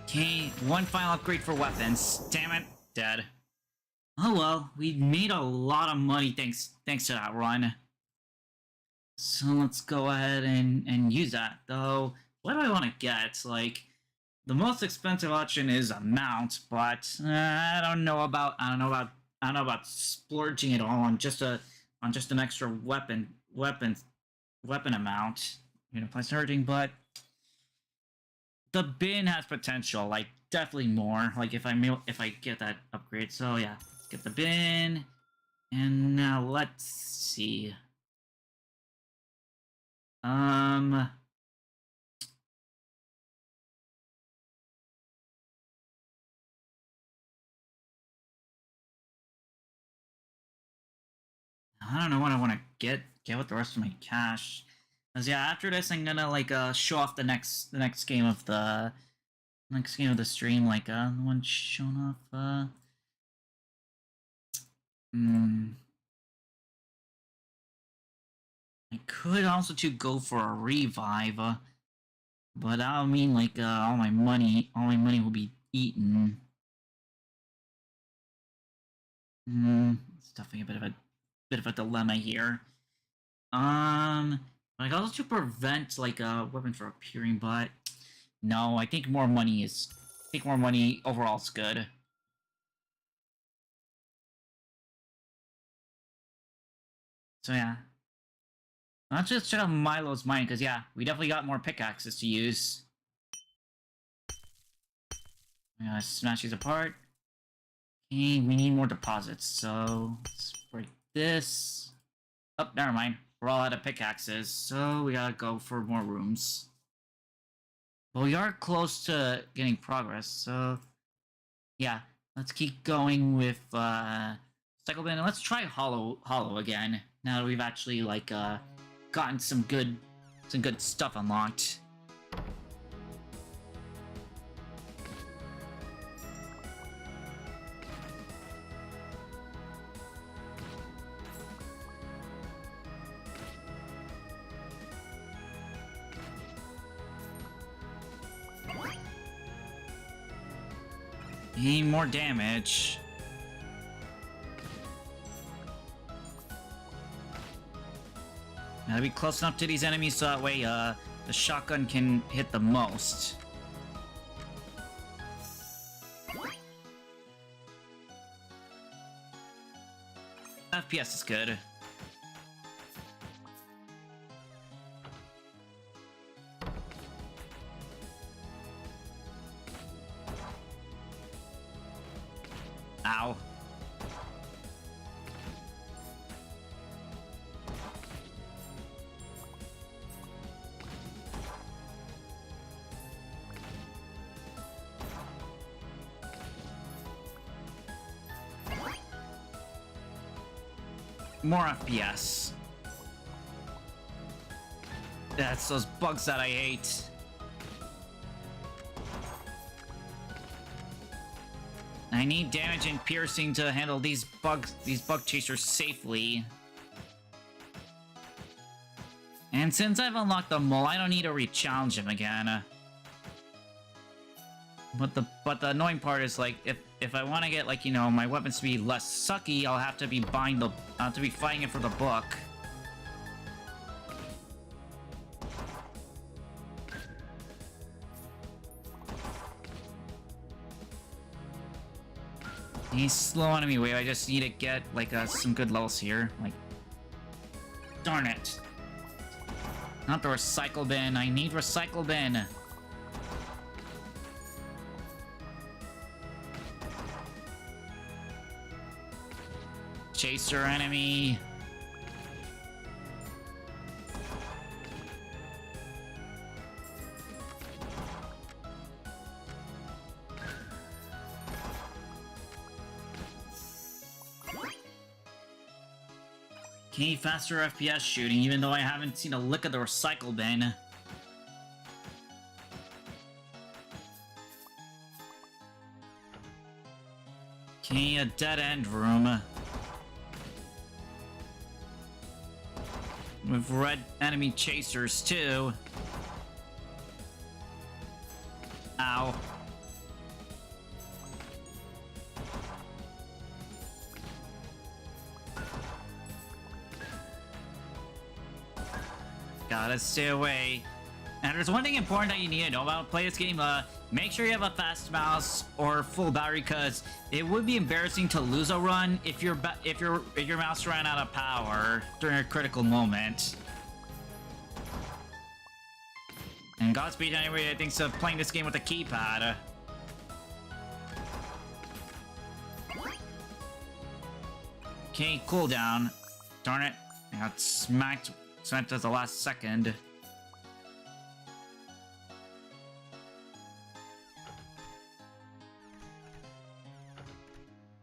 Okay, one final upgrade for weapons. Damn it, dead. Oh well, we made a lot of money thanks to that run. So let's go ahead and use that. Though, what do I want to get? Like, the most expensive option is a mount, but I don't know about splurging it all on just an extra weapon amount. You know, place hurting, but the bin has potential. Like, definitely more. Like, if I get that upgrade. So yeah, let's get the bin, and now let's see. I don't know what I want to get with the rest of my cash. Cause yeah, after this I'm gonna like show off the next game of the stream, like the one showing off I could also go for a revive, but that'll mean like all my money will be eaten. It's definitely a bit of a dilemma here. Like also to prevent like a weapon from appearing, but no, I think more money overall is good. So yeah. Let's just check out Milo's mine, because yeah, we definitely got more pickaxes to use. I'm gonna smash these apart. Okay, we need more deposits, so let's break this. Oh, never mind. We're all out of pickaxes, so we gotta go for more rooms. But we are close to getting progress, so yeah, let's keep going with Cycle Bin, and let's try Hollow again. Now that we've actually like gotten some good stuff unlocked. Need more damage. Gotta be close enough to these enemies so that way the shotgun can hit the most. FPS is good. Ow. More FPS. That's those bugs that I hate. I need damage and piercing to handle these bug chasers safely. And since I've unlocked the mole, I don't need to re-challenge him again. But the annoying part is, like, if I want to get, like, you know, my weapons to be less sucky, I'll have to be fighting it for the book. He's slow enemy wave. I just need to get, like, some good levels here. Like, darn it. Not the recycle bin. I need recycle bin. Chaser enemy. Okay, faster FPS shooting, even though I haven't seen a lick of the recycle bin. Okay, a dead end room. With red enemy chasers, too. Ow. Gotta stay away. And there's one thing important that you need to know about play this game. Make sure you have a fast mouse or full battery, because it would be embarrassing to lose a run if your mouse ran out of power during a critical moment. And Godspeed to anybody that thinks of playing this game with a keypad. Okay, cooldown. Darn it. I got smacked at the last second.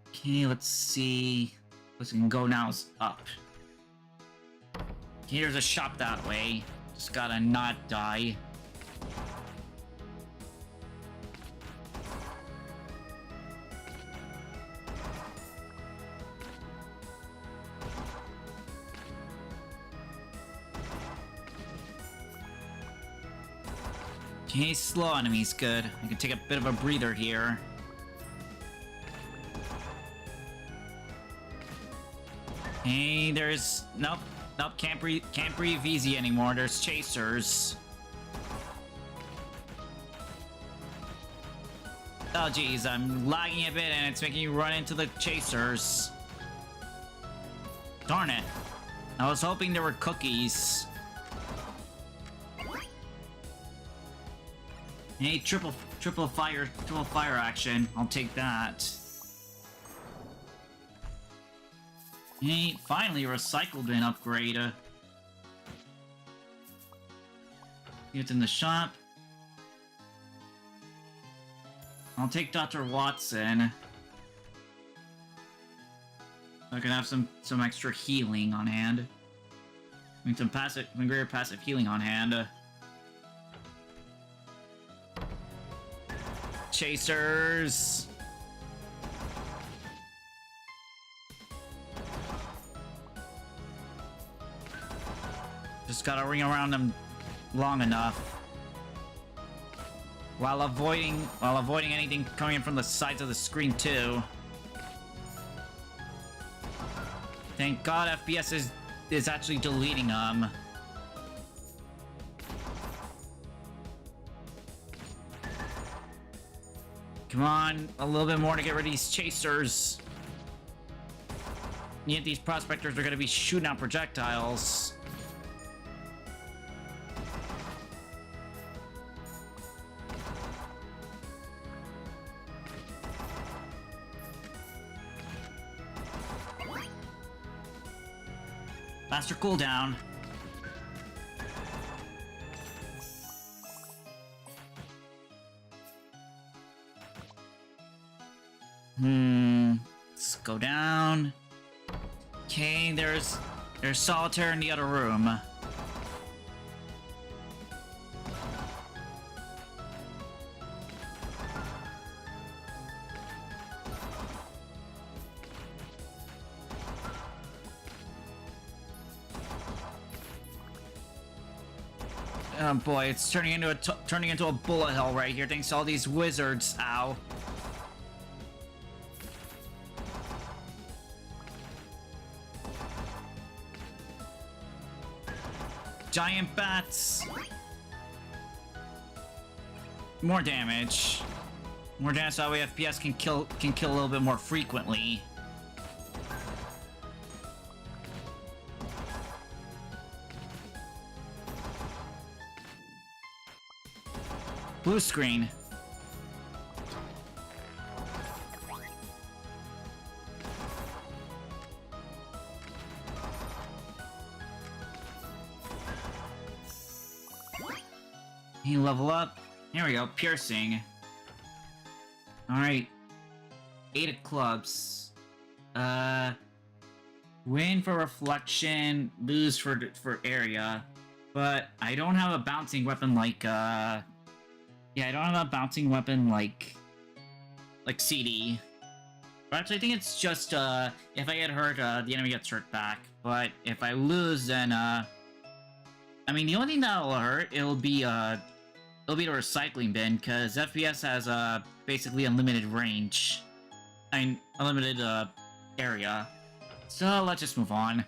Okay, let's see. What's gonna go now is up. Okay, there's a shop that way. Just gotta not die. Okay, slow enemy's good. I can take a bit of a breather here. Hey, there's... Nope, can't breathe easy anymore. There's chasers. Oh geez, I'm lagging a bit and it's making me run into the chasers. Darn it. I was hoping there were cookies. Hey, triple fire action. I'll take that. Hey, finally a recycle bin upgrade. It's in the shop. I'll take Dr. Watson. So I can have some extra healing on hand. I mean, some greater passive healing on hand. Chasers. Just gotta ring around them long enough. while avoiding anything coming in from the sides of the screen too. Thank God FPS is actually deleting them. Come on, a little bit more to get rid of these chasers. Yet these prospectors are going to be shooting out projectiles. Faster cooldown. Let's go down. Okay, there's solitaire in the other room. Oh boy, it's turning into a bullet hell right here thanks to all these wizards. Ow. Giant bats. More damage. More damage so that way FPS can kill a little bit more frequently. Blue screen. You level up. Here we go. Piercing. Alright. 8 of clubs. Win for reflection. Lose for area. But I don't have a bouncing weapon like, yeah, I don't have a bouncing weapon like CD. But actually, I think it's just, if I get hurt, the enemy gets hurt back. But if I lose, then, I mean, the only thing that'll hurt, it'll be the recycling bin, because FPS has, basically unlimited range. I mean, unlimited, area. So, let's just move on.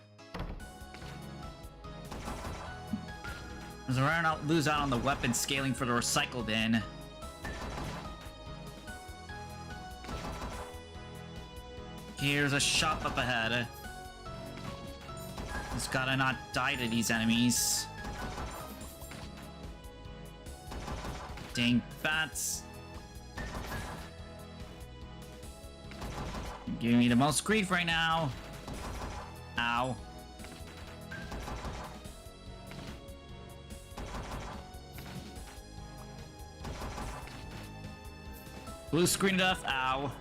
Because we're gonna lose out on the weapon scaling for the recycle bin. Here's a shop up ahead. Just gotta not die to these enemies. Dang bats. You're giving me the most grief right now. Ow. Blue screen enough. Ow.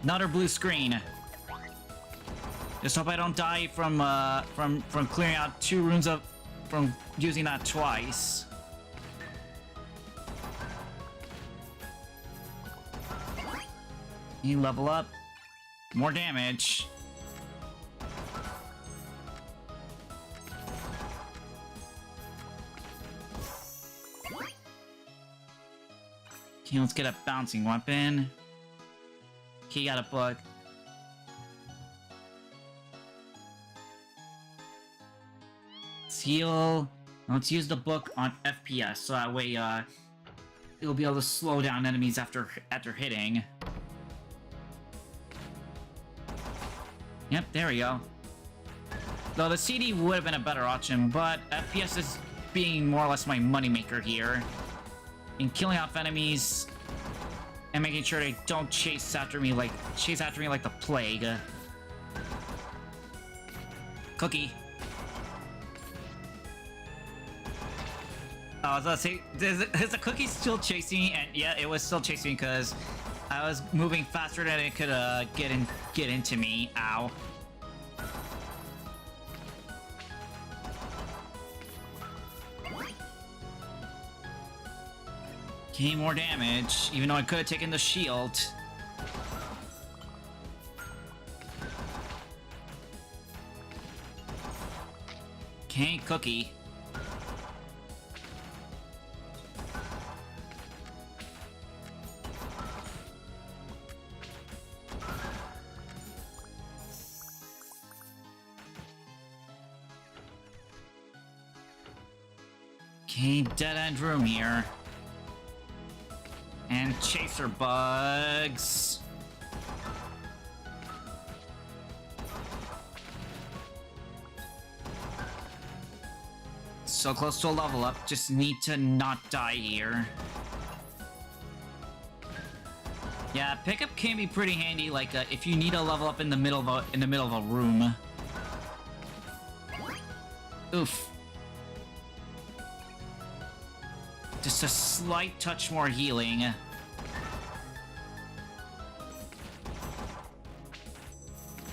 Another blue screen. Just hope I don't die from clearing out 2 runes from using that twice. You level up. More damage. Okay, let's get a bouncing weapon. Okay, got a book. Let's heal. Let's use the book on FPS, so that way, it'll be able to slow down enemies after hitting. Yep, there we go. Though the CD would have been a better option, but FPS is being more or less my moneymaker here. In killing off enemies and making sure they don't chase after me like the plague. Cookie. Oh, I was gonna say, is the cookie still chasing me? And yeah, it was still chasing me because I was moving faster than it could get into me. Ow. Okay, more damage, even though I could have taken the shield. Okay, cookie. Okay, dead-end room here. And chaser bugs. So close to a level up, just need to not die here. Yeah, pickup can be pretty handy, like if you need a level up in the middle of a room. Oof. Just a slight touch more healing.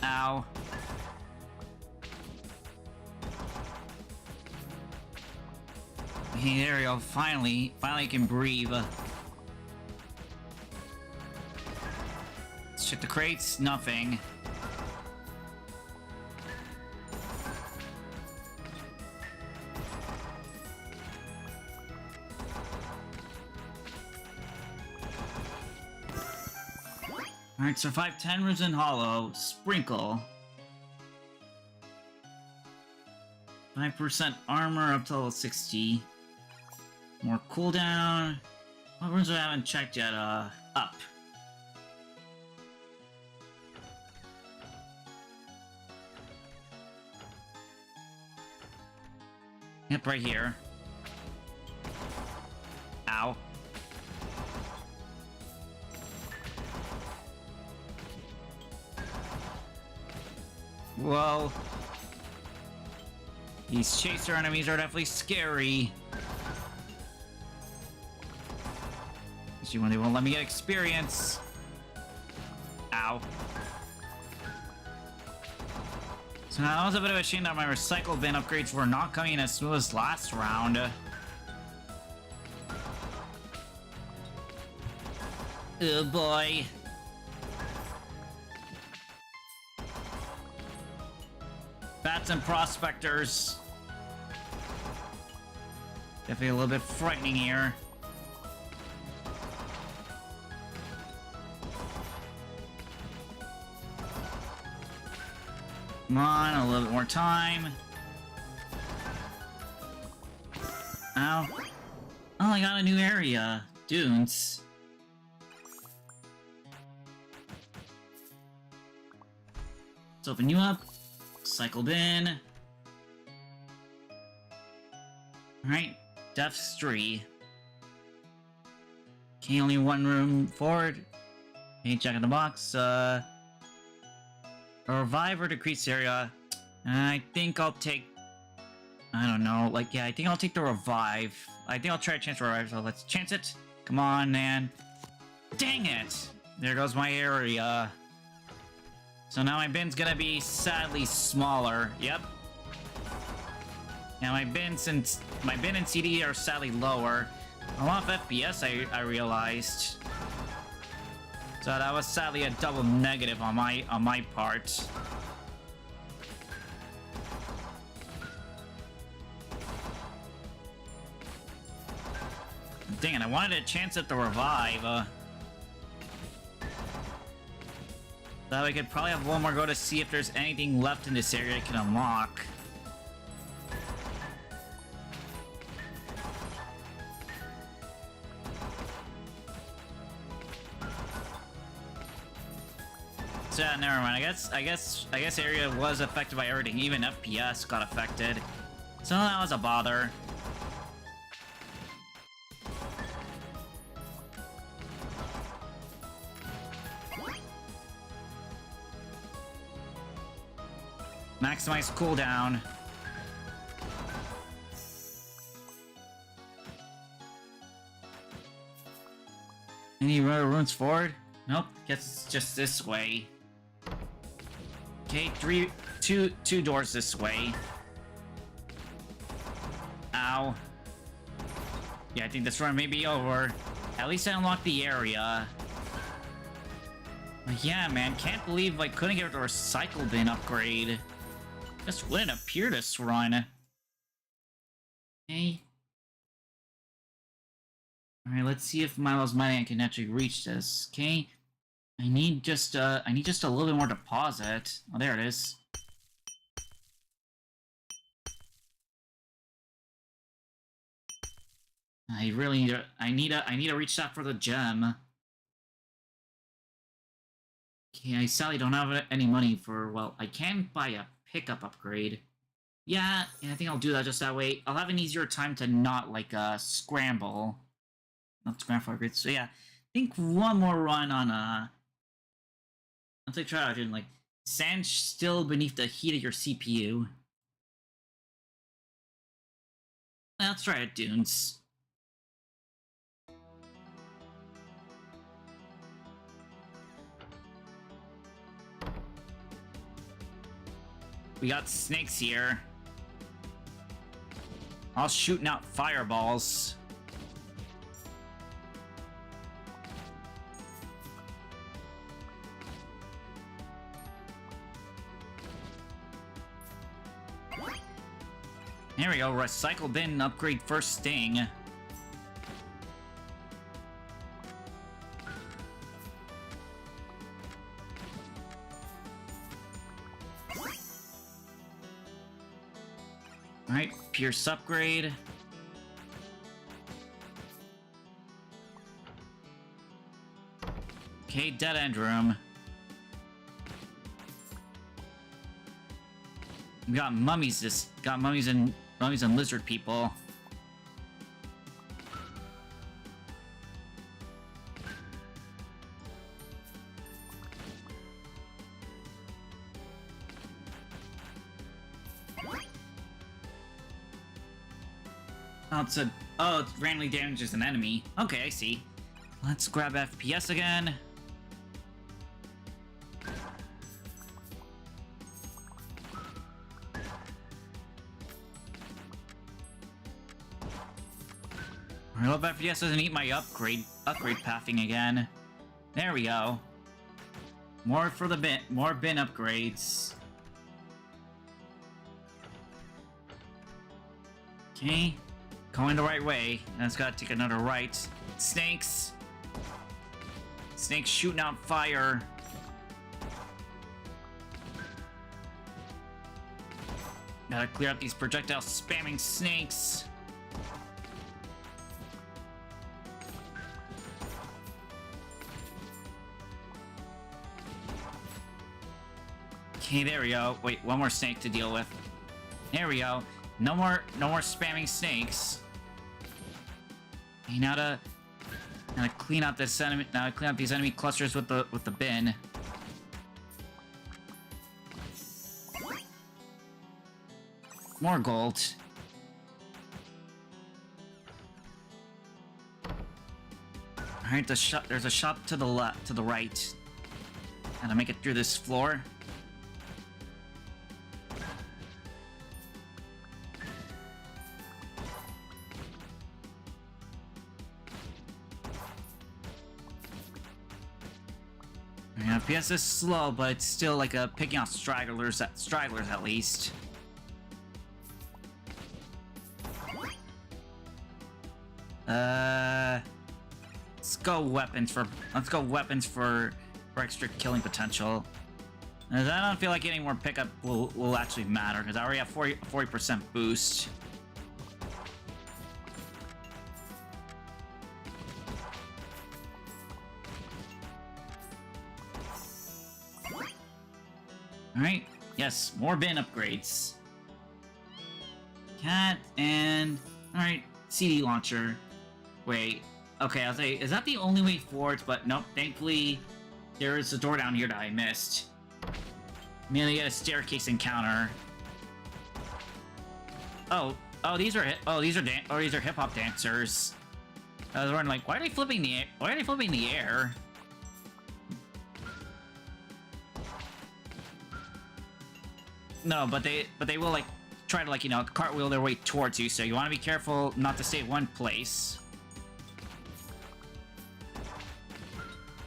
Ow. Hey, there we go. Finally can breathe. Let's check the crates. Nothing. Alright, survive 10 rooms in hollow. Sprinkle. 5% armor up to level 60. More cooldown. What rooms I haven't checked yet? Up. Yep, right here. Ow. Whoa. These chaser enemies are definitely scary. Especially when they won't let me get experience. Ow. So now that was a bit of a shame that my recycle bin upgrades were not coming as smooth as last round. Oh boy. Bats and prospectors. Definitely a little bit frightening here. Come on, a little bit more time. Ow. Oh, I got a new area. Dunes. Let's open you up. Cycle bin. Alright. Death's Tree. Okay, only one room forward. Okay, check in the box. Revive or decrease area. I think I'll take... I don't know. Like, yeah, I think I'll take the revive. I think I'll try to chance revive, so let's chance it. Come on, man. Dang it! There goes my area. So now my bin's gonna be sadly smaller. Yep. Now my bin and CD are sadly lower. A lot of FPS I realized. So that was sadly a double negative on my part. Dang it, I wanted a chance at the revive. That way I could probably have one more go to see if there's anything left in this area I can unlock. So yeah, never mind. I guess area was affected by everything. Even FPS got affected. So that was a bother. Maximize cooldown. Any runes forward? Nope. Guess it's just this way. Okay, two doors this way. Ow. Yeah, I think this run may be over. At least I unlocked the area. But yeah, man, can't believe I couldn't get the recycle bin upgrade. Just wouldn't appear this run. Okay. Alright, let's see if Milo's mining can actually reach this. Okay. I need just a little bit more deposit. Oh, there it is. I really need to, I need to reach that for the gem. Okay, I sadly don't have any money for, well, I can buy a pickup upgrade. Yeah, I think I'll do that just that way. I'll have an easier time to not, like, scramble. Not scramble upgrades. So yeah, I think one more run on, let's like try out doing, like, sand still beneath the heat of your CPU. Let's try it, Dunes. We got snakes here. All shooting out fireballs. There we go. Recycle bin, upgrade first sting. Alright, Pierce upgrade. Okay, dead end room. We got mummies. Got mummies and lizard people. Oh, it randomly damages an enemy. Okay, I see. Let's grab FPS again. I hope FPS doesn't eat my upgrade pathing again. There we go. More for the bin, more bin upgrades. Okay, going the right way. Now it's gotta take another right. Snakes. Snakes shooting out fire. Gotta clear up these projectile spamming snakes. Okay, there we go. Wait, one more snake to deal with. There we go. No more spamming snakes. Okay, now to clean out this enemy. Now to clean out these enemy clusters with the bin. More gold. All right, there's a shop to the left, to the right. Gotta make it through this floor. FPS is slow, but it's still like picking off stragglers at least. Let's go weapons for extra killing potential. As I don't feel like any more pickup will actually matter because I already have 40% boost. Alright, yes, more bin upgrades. Cat and... Alright, CD launcher. Wait, okay, I was like, is that the only way forward? But nope, thankfully, there is a door down here that I missed. Merely get a staircase encounter. These are hip-hop dancers. I was wondering, like, why are they flipping the air? No, but they will, like, try to, like, you know, cartwheel their way towards you, so you want to be careful not to stay in one place.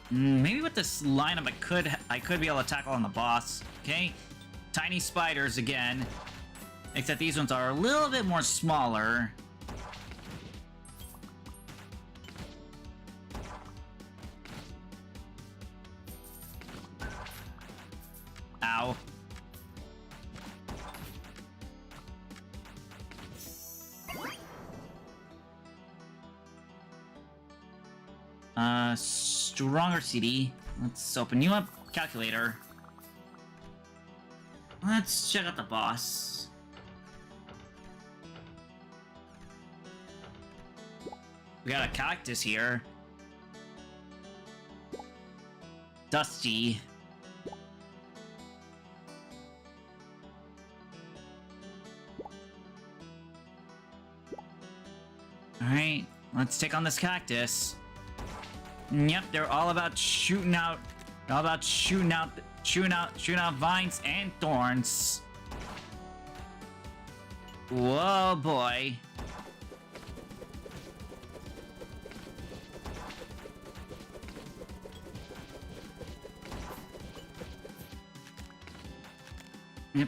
Maybe with this lineup, I could be able to tackle on the boss. Okay, tiny spiders again, except these ones are a little bit more smaller. Ow. Stronger CD. Let's open you up. Calculator. Let's check out the boss. We got a cactus here. Dusty. Alright, let's take on this cactus. Yep, they're all about shooting out vines and thorns. Whoa, boy. Yep.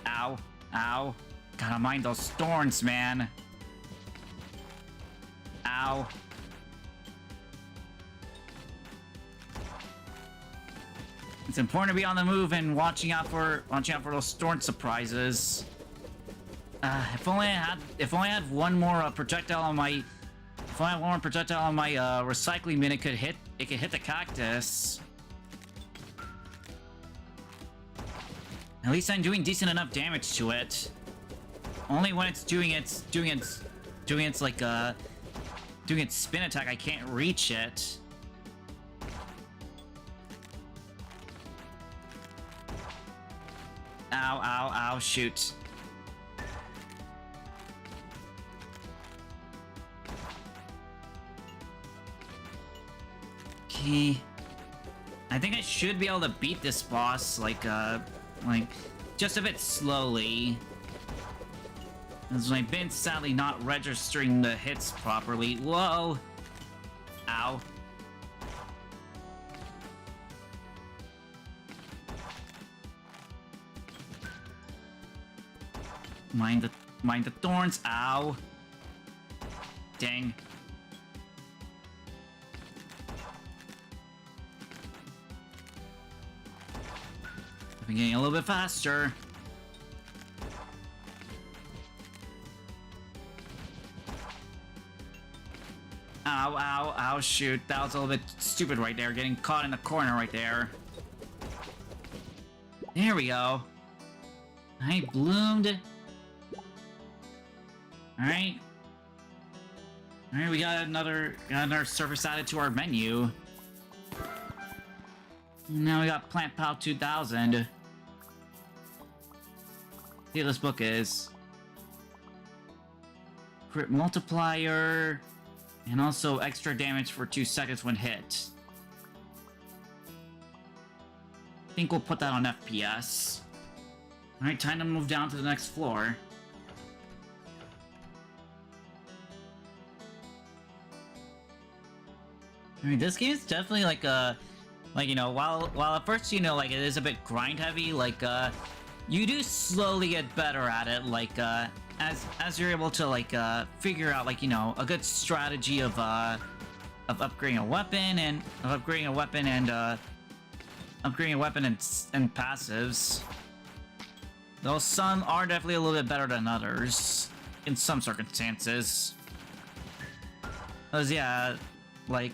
Ow. Ow. Gotta mind those thorns, man. Ow. It's important to be on the move and watching out for those thorn surprises. If only I had one more projectile on my recycling bin, it could hit the cactus. At least I'm doing decent enough damage to it. Only when it's doing its spin attack, I can't reach it. Ow, ow, ow, shoot. Okay. I think I should be able to beat this boss, like, just a bit slowly. As my bin's sadly not registering the hits properly. Whoa! Ow. Mind the thorns. Ow. Dang. I'm getting a little bit faster. Ow, ow, ow, shoot. That was a little bit stupid right there, getting caught in the corner right there. There we go. I bloomed. Alright. Alright, we got another surface added to our menu. Now we got Plant Pal 2000. See what this book is. Crit multiplier. And also extra damage for 2 seconds when hit. I think we'll put that on FPS. Alright, time to move down to the next floor. I mean, this game is definitely like a... Like, you know, while at first, you know, like, it is a bit grind heavy, like, you do slowly get better at it, like, as you're able to, like, figure out, like, you know, a good strategy of upgrading a weapon and upgrading a weapon and passives. Though some are definitely a little bit better than others in some circumstances. Cause yeah, like,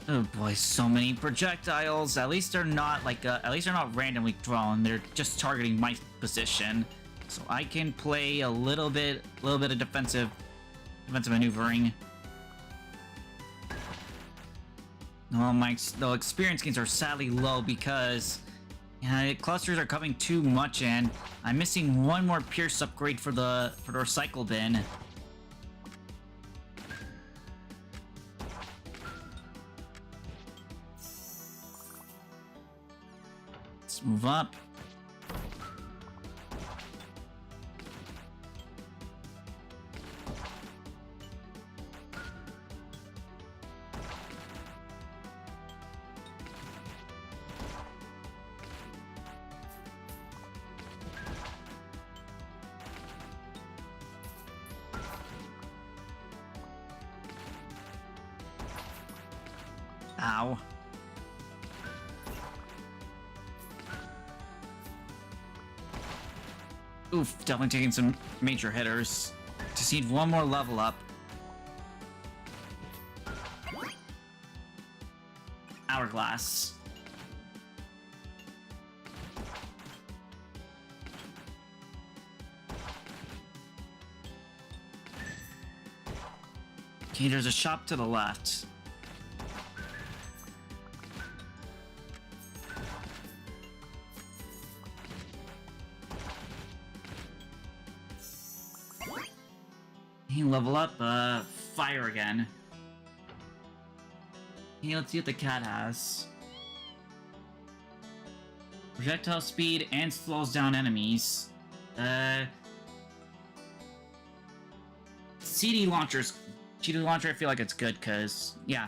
oh boy, so many projectiles. At least they're not like at least they're not randomly thrown. They're just targeting my position, so I can play a little bit of defensive maneuvering. Well, the experience gains are sadly low because clusters are coming too much in. I'm missing one more Pierce upgrade for the recycle bin. Let's move up. Ow. Oof, definitely taking some major hitters. Just need one more level up. Hourglass. Okay, there's a shop to the left. Hey, level up, fire again. Hey, let's see what the cat has. Projectile speed and slows down enemies. CD launchers. CD launcher, I feel like it's good because, yeah,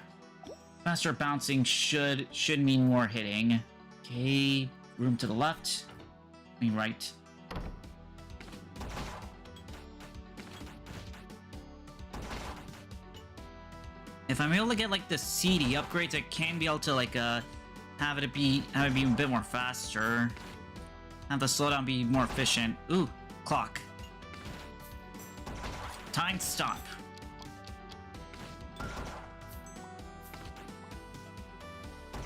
faster bouncing should mean more hitting. Okay, room to the left. I mean right. If I'm able to get like the CD upgrades, I can be able to like have it be a bit more faster. Have the slowdown be more efficient. Ooh, clock. Time stop.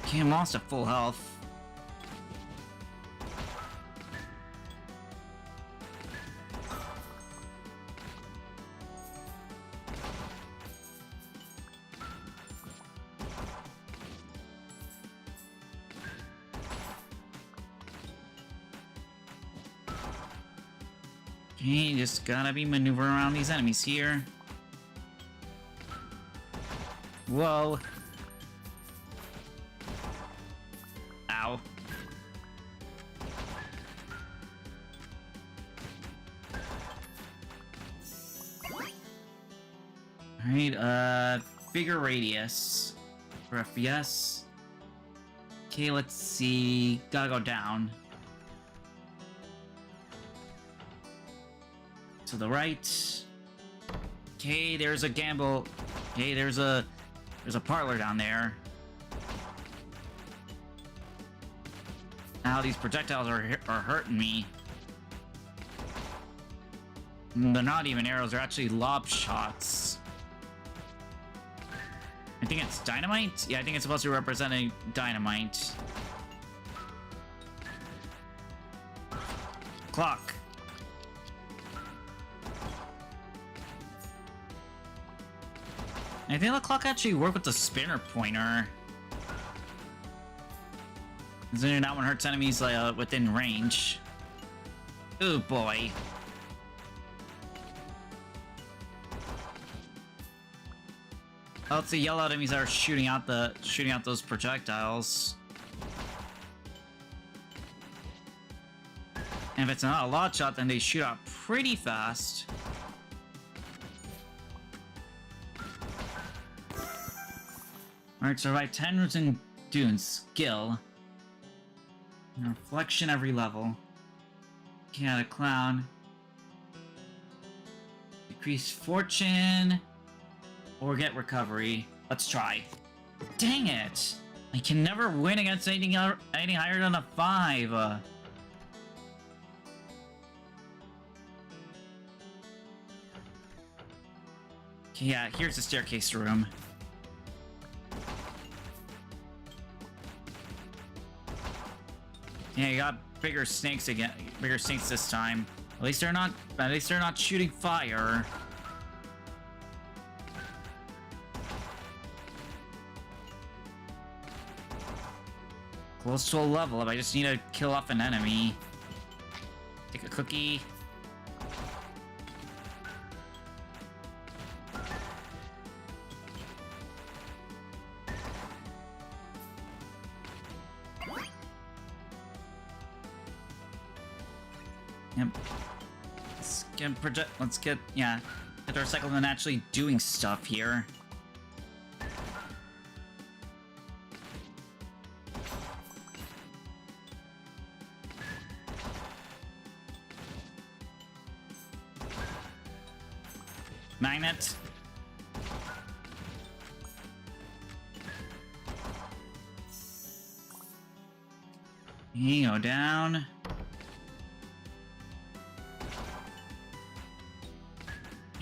Okay, I'm almost at full health. Okay, just gotta be maneuvering around these enemies here. Whoa. Ow. Alright, bigger radius for FPS. Okay, let's see. Gotta go down. To the right. Okay, there's a gamble. Okay, there's a parlor down there. Now these projectiles are hurting me. They're not even arrows, they're actually lob shots. I think it's dynamite? Yeah, I think it's supposed to be representing dynamite. Clock. I think the clock actually worked with the spinner pointer. Considering that one hurts enemies within range. Ooh boy. Oh, it's the yellow enemies that are shooting out those projectiles. And if it's not a lot shot, then they shoot out pretty fast. Alright, survive 10 roots and dunes. Skill. And reflection every level. Cat a clown. Decrease fortune. Or get recovery. Let's try. Dang it! I can never win against anything higher than a 5. Okay, yeah, here's the staircase room. Yeah, you got bigger snakes again. Bigger snakes this time. At least they're not shooting fire. Close to a level up. I just need to kill off an enemy. Take a cookie. Yep. Let's get our cyclemen actually doing stuff here. Magnet. You go down.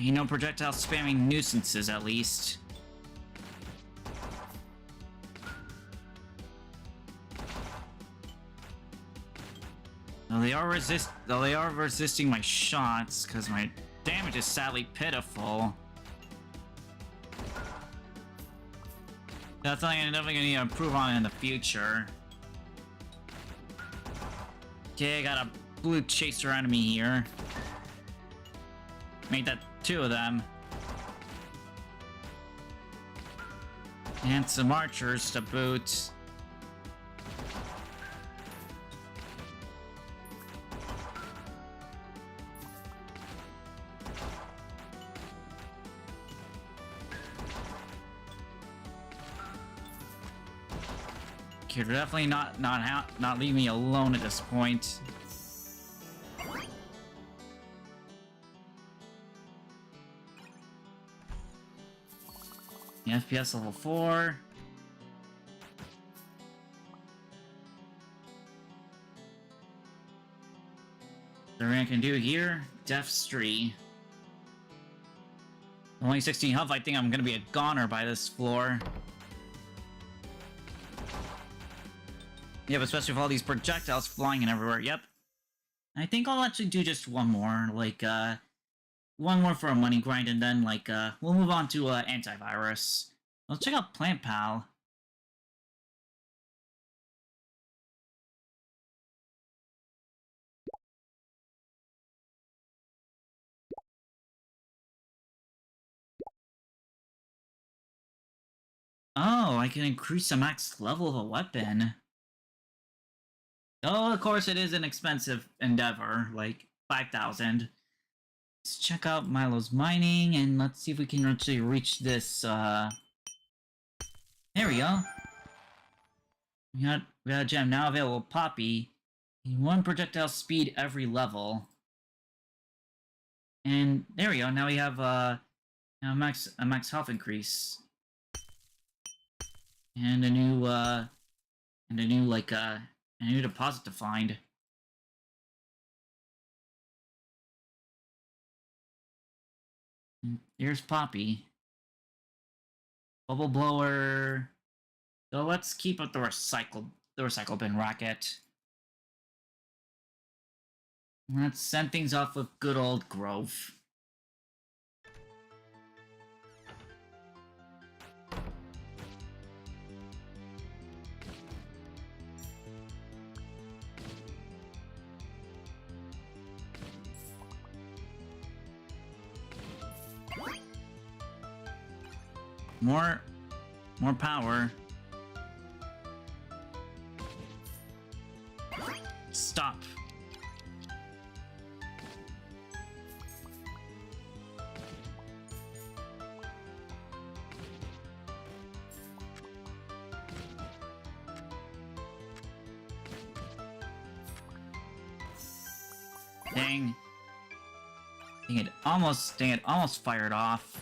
You know, projectile spamming nuisances at least. Though they are resisting my shots, because my damage is sadly pitiful. That's something I'm definitely gonna need to improve on in the future. Okay, I got a blue chaser enemy here. Made that 2 of them. And some archers to boot. Okay, definitely not leave me alone at this point. The FPS level 4. The rank I can do here, Death's Tree. Only 16 health, I think I'm gonna be a goner by this floor. Yep, especially with all these projectiles flying and everywhere, yep. I think I'll actually do just one more, like, one more for a money grind, and then, like, we'll move on to, Antivirus. Let's check out Plant Pal. Oh, I can increase the max level of a weapon. Oh, of course, it is an expensive endeavor, like 5,000. Let's check out Milo's mining, and let's see if we can actually reach this, There we go. We got a gem now available, Poppy. 1 projectile speed every level. And there we go, now we have, a max health increase. And a new, like, a new deposit to find. And here's Poppy. Bubble blower. So let's keep up the recycle bin rocket. Let's send things off with good old Grove. More power. Stop. Dang. Dang it almost fired off.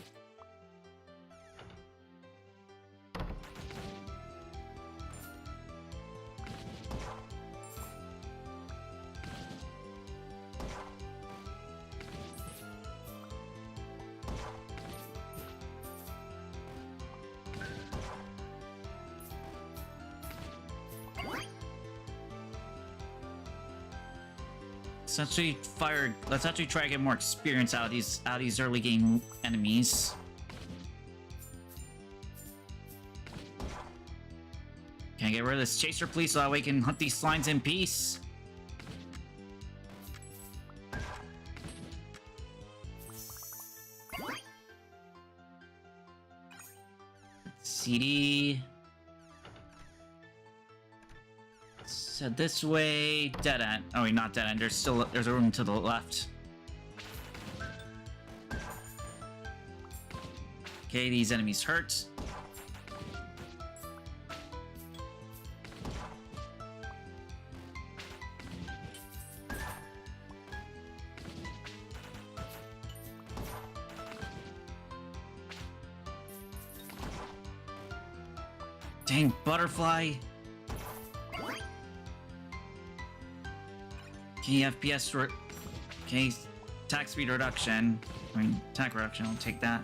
Let's actually try to get more experience out of these early game enemies. Can I get rid of this chaser, please, so that way we can hunt these slimes in peace? CD. So this way, dead end. Oh wait, not dead end. There's a room to the left. Okay, these enemies hurt. Dang, butterfly. Okay, FPS for... Okay, attack speed reduction. I mean, attack reduction, I'll take that.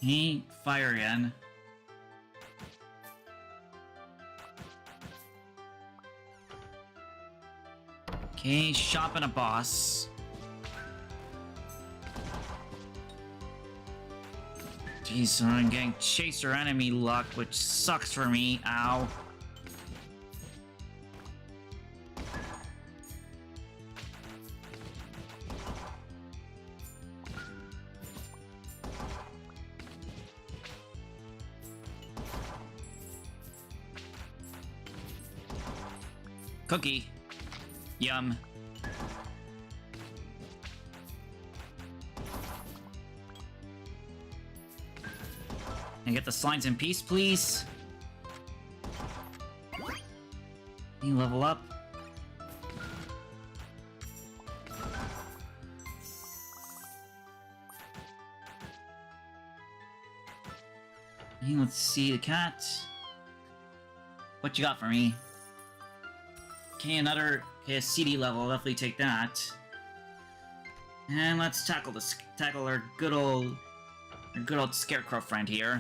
He fire again. Okay, shop and a boss. Jeez, I'm getting chaser enemy luck, which sucks for me. Ow. Cookie. Yum. Can I get the slimes in peace, please? Can you level up? Hey, let's see the cat. What you got for me? Okay, another a CD level. I'll definitely take that. And let's tackle our good old scarecrow friend here.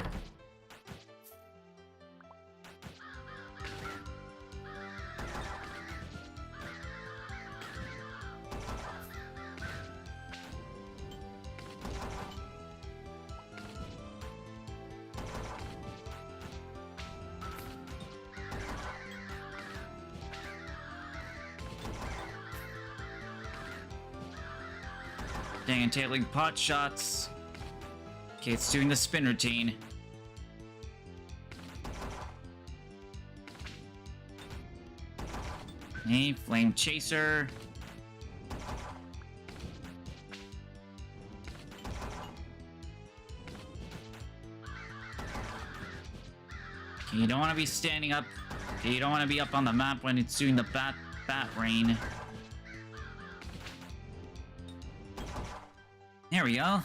Dang, entailing pot shots. Okay, it's doing the spin routine. Hey, flame chaser. Okay, you don't want to be standing up. Okay, you don't want to be up on the map when it's doing the bat rain. There we go.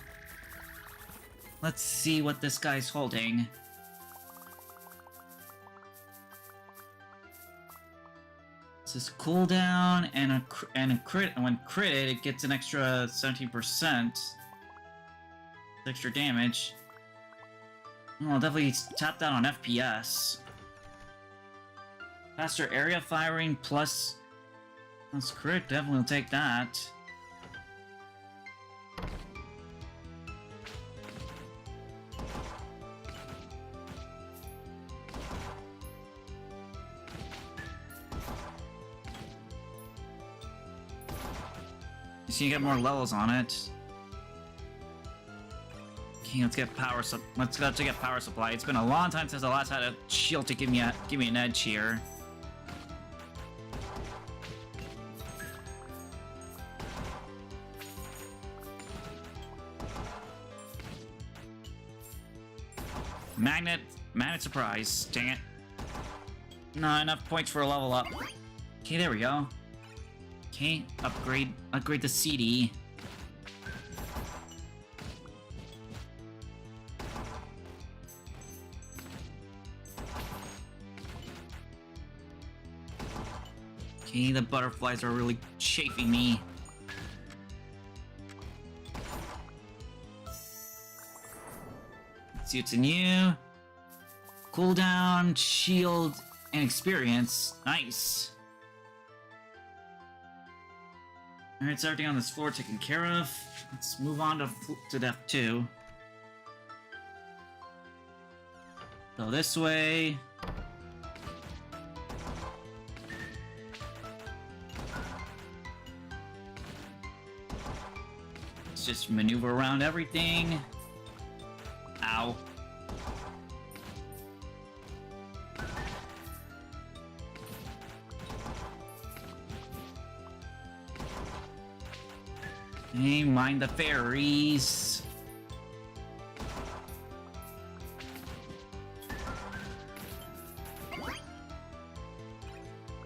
Let's see what this guy's holding. This is cooldown and a crit. And when critted, it gets an extra 17% extra damage. I'll definitely tap that on FPS. Faster area firing plus crit. Definitely will take that. So you get more levels on it. Okay, let's get power supply. It's been a long time since I last had a shield to give me an edge here. Magnet surprise. Dang it. Not enough points for a level up. Okay, there we go. Okay, upgrade the CD. Okay, the butterflies are really chafing me. Let's see what's new. Cooldown, shield, and experience. Nice. Alright, so everything on this floor taken care of. Let's move on to Depth 2. Go this way. Let's just maneuver around everything. Ow. Hey, mind the fairies.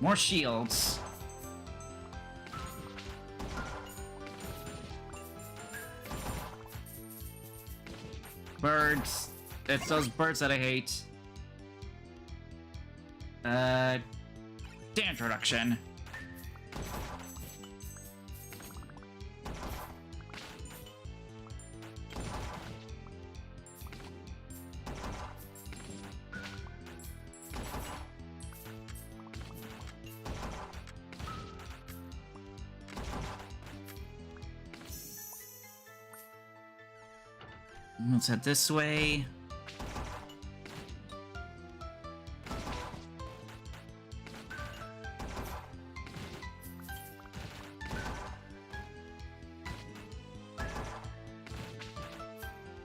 More shields. Birds. It's those birds that I hate. Dance reduction. Let's head this way.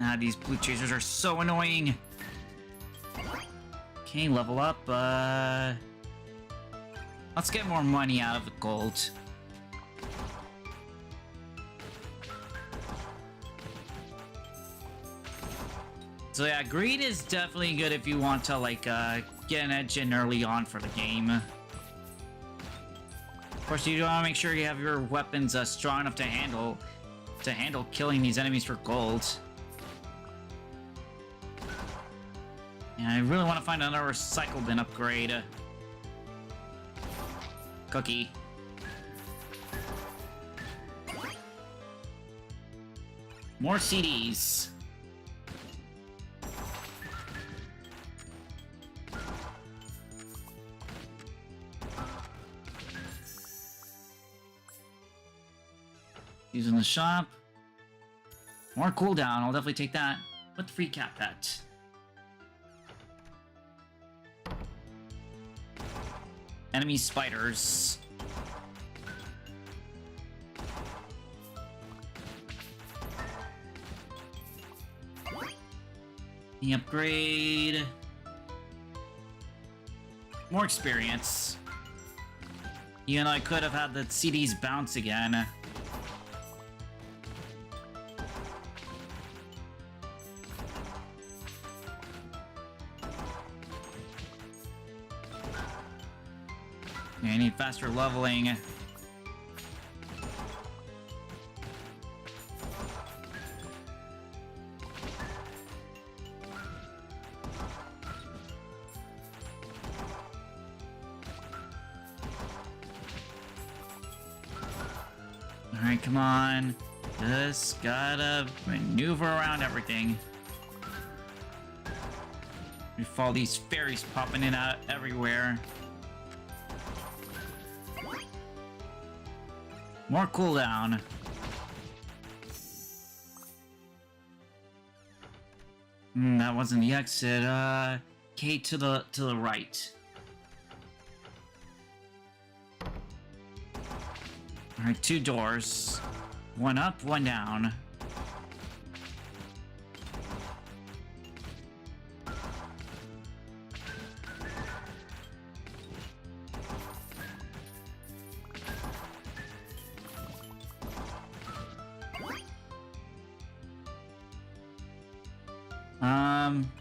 Ah, these blue chasers are so annoying. Okay, level up. Let's get more money out of the gold. So yeah, greed is definitely good if you want to like get an edge in early on for the game. Of course, you want to make sure you have your weapons strong enough to handle killing these enemies for gold. And I really want to find another recycle bin upgrade. Cookie. More CDs. Using the shop. More cooldown, I'll definitely take that. With the free cat pet. Enemy spiders. The upgrade. More experience. Even though I could have had the CDs bounce again. I need faster leveling. Alright, come on. Just gotta maneuver around everything. We follow these fairies popping in and out everywhere. More cooldown. That wasn't the exit. Okay, to the right. All right, 2 doors. One up, one down.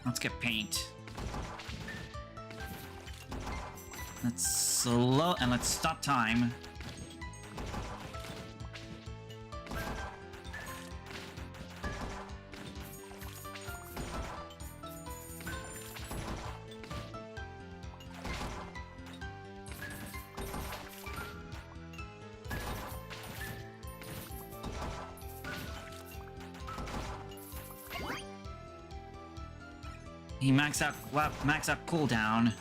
Let's get paint. Let's slow and let's stop time. He max out cooldown.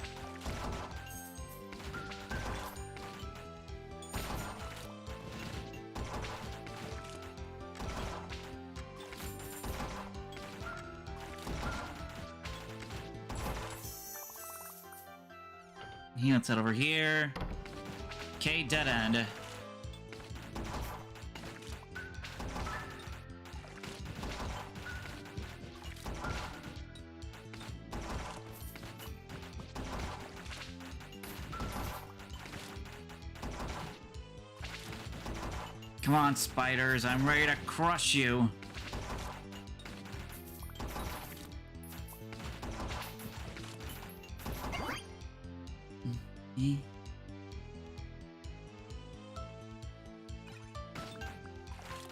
Let's head over here. Okay, dead end. Come on, spiders, I'm ready to crush you.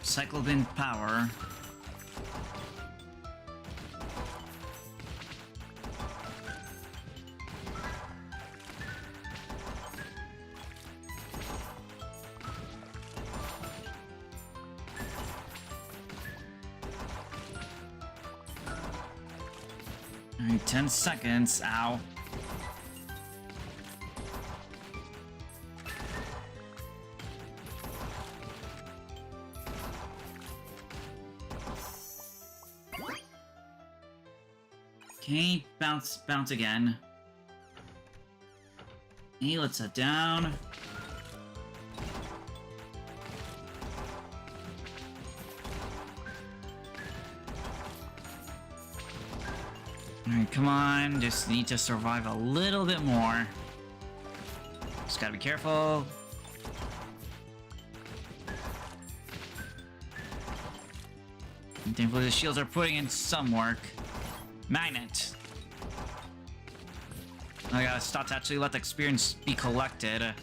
Cycle bin power. Alright, 10 seconds. Ow. Okay, bounce again. Okay, let's set down. Alright, come on. Just need to survive a little bit more. Just gotta be careful. And thankfully the shields are putting in some work. Magnet. I gotta stop to actually let the experience be collected.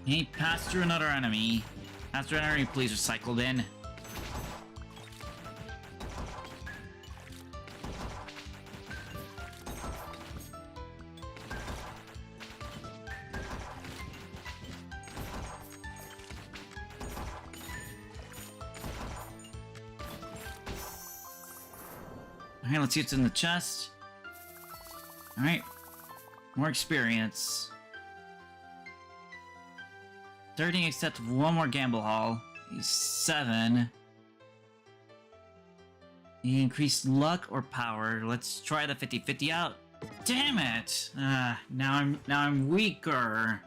Hey, pass through another enemy. Pass through an enemy, please recycle bin. Alright, let's see what's in the chest. Alright. More experience. 13 except one more gamble hall. 7. You increase luck or power. Let's try the 50-50 out. Damn it! Now I'm weaker.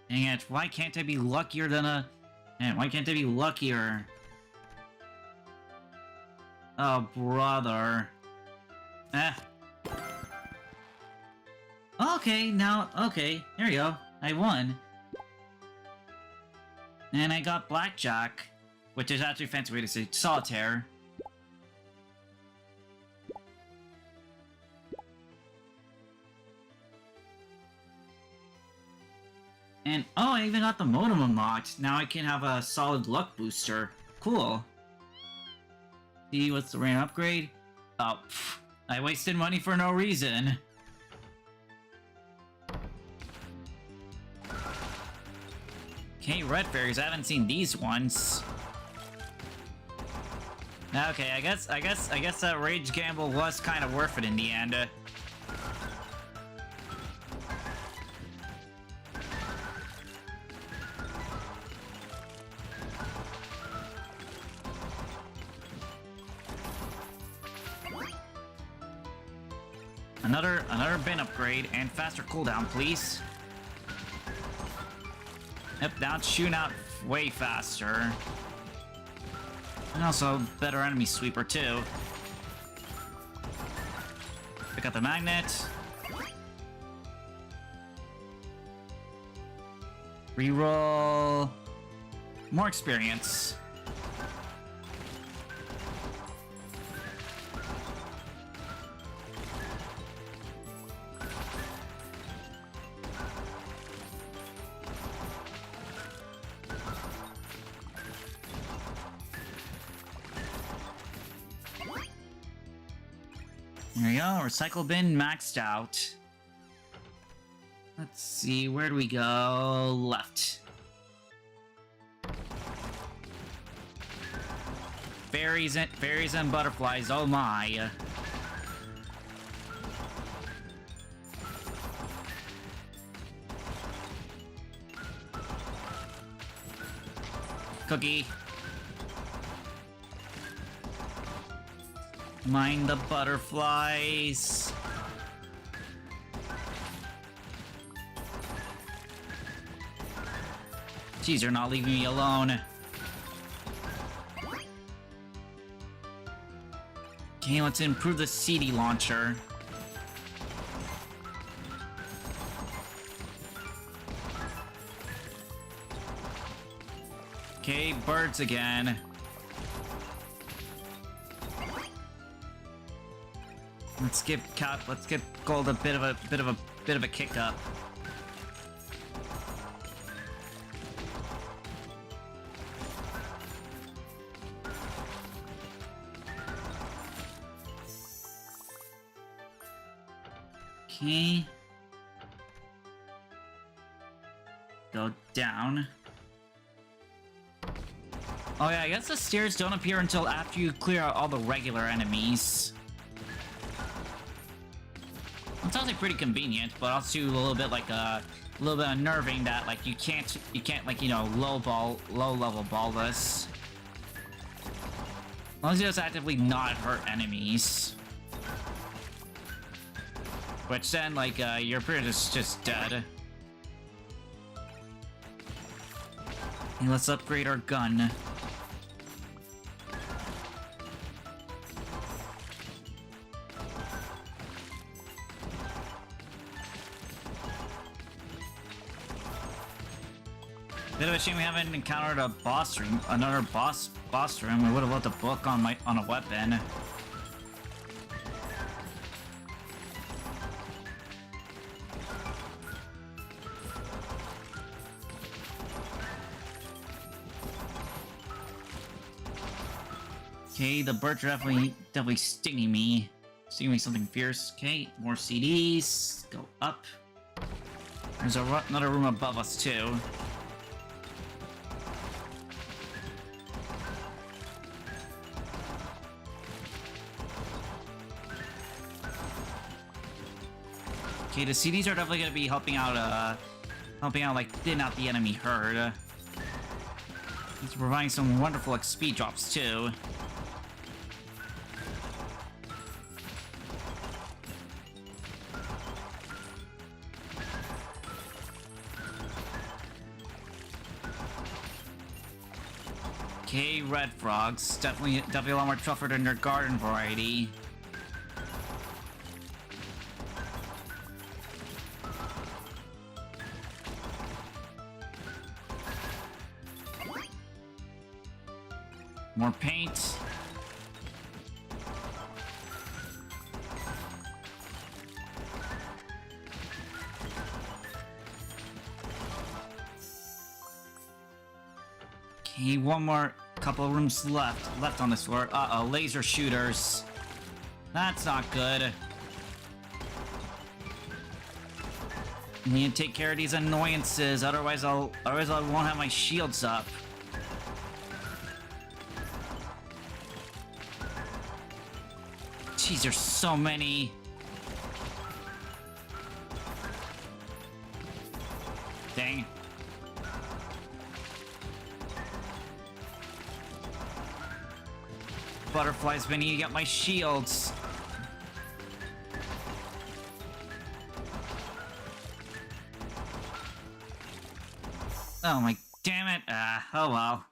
Dang it! Why can't I be luckier than a? Man, why can't I be luckier? Oh, brother. Okay, now, okay, there you go. I won. And I got blackjack, which is actually a fancy way to say solitaire. And, oh, I even got the modem unlocked. Now I can have a solid luck booster. Cool. See, what's the random upgrade? Oh, pff, I wasted money for no reason. Okay, red fairies. I haven't seen these ones. Okay, I guess that rage gamble was kind of worth it in the end. Another bin upgrade and faster cooldown, please. Yep, now it's shooting out way faster. And also, better enemy sweeper, too. Pick up the magnet. Reroll. More experience. There we go, recycle bin maxed out. Let's see, where do we go? Left. Fairies and butterflies, oh my. Cookie. Mind the butterflies. Jeez, you're not leaving me alone. Okay, let's improve the CD launcher. Okay, birds again. Let's give gold a bit of a kick up. Okay. go down. Oh yeah, I guess the stairs don't appear until after you clear out all the regular enemies. That sounds like pretty convenient, but also a little bit like a little bit unnerving that like you can't like, you know, low level ball this. As long as it does actively not hurt enemies. Which then like you're pretty just dead. And let's upgrade our gun. Bit of a shame we haven't encountered a boss room, another boss room. I would have left a book on a weapon. Okay, the birds are definitely stinging me. Stinging me something fierce. Okay, more CDs. Go up. There's another room above us too. Okay, the CDs are definitely gonna be helping out like thin out the enemy herd. It's providing some wonderful XP drops too. Okay, red frogs. Definitely a lot more tougher than their garden variety. More paint. Okay, one more couple of rooms left on this floor. Uh-oh, laser shooters. That's not good. I need to take care of these annoyances, otherwise I won't have my shields up. Jeez, there's so many. Dang. Butterflies been eating up my shields. Oh my damn it. Oh well.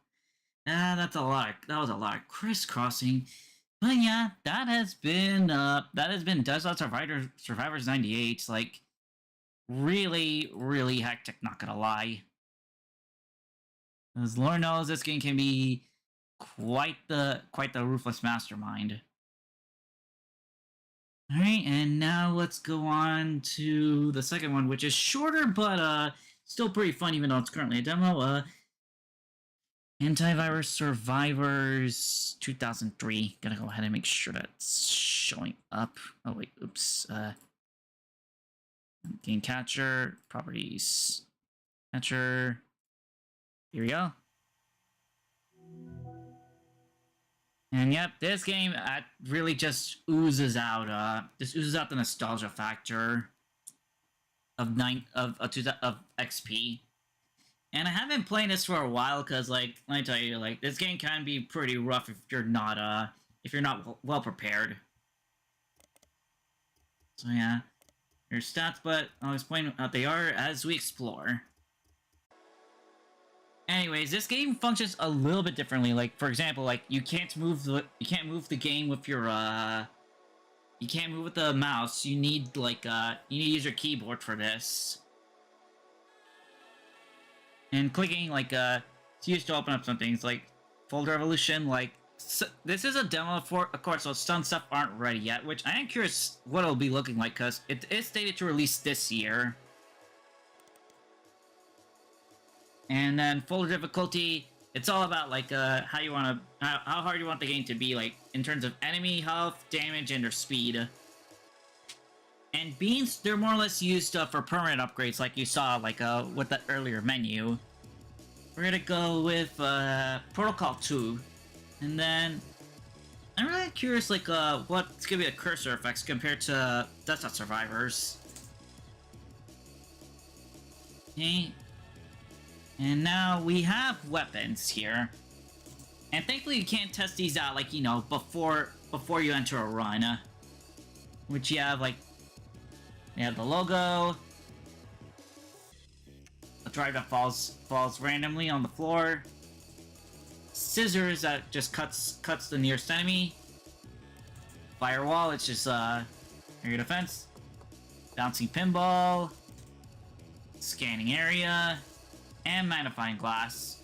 That was a lot of crisscrossing. But yeah, that has been Desert Survivors 98. Like, really, really hectic, not gonna lie. As Lord knows, this game can be quite the ruthless mastermind. Alright, and now let's go on to the second one, which is shorter, but still pretty fun, even though it's currently a demo. Antivirus Survivors 2003. Gotta go ahead and make sure that's showing up. Oh wait, oops. Game catcher, properties, catcher. Here we go. And yep, this game really just oozes out. The nostalgia factor of XP. And I have been playing this for a while because, like, let me tell you, like, this game can be pretty rough if you're not well prepared. So yeah, your stats, but I'll explain what they are as we explore. Anyways, this game functions a little bit differently. Like, for example, like you can't move the game with your you can't move with the mouse. You need like you need to use your keyboard for this. And clicking like it's used to open up some things like folder evolution. Like this is a demo for, of course, so some stuff aren't ready yet, which I am curious what it'll be looking like because it is stated to release this year. And then folder difficulty, it's all about like how you want to how hard you want the game to be, like in terms of enemy health, damage, and their speed. And beans, they're more or less used for permanent upgrades, like you saw, like with that earlier menu. We're gonna go with Protocol 2, and then I'm really curious, like what's gonna be the cursor effects compared to Desktop Survivors. Okay, and now we have weapons here, and thankfully you can't test these out, like, you know, before you enter a run. Which you have, like, we have the logo, a drive that falls randomly on the floor, scissors that just cuts the nearest enemy, firewall, it's just area defense, bouncing pinball, scanning area, and magnifying glass.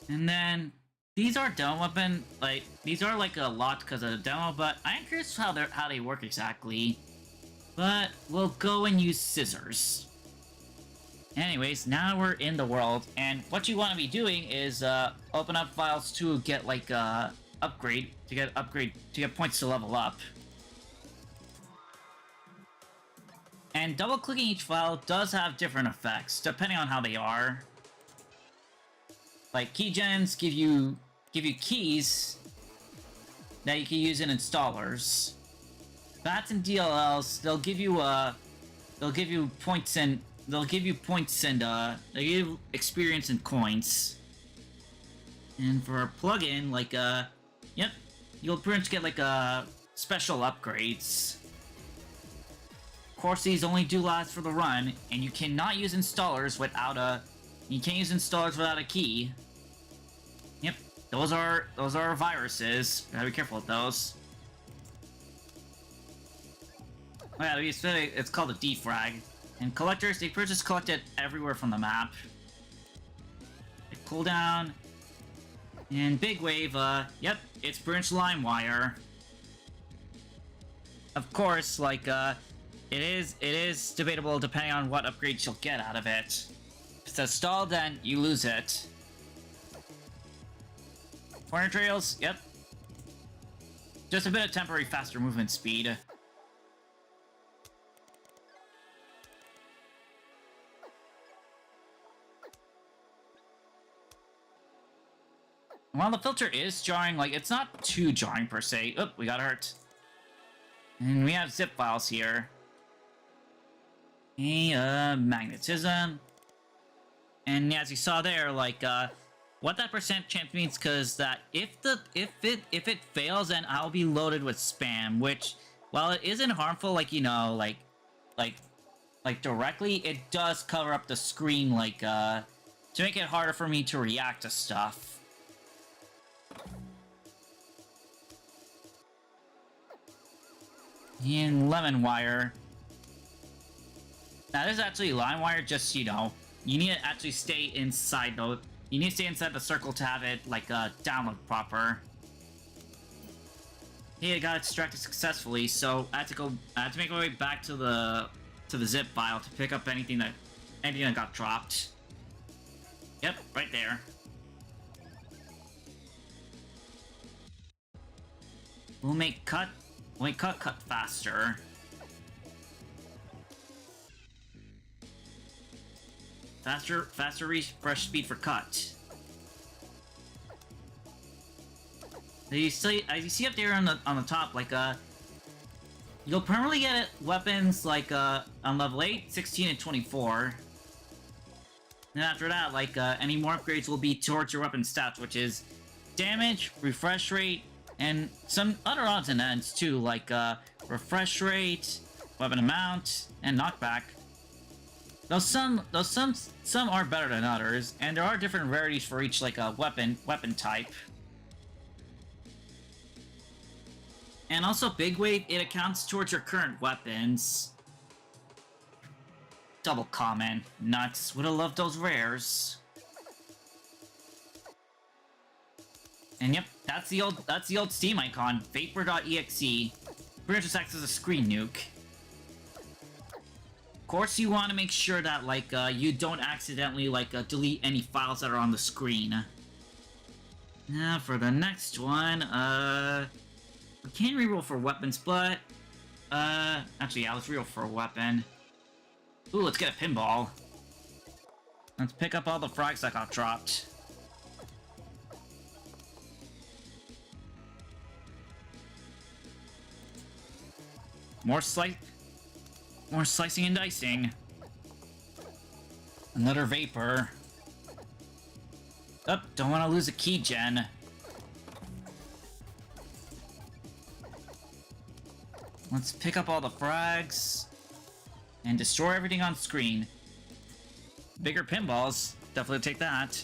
And then these are demo weapon, like, these are like a lot because of the demo, but I'm curious how they work exactly. But we'll go and use scissors. Anyways, now we're in the world, and what you want to be doing is open up files to get like upgrade to get points to level up. And double clicking each file does have different effects depending on how they are. Like keygens give you keys that you can use in installers. Bats and DLLs, they'll give you points and they'll give you experience and coins. And for a plugin, like yep, you'll pretty much get like special upgrades. Of course, these only do last for the run, and you cannot use installers without a key. Yep, those are viruses. Gotta be careful with those. Oh yeah, it's called a defrag. And collectors, they pretty just collect it everywhere from the map. They cool down. And big wave, yep, it's branch line wire. Of course, like, it is debatable depending on what upgrades you'll get out of it. If it's a stall, then you lose it. Corner trails, yep. Just a bit of temporary faster movement speed. While the filter is jarring, like, it's not too jarring per se. Oop, we got hurt. And we have zip files here. Okay, magnetism. And as you saw there, like, what that percent chance means, because that if it fails, then I'll be loaded with spam, which, while it isn't harmful, like, you know, like directly, it does cover up the screen, like, to make it harder for me to react to stuff. And lemon wire. Now this is actually line wire, just, you know, you need to actually stay inside though. You need to stay inside the circle to have it, like, download proper. Hey, I got extracted successfully, so I had to make my way back to the zip file to pick up anything that got dropped. Yep, right there. We'll make cut faster. Faster refresh speed for cut. As you see up there on the top, like, you'll permanently get weapons like on level 8, 16, and 24. And after that, like, any more upgrades will be towards your weapon stats, which is damage, refresh rate, and some other odds and ends too, like refresh rate, weapon amount, and knockback. Though some are better than others, and there are different rarities for each, like, weapon type. And also, big wave, it accounts towards your current weapons. Double common, nuts. Would have loved those rares. And yep, that's the old Steam icon, Vapor.exe. Pretty much just acts as a screen nuke. Of course, you want to make sure that, like, you don't accidentally, like, delete any files that are on the screen. Now, for the next one, we can't reroll for weapons, but Actually, yeah, let's reroll for a weapon. Ooh, let's get a pinball. Let's pick up all the frags that got dropped. More slicing and dicing. Another vapor. Oh, don't want to lose a key gen. Let's pick up all the frags and destroy everything on screen. Bigger pinballs, definitely take that.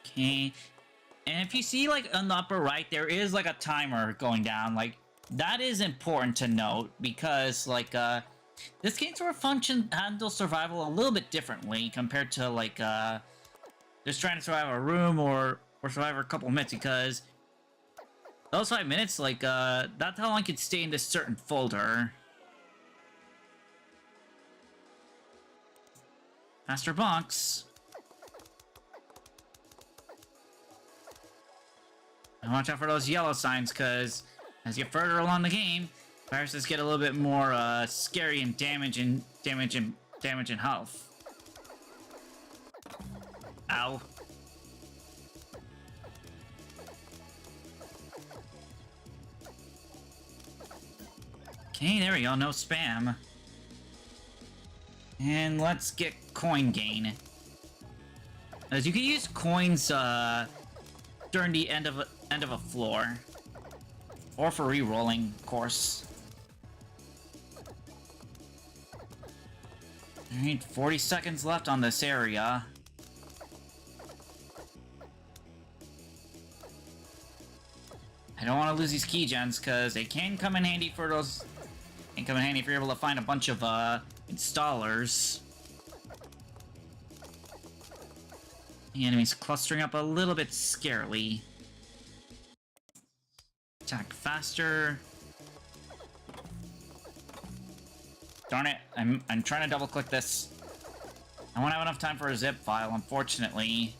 Okay, and if you see like on the upper right, there is like a timer going down. Like that is important to note because like this game sort of handles survival a little bit differently compared to like just trying to survive a room or survive for a couple minutes, because those 5 minutes, like that's how long you could stay in this certain folder. Faster box. And watch out for those yellow signs, because as you get further along the game, viruses get a little bit more scary and damage and health. Ow. Okay, there we go, no spam. And let's get coin gain. As you can use coins during the end of a floor. Or for re-rolling, of course. Alright, 40 seconds left on this area. I don't want to lose these key gens, because they can come in handy for those... Can come in handy if you're able to find a bunch of, installers. The enemy's clustering up a little bit scarily. Attack faster. Darn it, I'm trying to double click this. I won't have enough time for a zip file, unfortunately.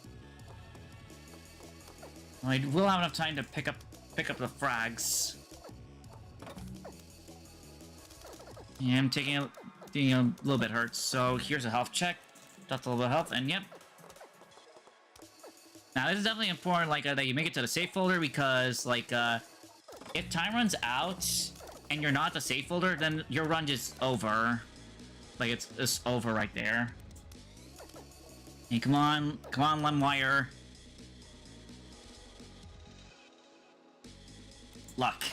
Well, I will have enough time to pick up the frags. Yeah, I'm taking a little bit hurt, so here's a health check. That's a little bit of health, and yep. Now, this is definitely important, like, that you make it to the safe folder, because, like, if time runs out, and you're not at the safe folder, then your run is over. Like, it's just over right there. Hey, come on, Lemwire. Luck.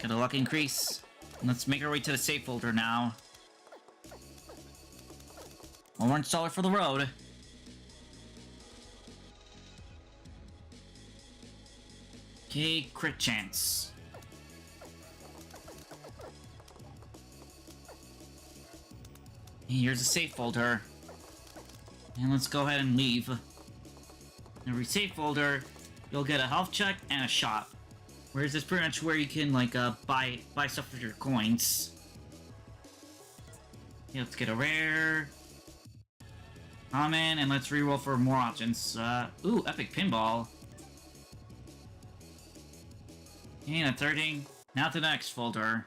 Get a luck increase. Let's make our way to the safe folder now. One more installer for the road. Okay, crit chance. Here's a safe folder. And let's go ahead and leave. Every safe folder, you'll get a health check and a shot. Whereas this is pretty much where you can, like, buy stuff with your coins. Okay, let's get a rare. Common, and let's reroll for more options. Ooh, epic pinball. Okay, and a 13. Now to the next folder.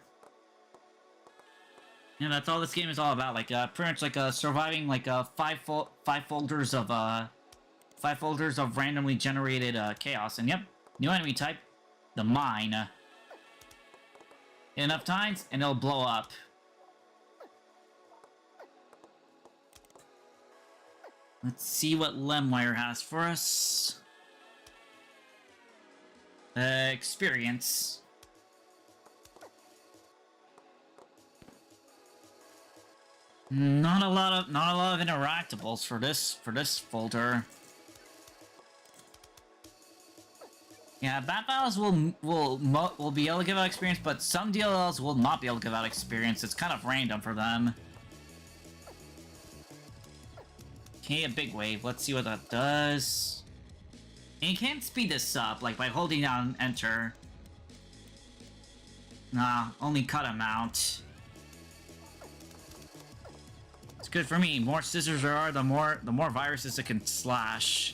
Yeah, that's all this game is all about. Like, pretty much like surviving like five folders of randomly generated chaos. And yep, new enemy type, the mine. Enough times, and it'll blow up. Let's see what Lemwire has for us. Experience. Not a lot of interactables for this folder. Yeah, bat files will be able to give out experience, but some DLLs will not be able to give out experience. It's kind of random for them. Okay, a big wave. Let's see what that does. And you can't speed this up, like by holding down enter. Nah, only cut amount. It's good for me. More scissors there are, the more viruses it can slash.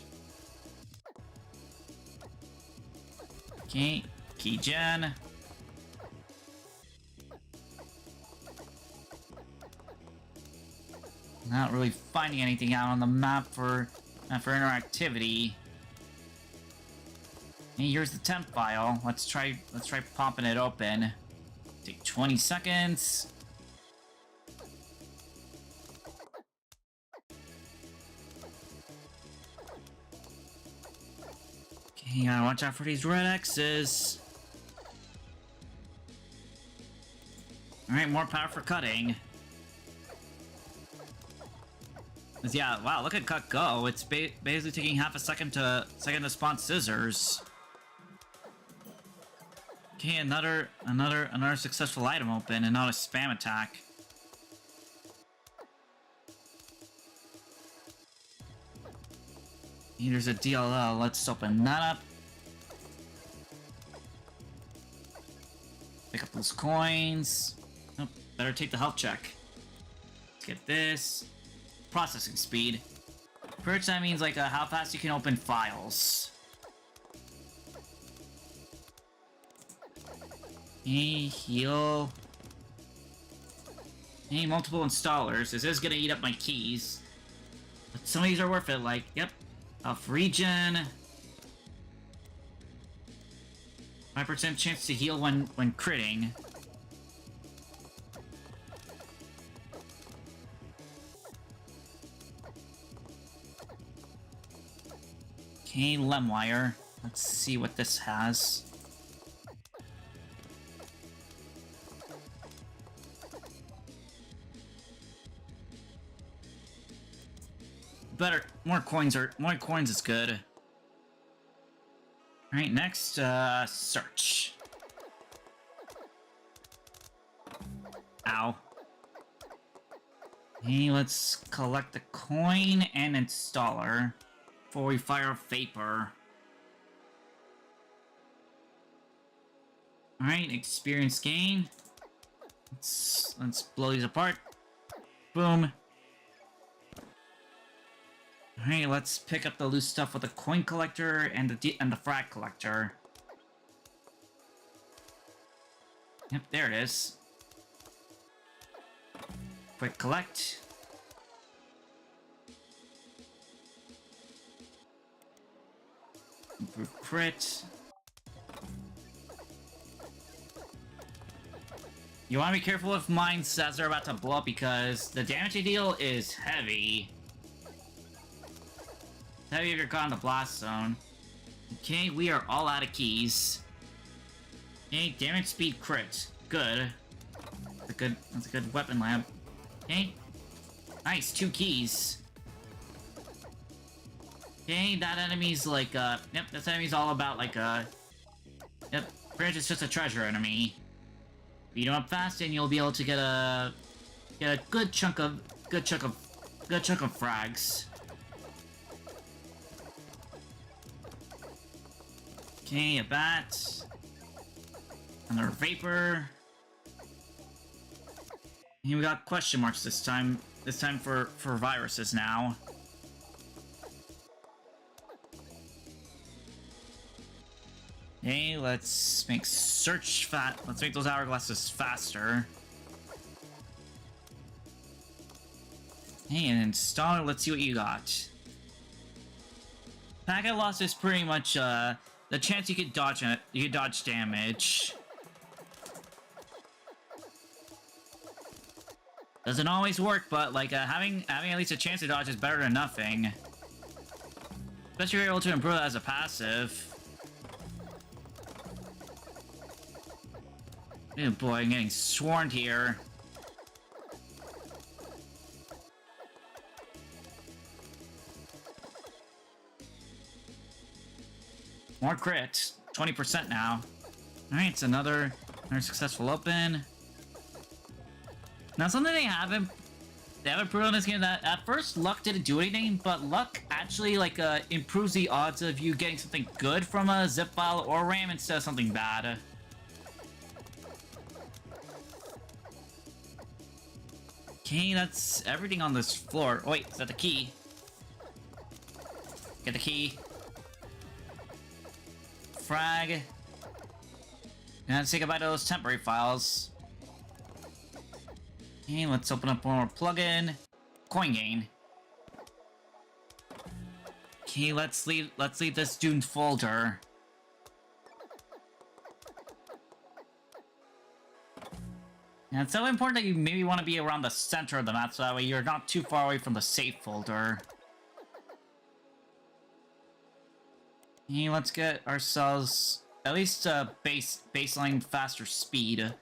Okay, key gen. Not really finding anything out on the map for interactivity. Hey, here's the temp file. Let's try popping it open. Take 20 seconds. Okay, gotta watch out for these red X's. Alright, more power for cutting. Yeah, wow, look at cut go. It's basically taking half a second to spawn scissors. Okay, another successful item open and not a spam attack. Here's a DLL. Let's open that up. Pick up those coins. Oh, better take the health check. Let's get this. Processing speed. Pretty that means like how fast you can open files. Hey, heal. Hey, multiple installers. This is gonna eat up my keys. But some of these are worth it, like, yep. Off regen. 5% chance to heal when critting. Okay, Lemwire. Let's see what this has. Better, more coins is good. Alright, next, search. Ow. Hey, let's collect the coin and installer before we fire Vapor. Alright, experience gain. Let's blow these apart. Boom. Alright, let's pick up the loose stuff with the coin collector and the frag collector. Yep, there it is. Quick collect. Improve crit. You want to be careful with mines as they're about to blow up because the damage they deal is heavy. Heavy if you're caught in the blast zone. Okay, we are all out of keys. Okay, damage speed crit. Good. That's a good weapon lamp. Okay. Nice, 2 keys. Okay, that enemy's like, yep, this enemy's all about like, yep, pretty much it's just a treasure enemy. Beat him up fast and you'll be able to get a good chunk of frags. Okay, a bat. Another Vapor. And we got question marks this time. This time for viruses now. Okay, let's make let's make those hourglasses faster. Hey, and installer, let's see what you got. Packet loss is pretty much the chance you could dodge it. You could dodge damage. Doesn't always work, but like having at least a chance to dodge is better than nothing. Especially if you're able to improve that as a passive. Oh boy, I'm getting swarmed here. More crit. 20% now. Alright, it's another successful open. Now something they haven't proved on this game that at first luck didn't do anything, but luck actually like improves the odds of you getting something good from a zip file or RAM instead of something bad. Okay, that's everything on this floor. Oh, wait, is that the key? Get the key. Frag. And say goodbye to those temporary files. Okay, let's open up one more plugin. Coin gain. Okay, let's leave this doomed folder. And it's so important that you maybe want to be around the center of the map, so that way you're not too far away from the safe folder. Okay, let's get ourselves at least a baseline faster speed,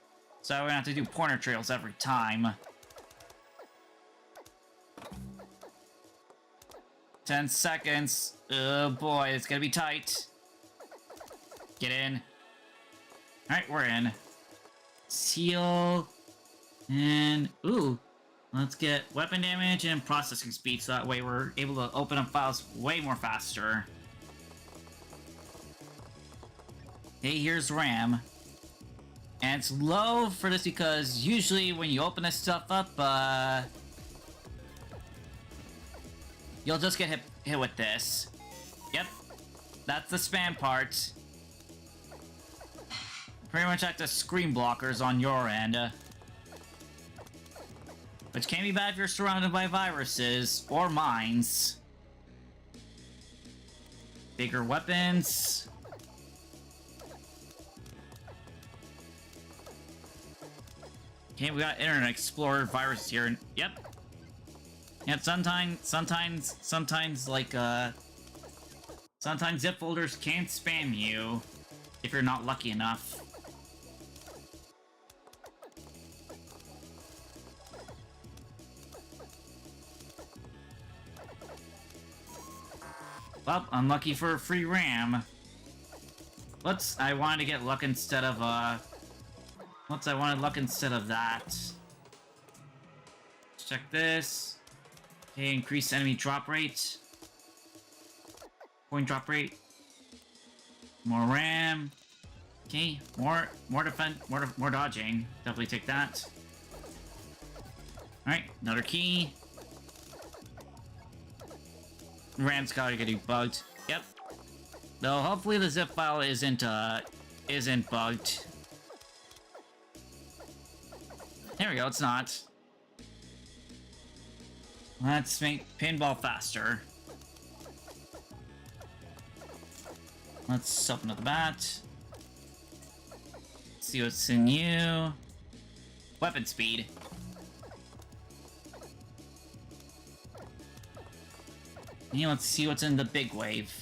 so we don't have to do pointer trails every time. 10 seconds. Oh boy, it's gonna be tight. Get in. Alright, we're in. Seal. And, ooh, let's get weapon damage and processing speed, so that way we're able to open up files way more faster. Okay, here's RAM. And it's low for this because usually when you open this stuff up, you'll just get hit with this. Yep, that's the spam part. Pretty much like the screen blockers on your end. Which can be bad if you're surrounded by viruses or mines. Bigger weapons. Okay, we got Internet Explorer virus here. Yep. Yeah, sometimes like, sometimes zip folders can spam you if you're not lucky enough. Well, unlucky for free RAM. I wanted to get luck instead of, I wanted luck instead of that. Let's check this. Okay, increase enemy drop rate. Point drop rate. More RAM. Okay, more dodging. Definitely take that. Alright, another key. RAM's gotta get debugged. Yep. Though hopefully the zip file isn't bugged. There we go, it's not. Let's make pinball faster. Let's open up the bat. See what's in you. Weapon speed. And let's see what's in the big wave.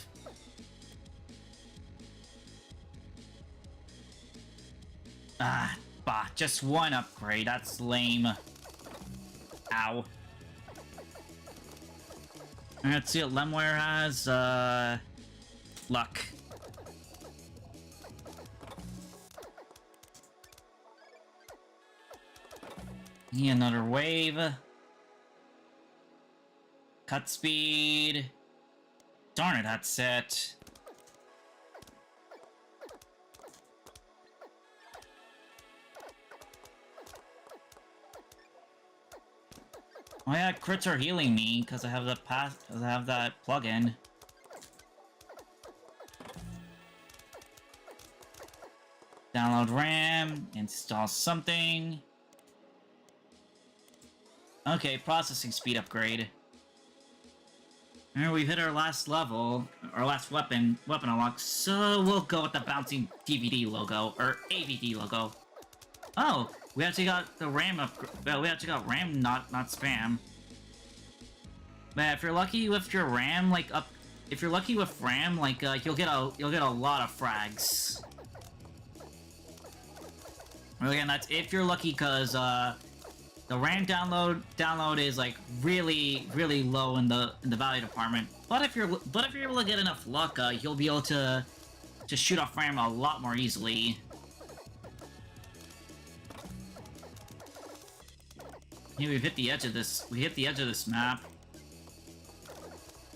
Ah, bah, just one upgrade. That's lame. Ow. Let's see what Lemware has. Luck. Another wave. Cut speed. Darn it, that's it. Oh yeah, crits are healing me because I have that plugin. Download RAM, install something. Okay, processing speed upgrade. Alright, we've hit our last level, our last weapon unlock, so we'll go with the bouncing DVD logo, or AVD logo. Oh, we actually got the RAM we actually got RAM, not spam. But if you're lucky with your RAM, like if you're lucky with RAM, like you'll get a lot of frags. Well, again, that's if you're lucky, cause the RAM download is like really low in the value department. But if you're able to get enough luck, you'll be able to shoot off RAM a lot more easily. Yeah, we've hit the edge of this. We hit the edge of this map.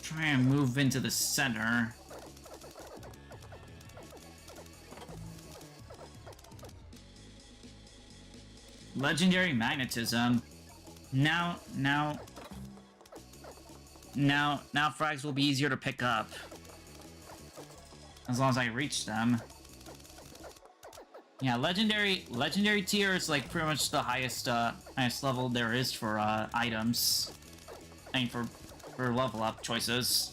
Try and move into the center. Legendary magnetism. Now frags will be easier to pick up. As long as I reach them. Yeah, legendary tier is like pretty much the highest level there is for items. I mean for level up choices.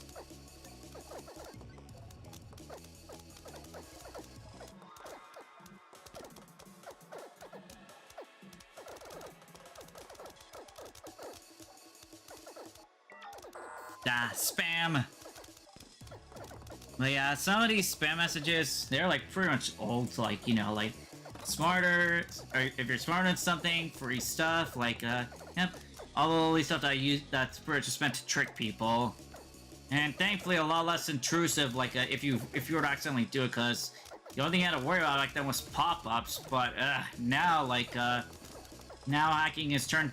Spam! But yeah, some of these spam messages, they're like pretty much old, like, you know, like smarter, or if you're smart on something, free stuff, like, yep, all the stuff that I use that's pretty much just meant to trick people. And thankfully a lot less intrusive, like, if you were to accidentally do it, because the only thing you had to worry about back then was pop-ups, but, now, like, now hacking is turned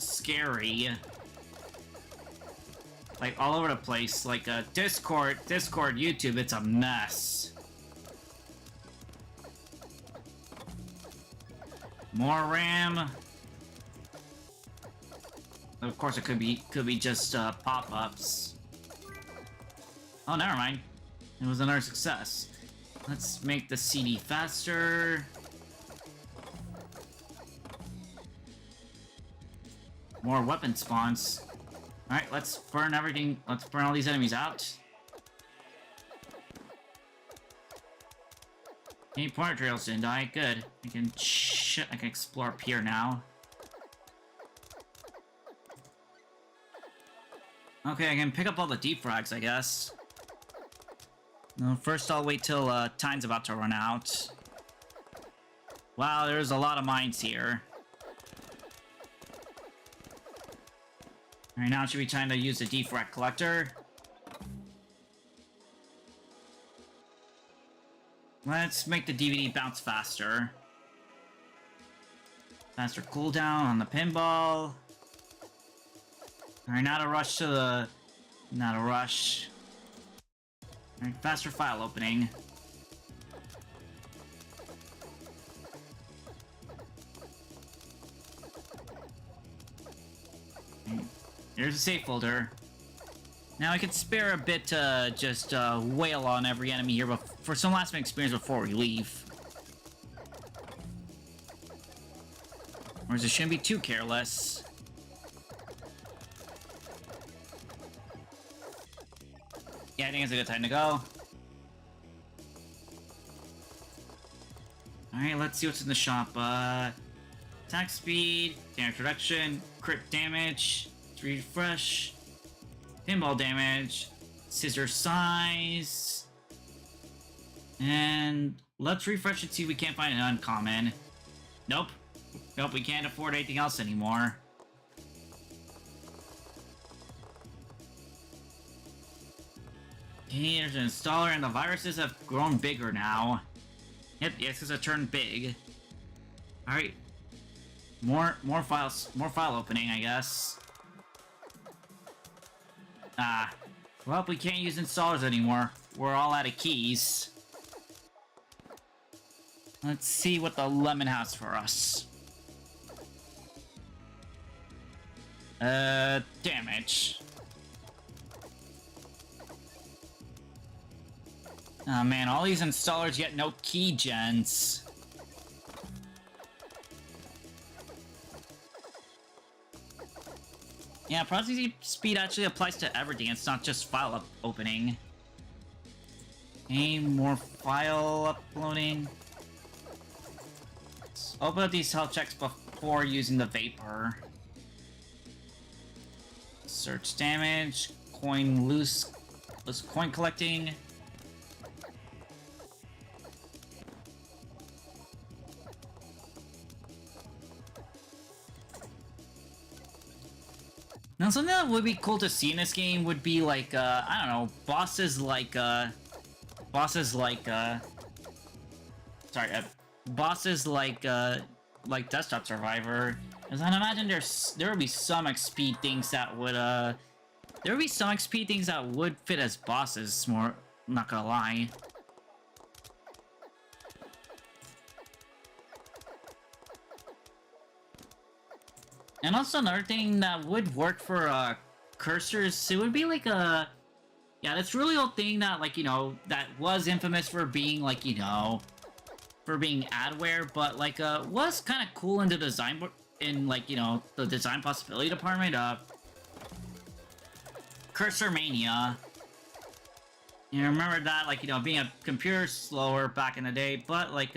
scary. Like, all over the place. Like, Discord, YouTube, it's a mess. More RAM. Of course, it could be just, pop-ups. Oh, never mind. It was another success. Let's make the CD faster. More weapon spawns. Alright, let's burn everything. Let's burn all these enemies out. Any pointer trails didn't die. Good. I can explore up here now. Okay, I can pick up all the deep frags, I guess. No, first I'll wait till time's about to run out. Wow, there's a lot of mines here. Alright, now it should be time to use the defrag collector. Let's make the DVD bounce faster. Faster cooldown on the pinball. Alright, not a rush to the... Not a rush. Alright, faster file opening. Here's a safe folder. Now I could spare a bit to just wail on every enemy here, but for some last minute experience before we leave. Whereas it shouldn't be too careless. Yeah, I think it's a good time to go. Alright, let's see what's in the shop. Attack speed, damage reduction, crit damage, refresh, pinball damage, scissor size, and let's refresh and see if we can't find an uncommon. Nope. Nope, we can't afford anything else anymore. Okay, there's an installer, and the viruses have grown bigger now. Yep, the X's have turned big. Alright. More file opening, I guess. Well, we can't use installers anymore. We're all out of keys. Let's see what the lemon has for us. Damage. Oh man, all these installers get no key gens. Yeah, processing speed actually applies to everything. It's not just file opening. Okay, more file uploading. Let's open up these health checks before using the vapor. Search damage, coin loose coin collecting. Now, something that would be cool to see in this game would be like, I don't know, bosses like Desktop Survivor. Because I'd imagine there would be some XP things that would, fit as bosses, more, not gonna lie. And also another thing that would work for cursors, it would be like a yeah, that's really old thing that like that was infamous for being like for being adware, but like was kind of cool in the design in like the design possibility department. Cursor Mania. You remember that, like, being a computer slower back in the day, but, like,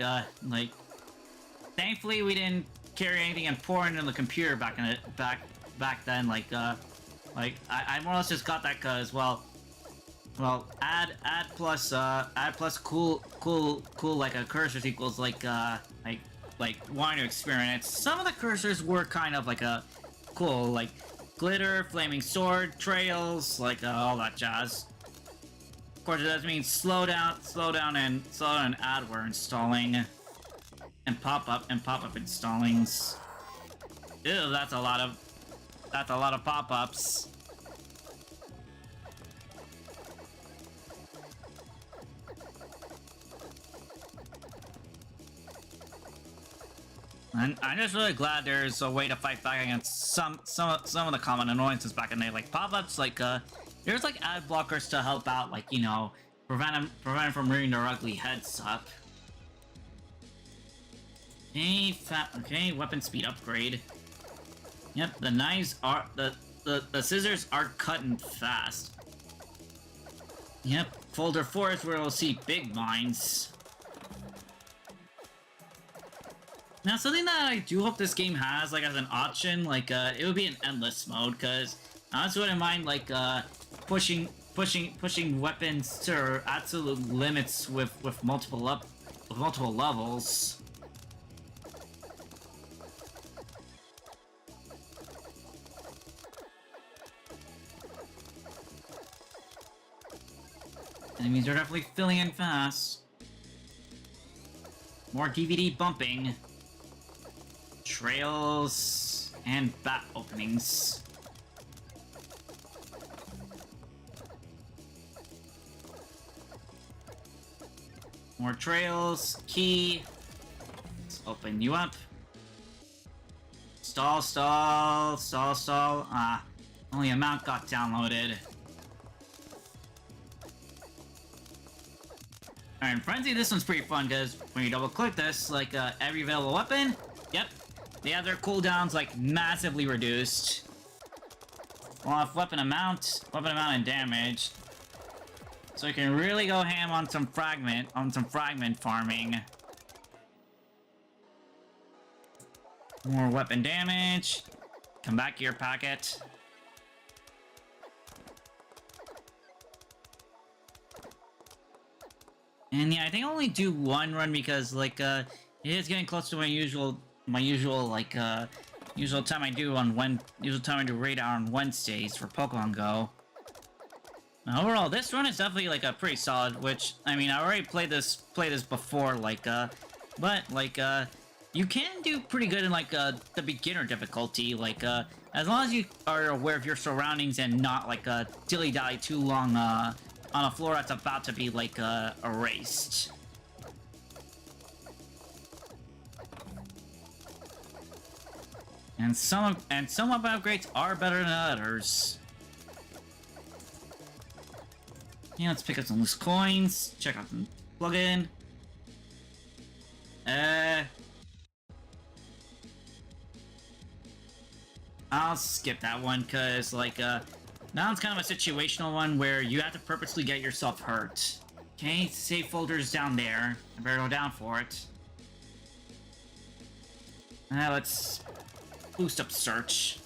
thankfully we didn't carry anything important in the computer back then, I more or less just got that because, well, add plus cool, like, cursors equals, like, wanting to experiment. Some of the cursors were kind of, like, cool, like, glitter, flaming sword, trails, like, all that jazz. Of course, it does mean slow down, and adware installing, and pop-up installings. Ew, that's a lot of pop-ups. And I'm just really glad there's a way to fight back against some of the common annoyances back in the day, like pop-ups, like there's like ad blockers to help out, like prevent them from rearing their ugly heads up. Okay, weapon speed upgrade. Yep, the knives are the scissors are cutting fast. Yep, folder 4 is where we'll see big mines. Now, something that I do hope this game has, like, as an option, like, it would be an endless mode, because I also wouldn't mind, like, pushing weapons to absolute limits with multiple levels. Enemies are definitely filling in fast. More DVD bumping. Trails and bat openings. More trails. Key. Let's open you up. Stall. Ah, only a mount got downloaded. Alright, in Frenzy, this one's pretty fun because when you double click this, like every available weapon, yep, they have their cooldowns like massively reduced. Off weapon amount and damage. So you can really go ham on some fragment farming. More weapon damage. Come back to your packet. And yeah, I think I'll only do one run because like it is getting close to my usual time I do raid out on Wednesdays for Pokemon Go. Now, overall, this run is definitely like a pretty solid. Which I mean, I already played this before, but you can do pretty good in like the beginner difficulty. Like as long as you are aware of your surroundings and not like dilly-dally too long on a floor that's about to be like erased. And some upgrades are better than others. Yeah, let's pick up some loose coins. Check out the plugin. I'll skip that one because like now it's kind of a situational one where you have to purposely get yourself hurt. Okay, save folder's down there. I better go down for it. Let's boost up search.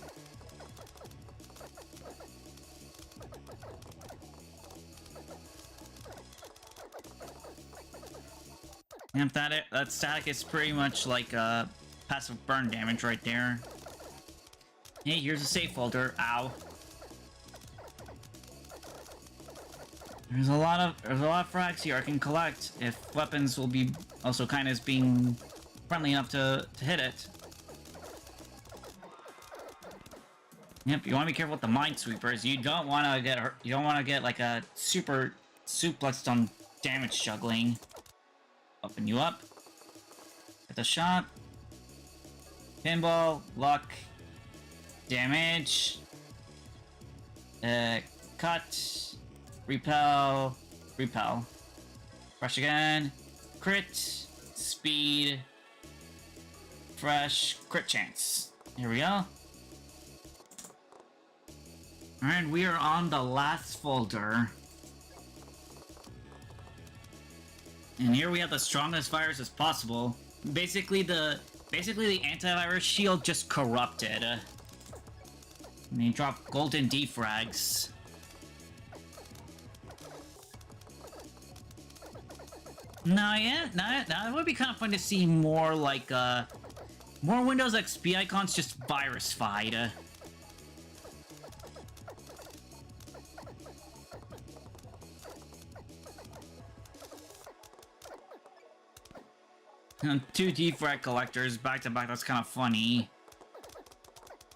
Yep, that static is pretty much like passive burn damage right there. Hey, here's a save folder. Ow. There's a lot of frags here I can collect if weapons will be also kind of being friendly enough to hit it. Yep, you want to be careful with the minesweepers. You don't want to get hurt. You don't want to get like a super suplexed on damage juggling. Open you up. Get the shot. Pinball, luck, Damage. Cut. Repel. Repel. Rush again. Crit. Speed. Fresh. Crit chance. Here we go. Alright, we are on the last folder. And here we have the strongest virus as possible. Basically the antivirus shield just corrupted. And they dropped golden defrags. Now it would be kind of fun to see more like more Windows XP icons just virus-fied. Two defrag collectors back to back, that's kind of funny.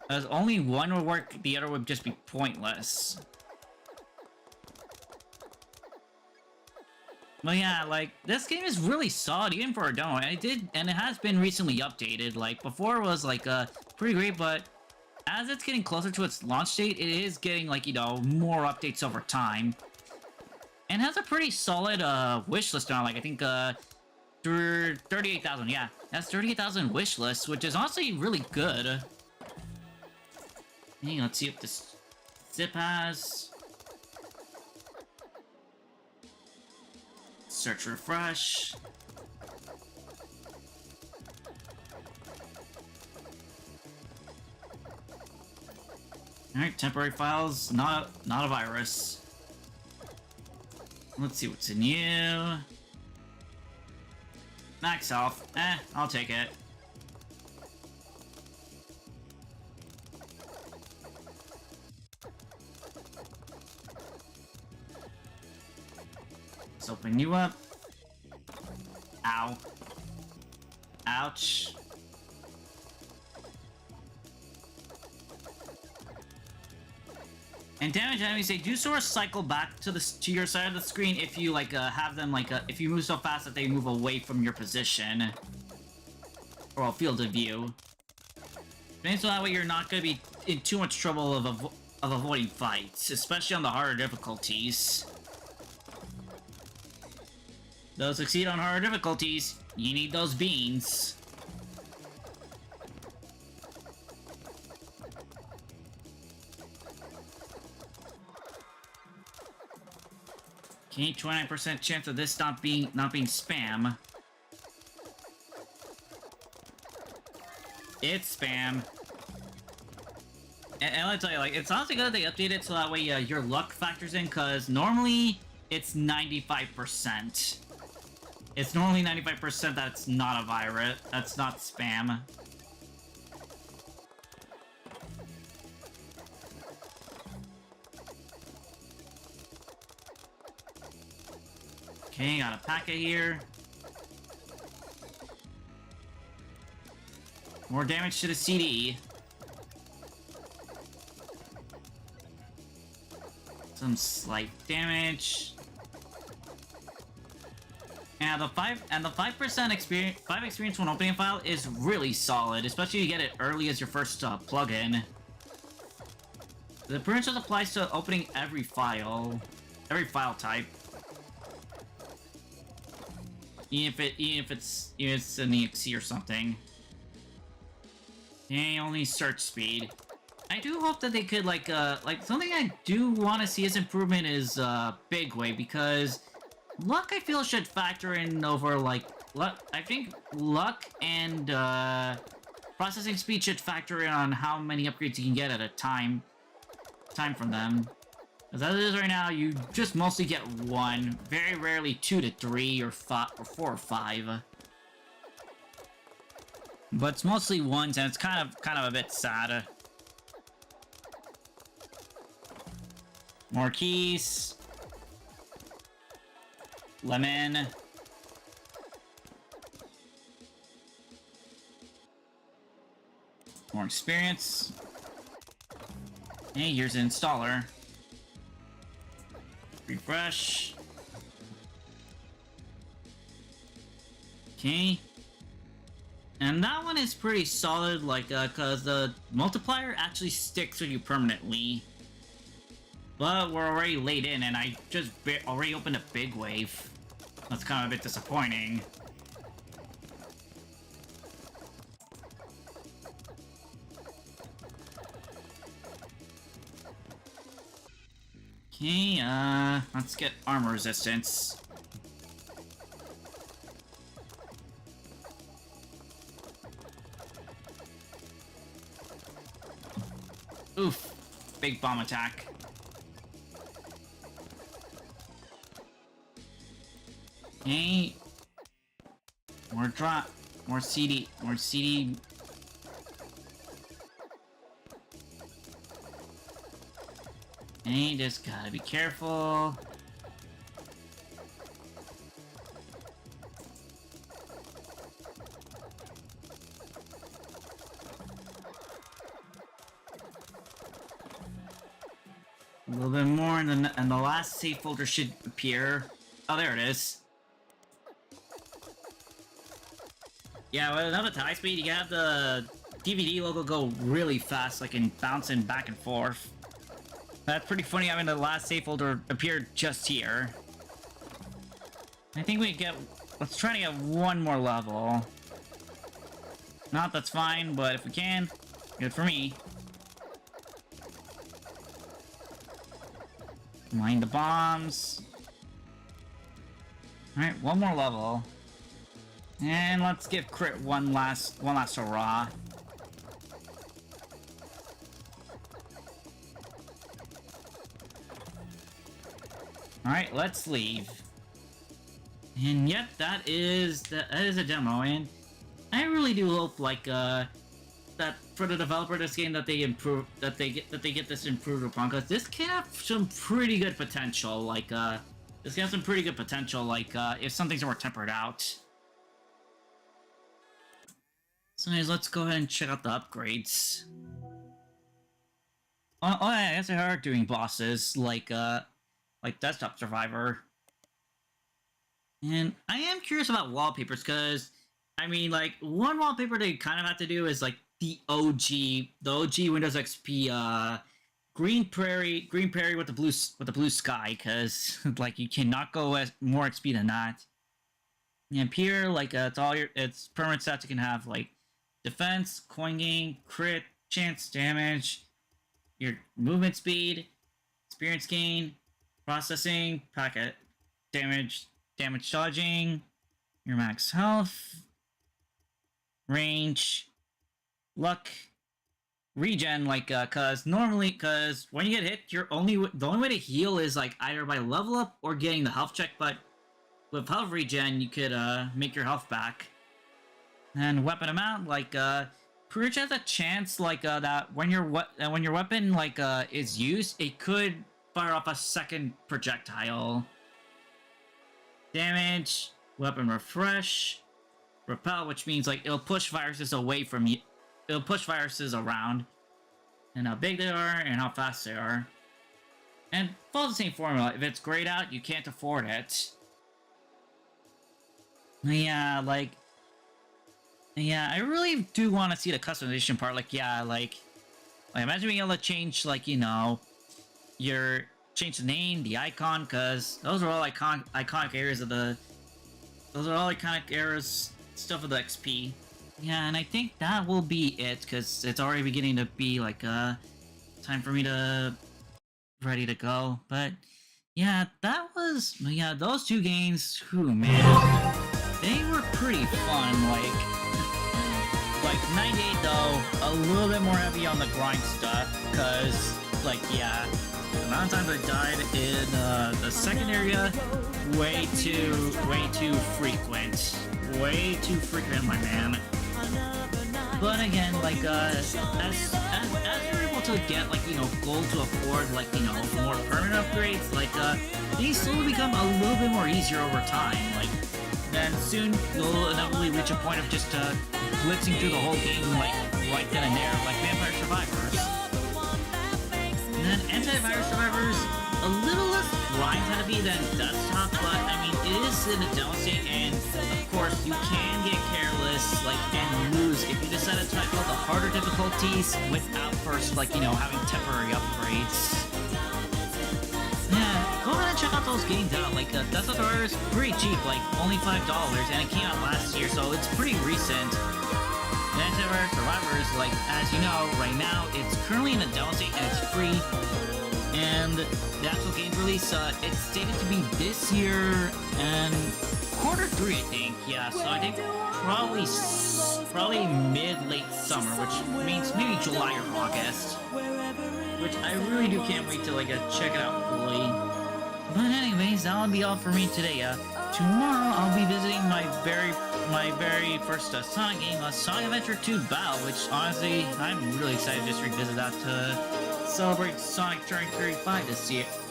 As only one would work, the other would just be pointless. But yeah, like, this game is really solid, even for a demo. And it has been recently updated. Like, before it was, like, pretty great, but as it's getting closer to its launch date, it is getting, like, you know, more updates over time. And has a pretty solid, wish list now. Like, I think, 38,000, yeah. That's 38,000 wish list, which is honestly really good. Hey, let's see if this zip has. Search refresh. Alright, temporary files, not a virus. Let's see what's in you. Max health. I'll take it. Let's open you up. Ow. Ouch. And damage enemies, they do sort of cycle back to your side of the screen if you like have them like if you move so fast that they move away from your position or field of view. So that way you're not going to be in too much trouble of avoiding fights, especially on the harder difficulties. To succeed on harder difficulties, you need those beans. Okay, 29% chance of this not being spam. It's spam. And let me tell you, like, it's honestly good that they update it so that way your luck factors in, because normally it's 95%. It's normally 95% that it's not a virus, that's not spam. Okay, got a packet here. More damage to the CD. Some slight damage. And the 5% experience when opening a file is really solid, especially if you get it early as your first plugin. The pretty much just applies to opening every file type. Even if it's an exe or something. Yeah, only search speed. I do hope that they could like something I do want to see as improvement is big way, because luck I feel should factor in over like luck. I think luck and processing speed should factor in on how many upgrades you can get at a time from them. As it is right now, you just mostly get one, very rarely 2 to 3 or 4 or 5. But it's mostly ones, and it's kind of a bit sad. More keys. Lemon. More experience. Hey, here's an installer. Refresh. Okay. And that one is pretty solid, like, cause the multiplier actually sticks with you permanently. But we're already late in, and I just already opened a big wave. That's kind of a bit disappointing. Okay, let's get armor resistance. Oof. Big bomb attack. Okay. More drop. More CD. More CD. Okay, just gotta be careful. A little bit more, and the last save folder should appear. Oh, there it is. Yeah, with another tie speed, you can have the DVD logo go really fast, like in bouncing back and forth. That's pretty funny having the last save folder appear just here. I think we get... Let's try to get one more level. Not that's fine, but if we can, good for me. Mine the bombs. Alright, one more level. And let's give Crit one last hurrah. Alright, let's leave. And yep, that is a demo, and I really do hope like that for the developer of this game that they get this improved upon, because this can have some pretty good potential. Like this can have some pretty good potential. Like if some things were tempered out. So anyways, let's go ahead and check out the upgrades. Oh yeah, I guess they are doing bosses like Desktop Survivor. And I am curious about wallpapers, because I mean, like, one wallpaper they kind of have to do is like the OG Windows XP green prairie with the blue sky, because like you cannot go as more XP than that. And here, like it's permanent stats. You can have like defense, coin gain, crit, chance damage, your movement speed, experience gain, processing, packet damage dodging, your max health, range, luck, regen. Like cause when you get hit, the only way to heal is like either by level up or getting the health check. But with health regen, you could make your health back. And weapon amount, like pretty much has a chance like that when your weapon like is used, it could fire off a second projectile. Damage, weapon refresh, repel, which means like it'll push viruses away from you. It'll push viruses around, and how big they are and how fast they are. And follow the same formula. If it's grayed out, you can't afford it. Yeah, like I really do want to see the customization part. Like, yeah, like imagine being able to change, like, you know, change the name, the icon, because those are all iconic areas of the... Those are all iconic areas, stuff of the XP. Yeah, and I think that will be it, because it's already beginning to be, like, time for me to... ready to go. But, yeah, that was... Yeah, those two games, whew, man. They were pretty fun, like 98 though, a little bit more heavy on the grind stuff, because, like, yeah, the amount of times I died in the second area, way too frequent. Way too frequent, my man. But again, like, as you're able to get, like, you know, gold to afford, like, you know, more permanent upgrades, like, these slowly become a little bit more easier over time, like, then soon you'll inevitably reach a point of just blitzing through the whole game like then and there, like Vampire Survivors. And then Antivirus Survivors, a little less grind heavy than Desktop, but I mean it is in a demo state, and of course you can get careless, like, and games if you decide to tackle the harder difficulties without first, like, you know, having temporary upgrades. Yeah, go ahead and check out those games out. Like, Antivirus is pretty cheap, like only $5, and it came out last year, so it's pretty recent. And Antivirus Survivors, like, as you know, right now, it's currently in a demo state and it's free. And the actual game release, it's stated to be this year and Q3, I think. Yeah, so I think probably mid-late summer, which means maybe July or August. Which I really can't wait to, like, check it out fully. But anyways, that'll be all for me today. Tomorrow I'll be visiting my very first Sonic game, Sonic Adventure 2 Battle, which honestly, I'm really excited to just revisit that to celebrate Sonic turning 35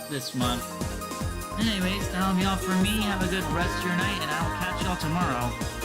this month. Anyways, that'll be all for me. Have a good rest of your night, and I will catch y'all tomorrow.